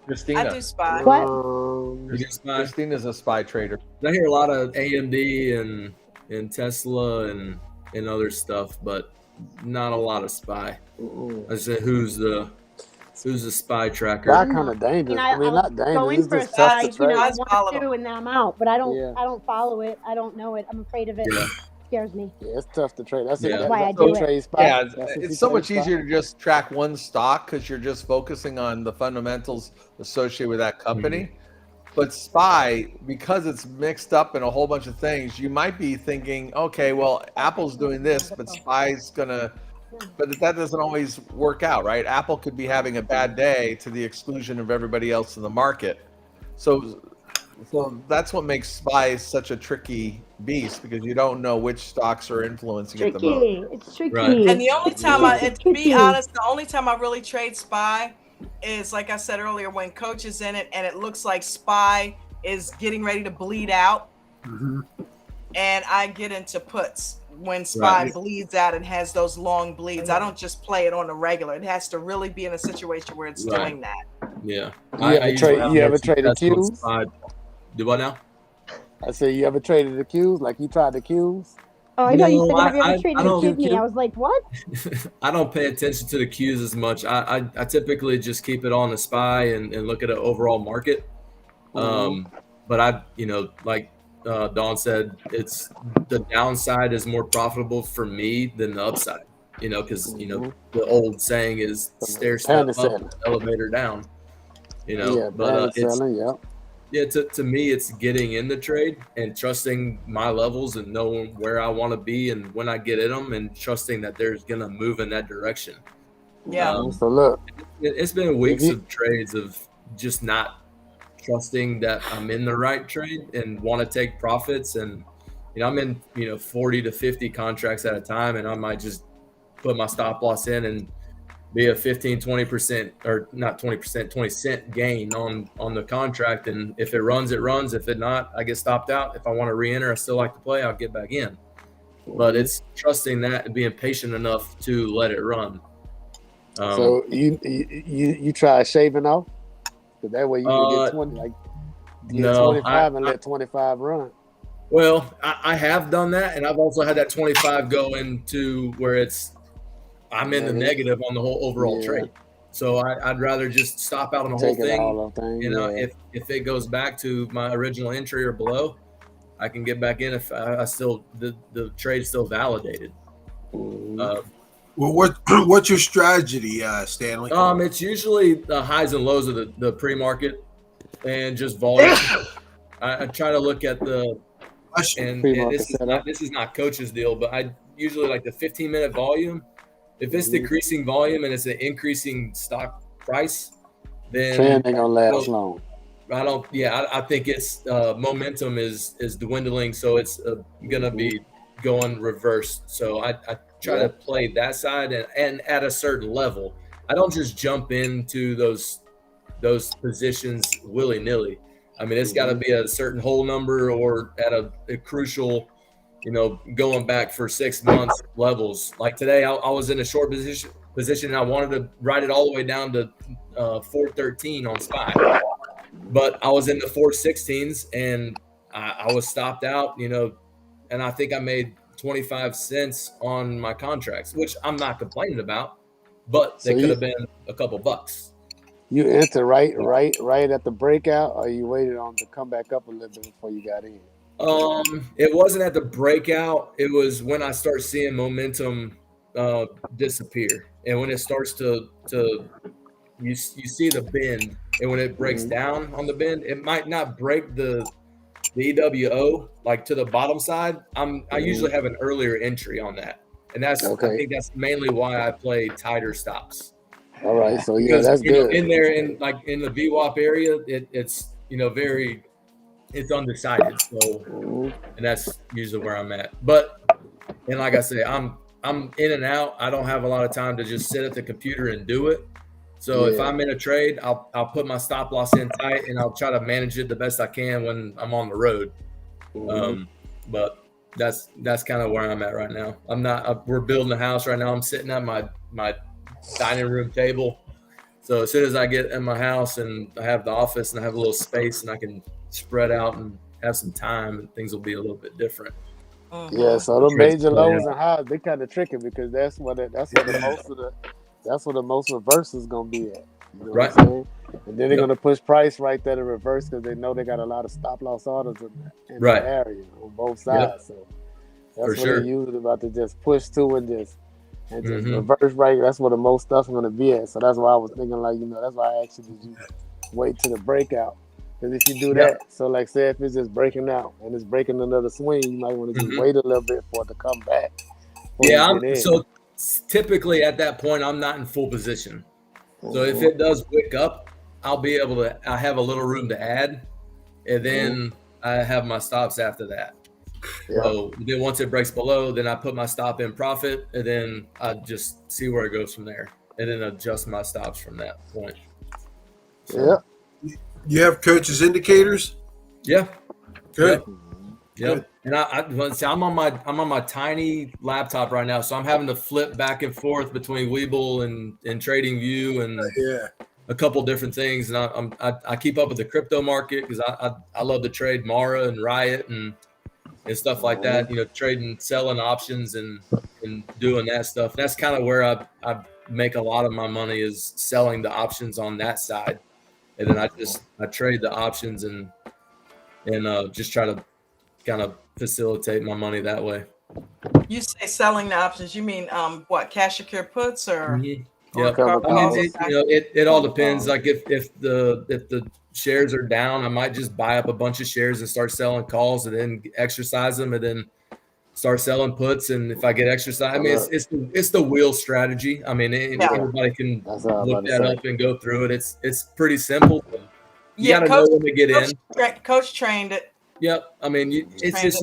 Christina. I do SPY. What? You do SPY? Christina's a SPY trader. I hear a lot of AMD and Tesla and other stuff, but not a lot of SPY. I said, who's the SPY tracker? That kind of dangerous. I mean, not dangerous. Going for just SPY, tough to trade. I want to, and now I'm out. But I don't follow it. I don't know it. I'm afraid of it. Yeah. It scares me. Yeah, it's tough to trade. That's why I do trade it. SPY. Yeah, it's so much easier to just track one stock because you're just focusing on the fundamentals associated with that company. Mm-hmm. But SPY, because it's mixed up in a whole bunch of things, you might be thinking, okay, well, Apple's doing this, but SPY's gonna. But that doesn't always work out, right? Apple could be having a bad day to the exclusion of everybody else in the market. So that's what makes SPY such a tricky beast, because you don't know which stocks are influencing it the most. It's tricky. Right. And the only time to be honest, the only time I really trade SPY is, like I said earlier, when Coach is in it and it looks like SPY is getting ready to bleed out, and I get into puts when SPY bleeds out and has those long bleeds. I don't just play it on the regular. It has to really be in a situation where it's doing that. Yeah. You ever traded Qs? Do what now? I said, you ever traded the Qs? Like you tried the Qs? Oh, I thought you said, have you ever traded a kidney? I was like, what? I don't pay attention to the Qs as much. I typically just keep it on the SPY and look at an overall market. But like Dawn said, it's the downside is more profitable for me than the upside, because the old saying is stair step up, elevator down, but to me, it's getting in the trade and trusting my levels and knowing where I want to be and when I get in them and trusting that there's going to move in that direction. Yeah. So look, it's been weeks of trades of just not trusting that I'm in the right trade and want to take profits. And, I'm in, 40 to 50 contracts at a time, and I might just put my stop loss in and be a 15, 20%, or not 20%, 20 cent gain on the contract. And if it runs, it runs. If it not, I get stopped out. If I want to re-enter, I still like to play, I'll get back in. But it's trusting that and being patient enough to let it run. So you try shaving off? Because that way you can get 20, get 25 and let 25 run. Well, I have done that, and I've also had that 25 go into where I'm in the negative on the whole overall trade. So I'd rather just stop out on the whole thing. If it goes back to my original entry or below, I can get back in if I still the trade's still validated. Well, what's your strategy, Stanley? It's usually the highs and lows of the pre-market and just volume. I try to look at the and this is not coach's deal, but I usually like the 15-minute volume. If it's decreasing volume and it's an increasing stock price, then trend ain't gonna last long. I don't. Yeah, I think it's momentum is dwindling, so it's gonna be going reverse. So I try to play that side and at a certain level. I don't just jump into those positions willy nilly. I mean, it's got to be a certain whole number or at a crucial, going back for 6 months levels. Like today, I was in a short position and I wanted to ride it all the way down to 413 on SPY. But I was in the 416s and I was stopped out, and I think I made 25 cents on my contracts, which I'm not complaining about, but they could have been a couple bucks. You enter right at the breakout, or you waited on to come back up a little bit before you got in? It wasn't at the breakout. It was when I start seeing momentum disappear, and when it starts to you see the bend, and when it breaks down on the bend, it might not break the EWO like to the bottom side. I usually have an earlier entry on that, and I think that's mainly why I play tighter stops. All right, so because, that's good. In there, in the VWAP area, it's it's undecided. So, and that's usually where I'm at. But and like I say, I'm in and out. I don't have a lot of time to just sit at the computer and do it. So if I'm in a trade, I'll put my stop loss in tight and I'll try to manage it the best I can when I'm on the road. But that's kind of where I'm at right now. We're building a house right now. I'm sitting at my dining room table. So as soon as I get in my house and I have the office and I have a little space and I can spread out and have some time, and things will be a little bit different. Yeah, so the major lows and highs, they kind of tricky because that's where the most reverse is gonna be at. You know what I'm saying? And then they're gonna push price right there to reverse because they know they got a lot of stop loss orders in the area on both sides. So that's what they're usually about to just push to and just reverse right. That's where the most stuff's gonna be at. So that's why I was thinking that's why I asked you, did you wait to the breakout? Because if you do that, so like say if it's just breaking out and it's breaking another swing, you might want to just wait a little bit for it to come back. So typically at that point, I'm not in full position. So if it does wick up, I'll be able to. I have a little room to add, and then I have my stops after that. So then once it breaks below, then I put my stop in profit, and then I just see where it goes from there, and then adjust my stops from that point. So, you have coach's indicators? Yeah. Good. Yep. And I'm on my tiny laptop right now, so I'm having to flip back and forth between Webull and TradingView and a couple different things. And I keep up with the crypto market because I love to trade Mara and Riot and stuff like that. Trading, selling options and doing that stuff. That's kind of where I make a lot of my money is selling the options on that side, and then I trade the options and just try to kind of facilitate my money that way. You say selling the options, you mean what, cash secure puts or? Yeah, it all depends. Like if the shares are down, I might just buy up a bunch of shares and start selling calls and then exercise them and then start selling puts. And if I get exercise, I mean it's the wheel strategy. I mean everybody can look that up and go through it. It's pretty simple. You got to know when to get in. Coach trained it. Yep. I mean, you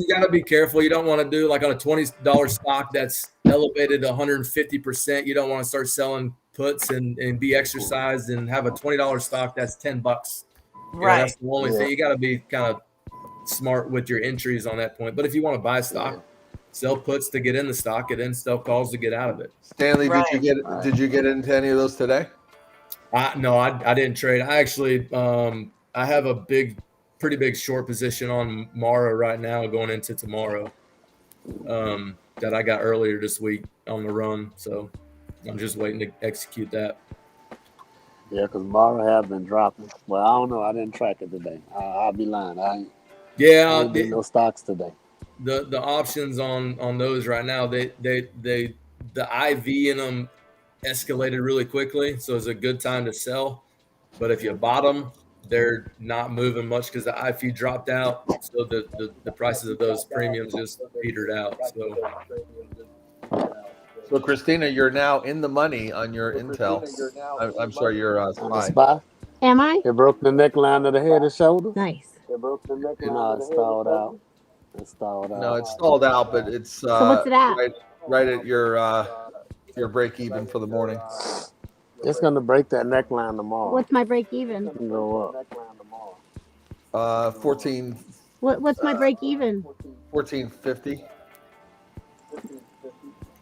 got to be careful. You don't want to do like on a $20 stock that's elevated 150%. You don't want to start selling puts and be exercised and have a $20 stock that's $10. Right. That's the only thing. You got to be kind of smart with your entries on that point. But if you want to buy stock, sell puts to get in the stock and then sell calls to get out of it. Stanley, did you get into any of those today? No, I didn't trade. I actually I have a pretty big short position on Mara right now going into tomorrow that I got earlier this week on the run. So I'm just waiting to execute that. Yeah, because Mara have been dropping. Well, I don't know. I didn't track it today. I'll be lying. Yeah, Ain't been no stocks today. The options on those right now, the IV in them escalated really quickly, so it's a good time to sell. But if you bottom, they're not moving much because the IV dropped out, so the prices of those premiums just petered out. So Christina, you're now in the money on your Intel. I'm sorry, your SPY. SPY. Am I? It broke the neckline of the head and shoulder. Nice. No, it stalled out. No, it's stalled out, but it's So what's it at? right at your break even for the morning. It's gonna break that neckline tomorrow. What's my break even? Go up. 14. What's my break even? 1450.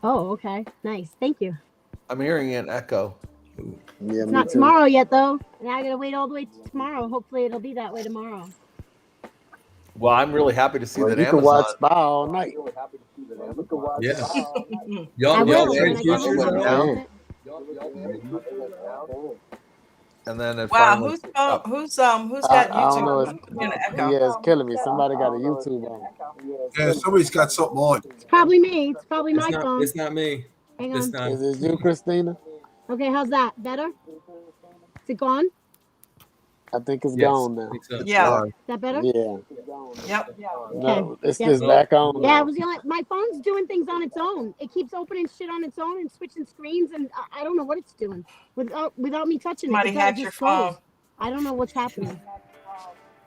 Oh, okay. Nice. Thank you. I'm hearing an echo. Yeah, It's not tomorrow yet, though. Now I gotta wait all the way to tomorrow. Hopefully, it'll be that way tomorrow. Well, I'm really happy to see that you Amazon. can watch SPY all night. Yeah. Y'all trade futures now? And then it Wow, finally who's got YouTube? Yeah, it's killing me. Somebody got a YouTube on. Yeah, somebody's got something on. It's probably me. It's probably my phone. It's not me. Hang This on. time. Is it you, Christina? Okay, how's that? Better? Is it gone? I think it's Yes, gone now. I think so. Yeah. Is that better? Yeah. Yep. No, it's Yep. just back on. Yeah, it was my phone's doing things on its own. It keeps opening shit on its own and switching screens, and I don't know what it's doing without me touching Somebody it. hacked your phone. I don't know what's happening.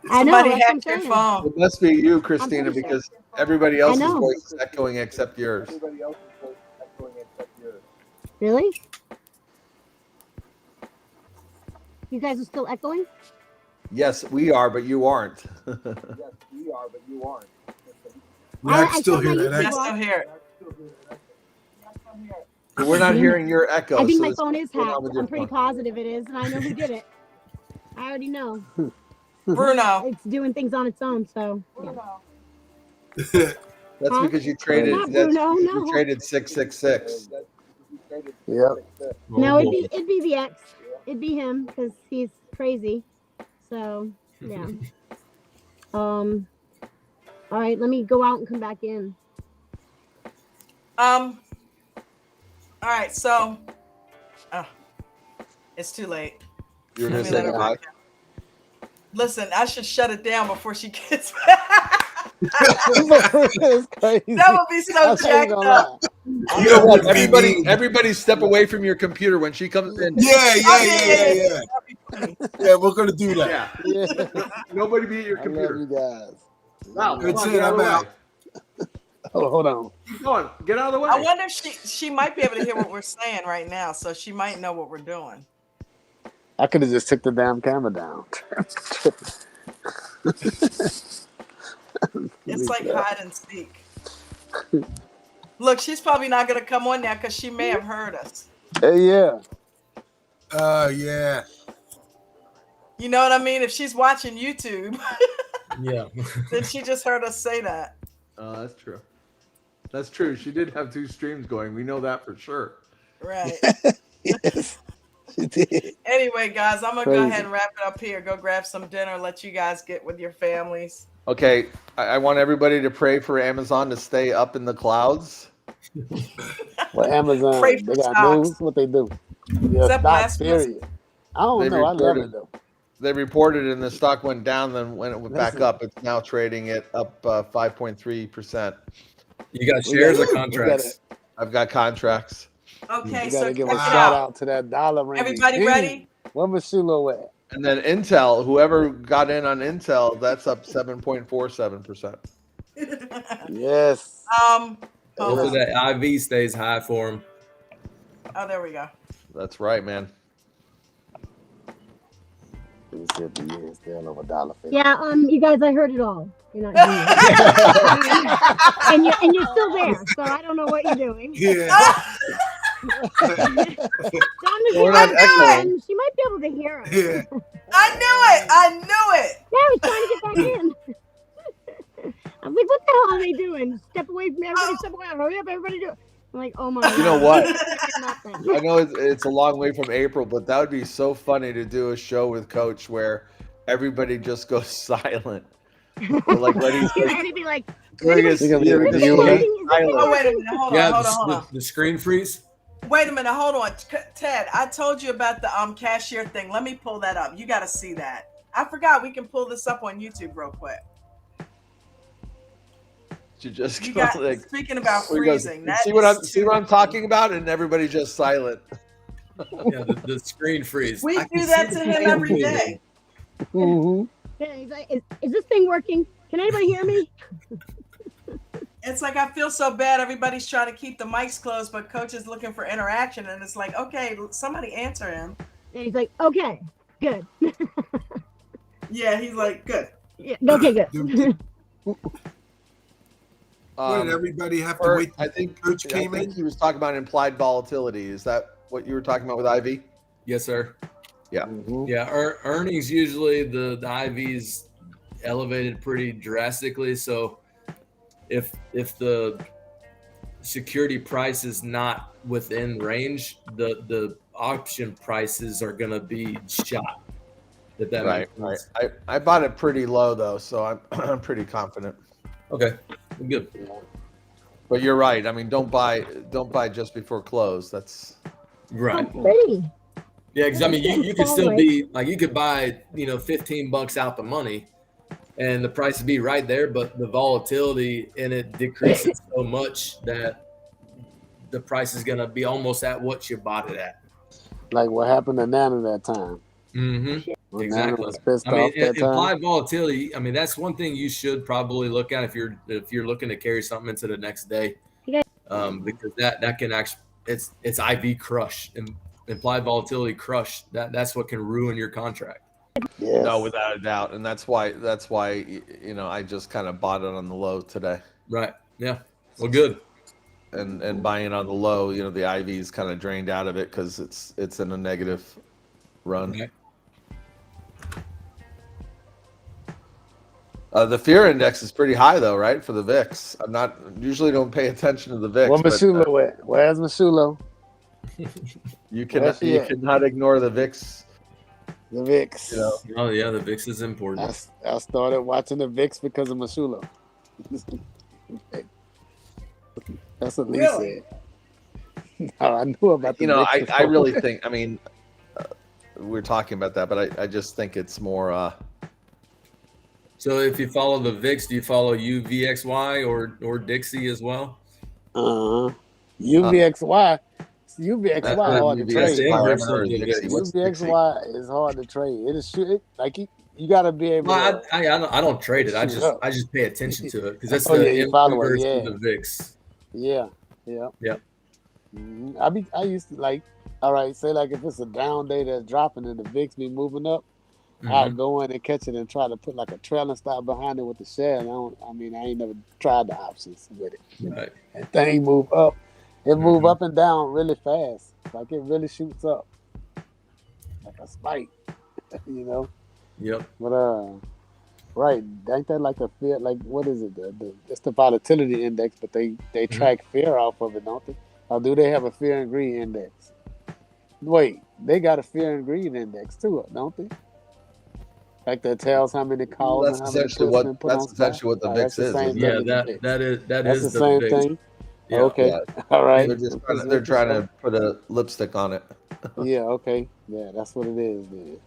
I know. Somebody That's what I'm hacked your saying. phone. It must be you, Christina, pretty sure. because everybody else's know. voice is echoing except yours. Really? You guys are still echoing? Yes, we are, but you aren't. I can still hear that. I still hear it. We're not hearing your echo. I think so my this phone is what's going on hacked. with your I'm pretty phone. positive it is, and I know who did it. I already know. Bruno. It's doing things on its own, so. Yeah. That's Huh? because you traded. Not That's Bruno, because no. you traded 666. Yep. No, it'd be the X. It'd be him because he's crazy. So yeah. All right, let me go out and come back in. All right, so it's too late. You're Let gonna me say let her goodbye. back in. Listen, I should shut it down before she gets back. It's crazy. That would be so jacked up. You know what? Everybody step away from your computer when she comes in. Yeah. Yeah, we're gonna do that. Yeah. Nobody be at your I computer. love you guys. Wow, That's come on, it, get out of I'm the way. out. Oh, hold on. Keep going. Get out of the way. I wonder if she might be able to hear what we're saying right now, so she might know what we're doing. I could have just took the damn camera down. It's like hide and seek. Look, she's probably not gonna come on now because she may have heard us. Yeah. Yeah. You know what I mean? If she's watching YouTube, Yeah. then she just heard us say that. Oh, that's true. That's true. She did have 2 streams going. We know that for sure. Right. Yes. She did. Anyway, guys, I'm gonna go Crazy. ahead and wrap it up here. Go grab some dinner. Let you guys get with your families. Okay, I want everybody to pray for Amazon to stay up in the clouds. Well, Amazon, Pray they for got stocks. news. What they do? Yeah, Is that stocks, blasphemous? period. I don't They know. I love reported- it though. They reported and the stock went down. Then when it went back Listen. up, it's now trading at up 5.3%. You got We shares gotta- or contracts? I've got contracts. Okay, You so gotta check give it a shout out. out to that dollar ring. Everybody ready? What was Shulo at? And then Intel, whoever got in on Intel, that's up 7.47%. Yes. Hold Hopefully on. that IV stays high for him. Oh, there we go. That's right, man. Let me see if the year's still over $1.50. Yeah, you guys, I heard it all. You're not doing it. and you're still there, so I don't know what you're doing. Yeah. We're not echoing. She might be able to hear us. Yeah. I knew it. Yeah, I was trying to get back in. I'm like, what the hell are they doing? Step away from me. Everybody step away. Hurry up, everybody do it. I'm like, oh my God. You know what? Nothing. I know it's a long way from April, but that would be so funny to do a show with Coach where everybody just goes silent. Like when he's He's gonna be like, during his, He's gonna be during a his viewer. speech, Oh, wait a minute. Hold on. Yeah, Hold on. the screen freeze. Wait a minute. Hold on. Ted, I told you about the cashier thing. Let me pull that up. You got to see that. I forgot we can pull this up on YouTube real quick. You just You go got like, speaking about where he goes, freezing. That see what is I'm talking about, and everybody's just silent. Yeah, the screen freeze. We I can do that see to the him thing every moving. day. Mm-hmm. Yeah, he's like, is this thing working? Can anybody hear me? It's like I feel so bad. Everybody's trying to keep the mics closed, but coach is looking for interaction, and it's like, okay, somebody answer him. And he's like, okay, good. Yeah, he's like, good. Yeah, okay, good. What did everybody have to wait? I think coach came in. he was talking about implied volatility. Is that what you were talking about with IV? Yes, sir. Yeah. Mm-hmm. Yeah, earnings usually the IV's elevated pretty drastically. So if the security price is not within range, the option prices are going to be shot. If that Right. makes Right. sense. I bought it pretty low though, so I'm pretty confident. Okay, good. But you're right. I mean, don't buy just before close. That's Right. Pretty. Yeah, because I mean, you could still be like, you could buy, $15 out the money, and the price would be right there, but the volatility in it decreases so much that the price is going to be almost at what you bought it at. Like what happened to Nana that time. Mm-hmm. When Exactly. Nana was pissed I mean, off that time. implied volatility. I mean, that's one thing you should probably look at if you're looking to carry something into the next day, because that can actually it's IV crush and implied volatility crush. That's what can ruin your contract. Yes. no, without a doubt, and that's why I just kind of bought it on the low today. Right. Yeah. Well, good. And buying on the low, the IV is kind of drained out of it because it's in a negative run. Right. The fear index is pretty high though, right? For the VIX. I'm not usually don't pay attention to the VIX. Where's Masulo at? Where's Masulo? You cannot ignore the VIX. The VIX. Oh yeah, the VIX is important. I started watching the VIX because of Masulo. That's what Lee said. No, I knew about the VIX. I really think. I mean, we're talking about that, but I just think it's more. So if you follow the VIX, do you follow UVXY or Dixie as well? UVXY. UVXY hard to trade. UVXY is hard to trade. It is like you got to be able. Well, I don't trade it. I just pay attention to it because that's the inverse of the VIX. Yeah. Mm-hmm. I used to like. All right, say like if it's a down day that's dropping and the VIX be moving up. Mm-hmm. I'd go in and catch it and try to put like a trailing stop behind it with the share. And I ain't never tried the options with it. Right. That thing move up. It move up and down really fast. Like it really shoots up. Like a spike. Yep. But right. Ain't that like a fear, like what is it? It's the volatility index, but they track fear off of it, don't they? Or do they have a fear and greed index? Wait, they got a fear and greed index too, don't they? Like that tells how many calls. That's essentially what the VIX is. Yeah, that is the same VIX. thing. Yeah. Okay, yeah. All right. They're trying to put a lipstick on it. Yeah. Okay. Yeah, that's what it is. Then.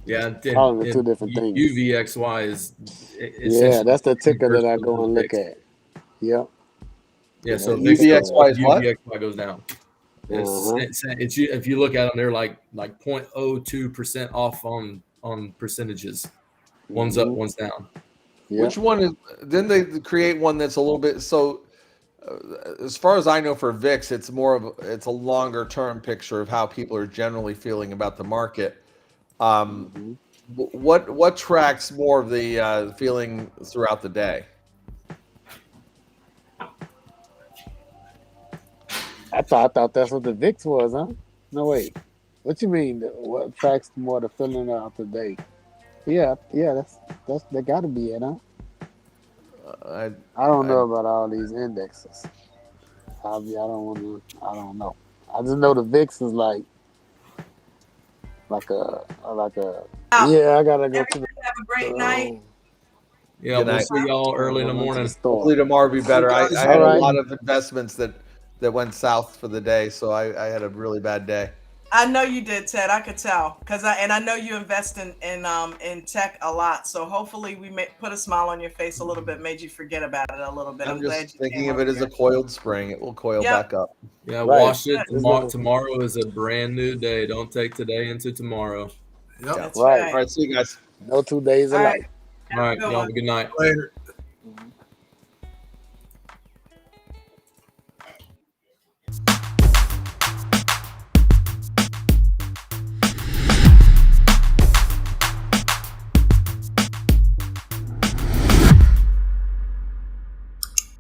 Yeah, probably two different things. UVXY is. Yeah, that's the ticker that I go and look at. Yep. Yeah. So UVXY is what? UVXY goes down. It's if you look at them, they're like 0.02% off on percentages. One's up, one's down. Yep. Which one is? Didn't they create one that's a little bit so? As far as I know, for VIX, it's a longer term picture of how people are generally feeling about the market. What tracks more of the feeling throughout the day? I thought that's what the VIX was, huh? No, wait. What you mean? What tracks more the feeling out the day? Yeah. That's that got to be it, huh? I don't know about all these indexes. I don't know. I just know the VIX is like a. Yeah, I gotta go to the. Have a great great night. Yeah, Good we'll night. see y'all early in the morning. Hopefully tomorrow will be better. I guys. had All a right. lot of investments that went south for the day, so I had a really bad day. I know you did, Ted. I could tell because I know you invest in tech a lot. So hopefully we put a smile on your face a little bit, made you forget about it a little bit. I'm glad just you thinking came of it up as a here. coiled spring. It will coil Yep. back up. Yeah, Right. wash it. Isn't it- Tomorrow is a brand new day. Don't take today into tomorrow. Yep. That's Right. All right, see you guys. No 2 days All right. alike. All right, Good y'all one. have a good night. Later.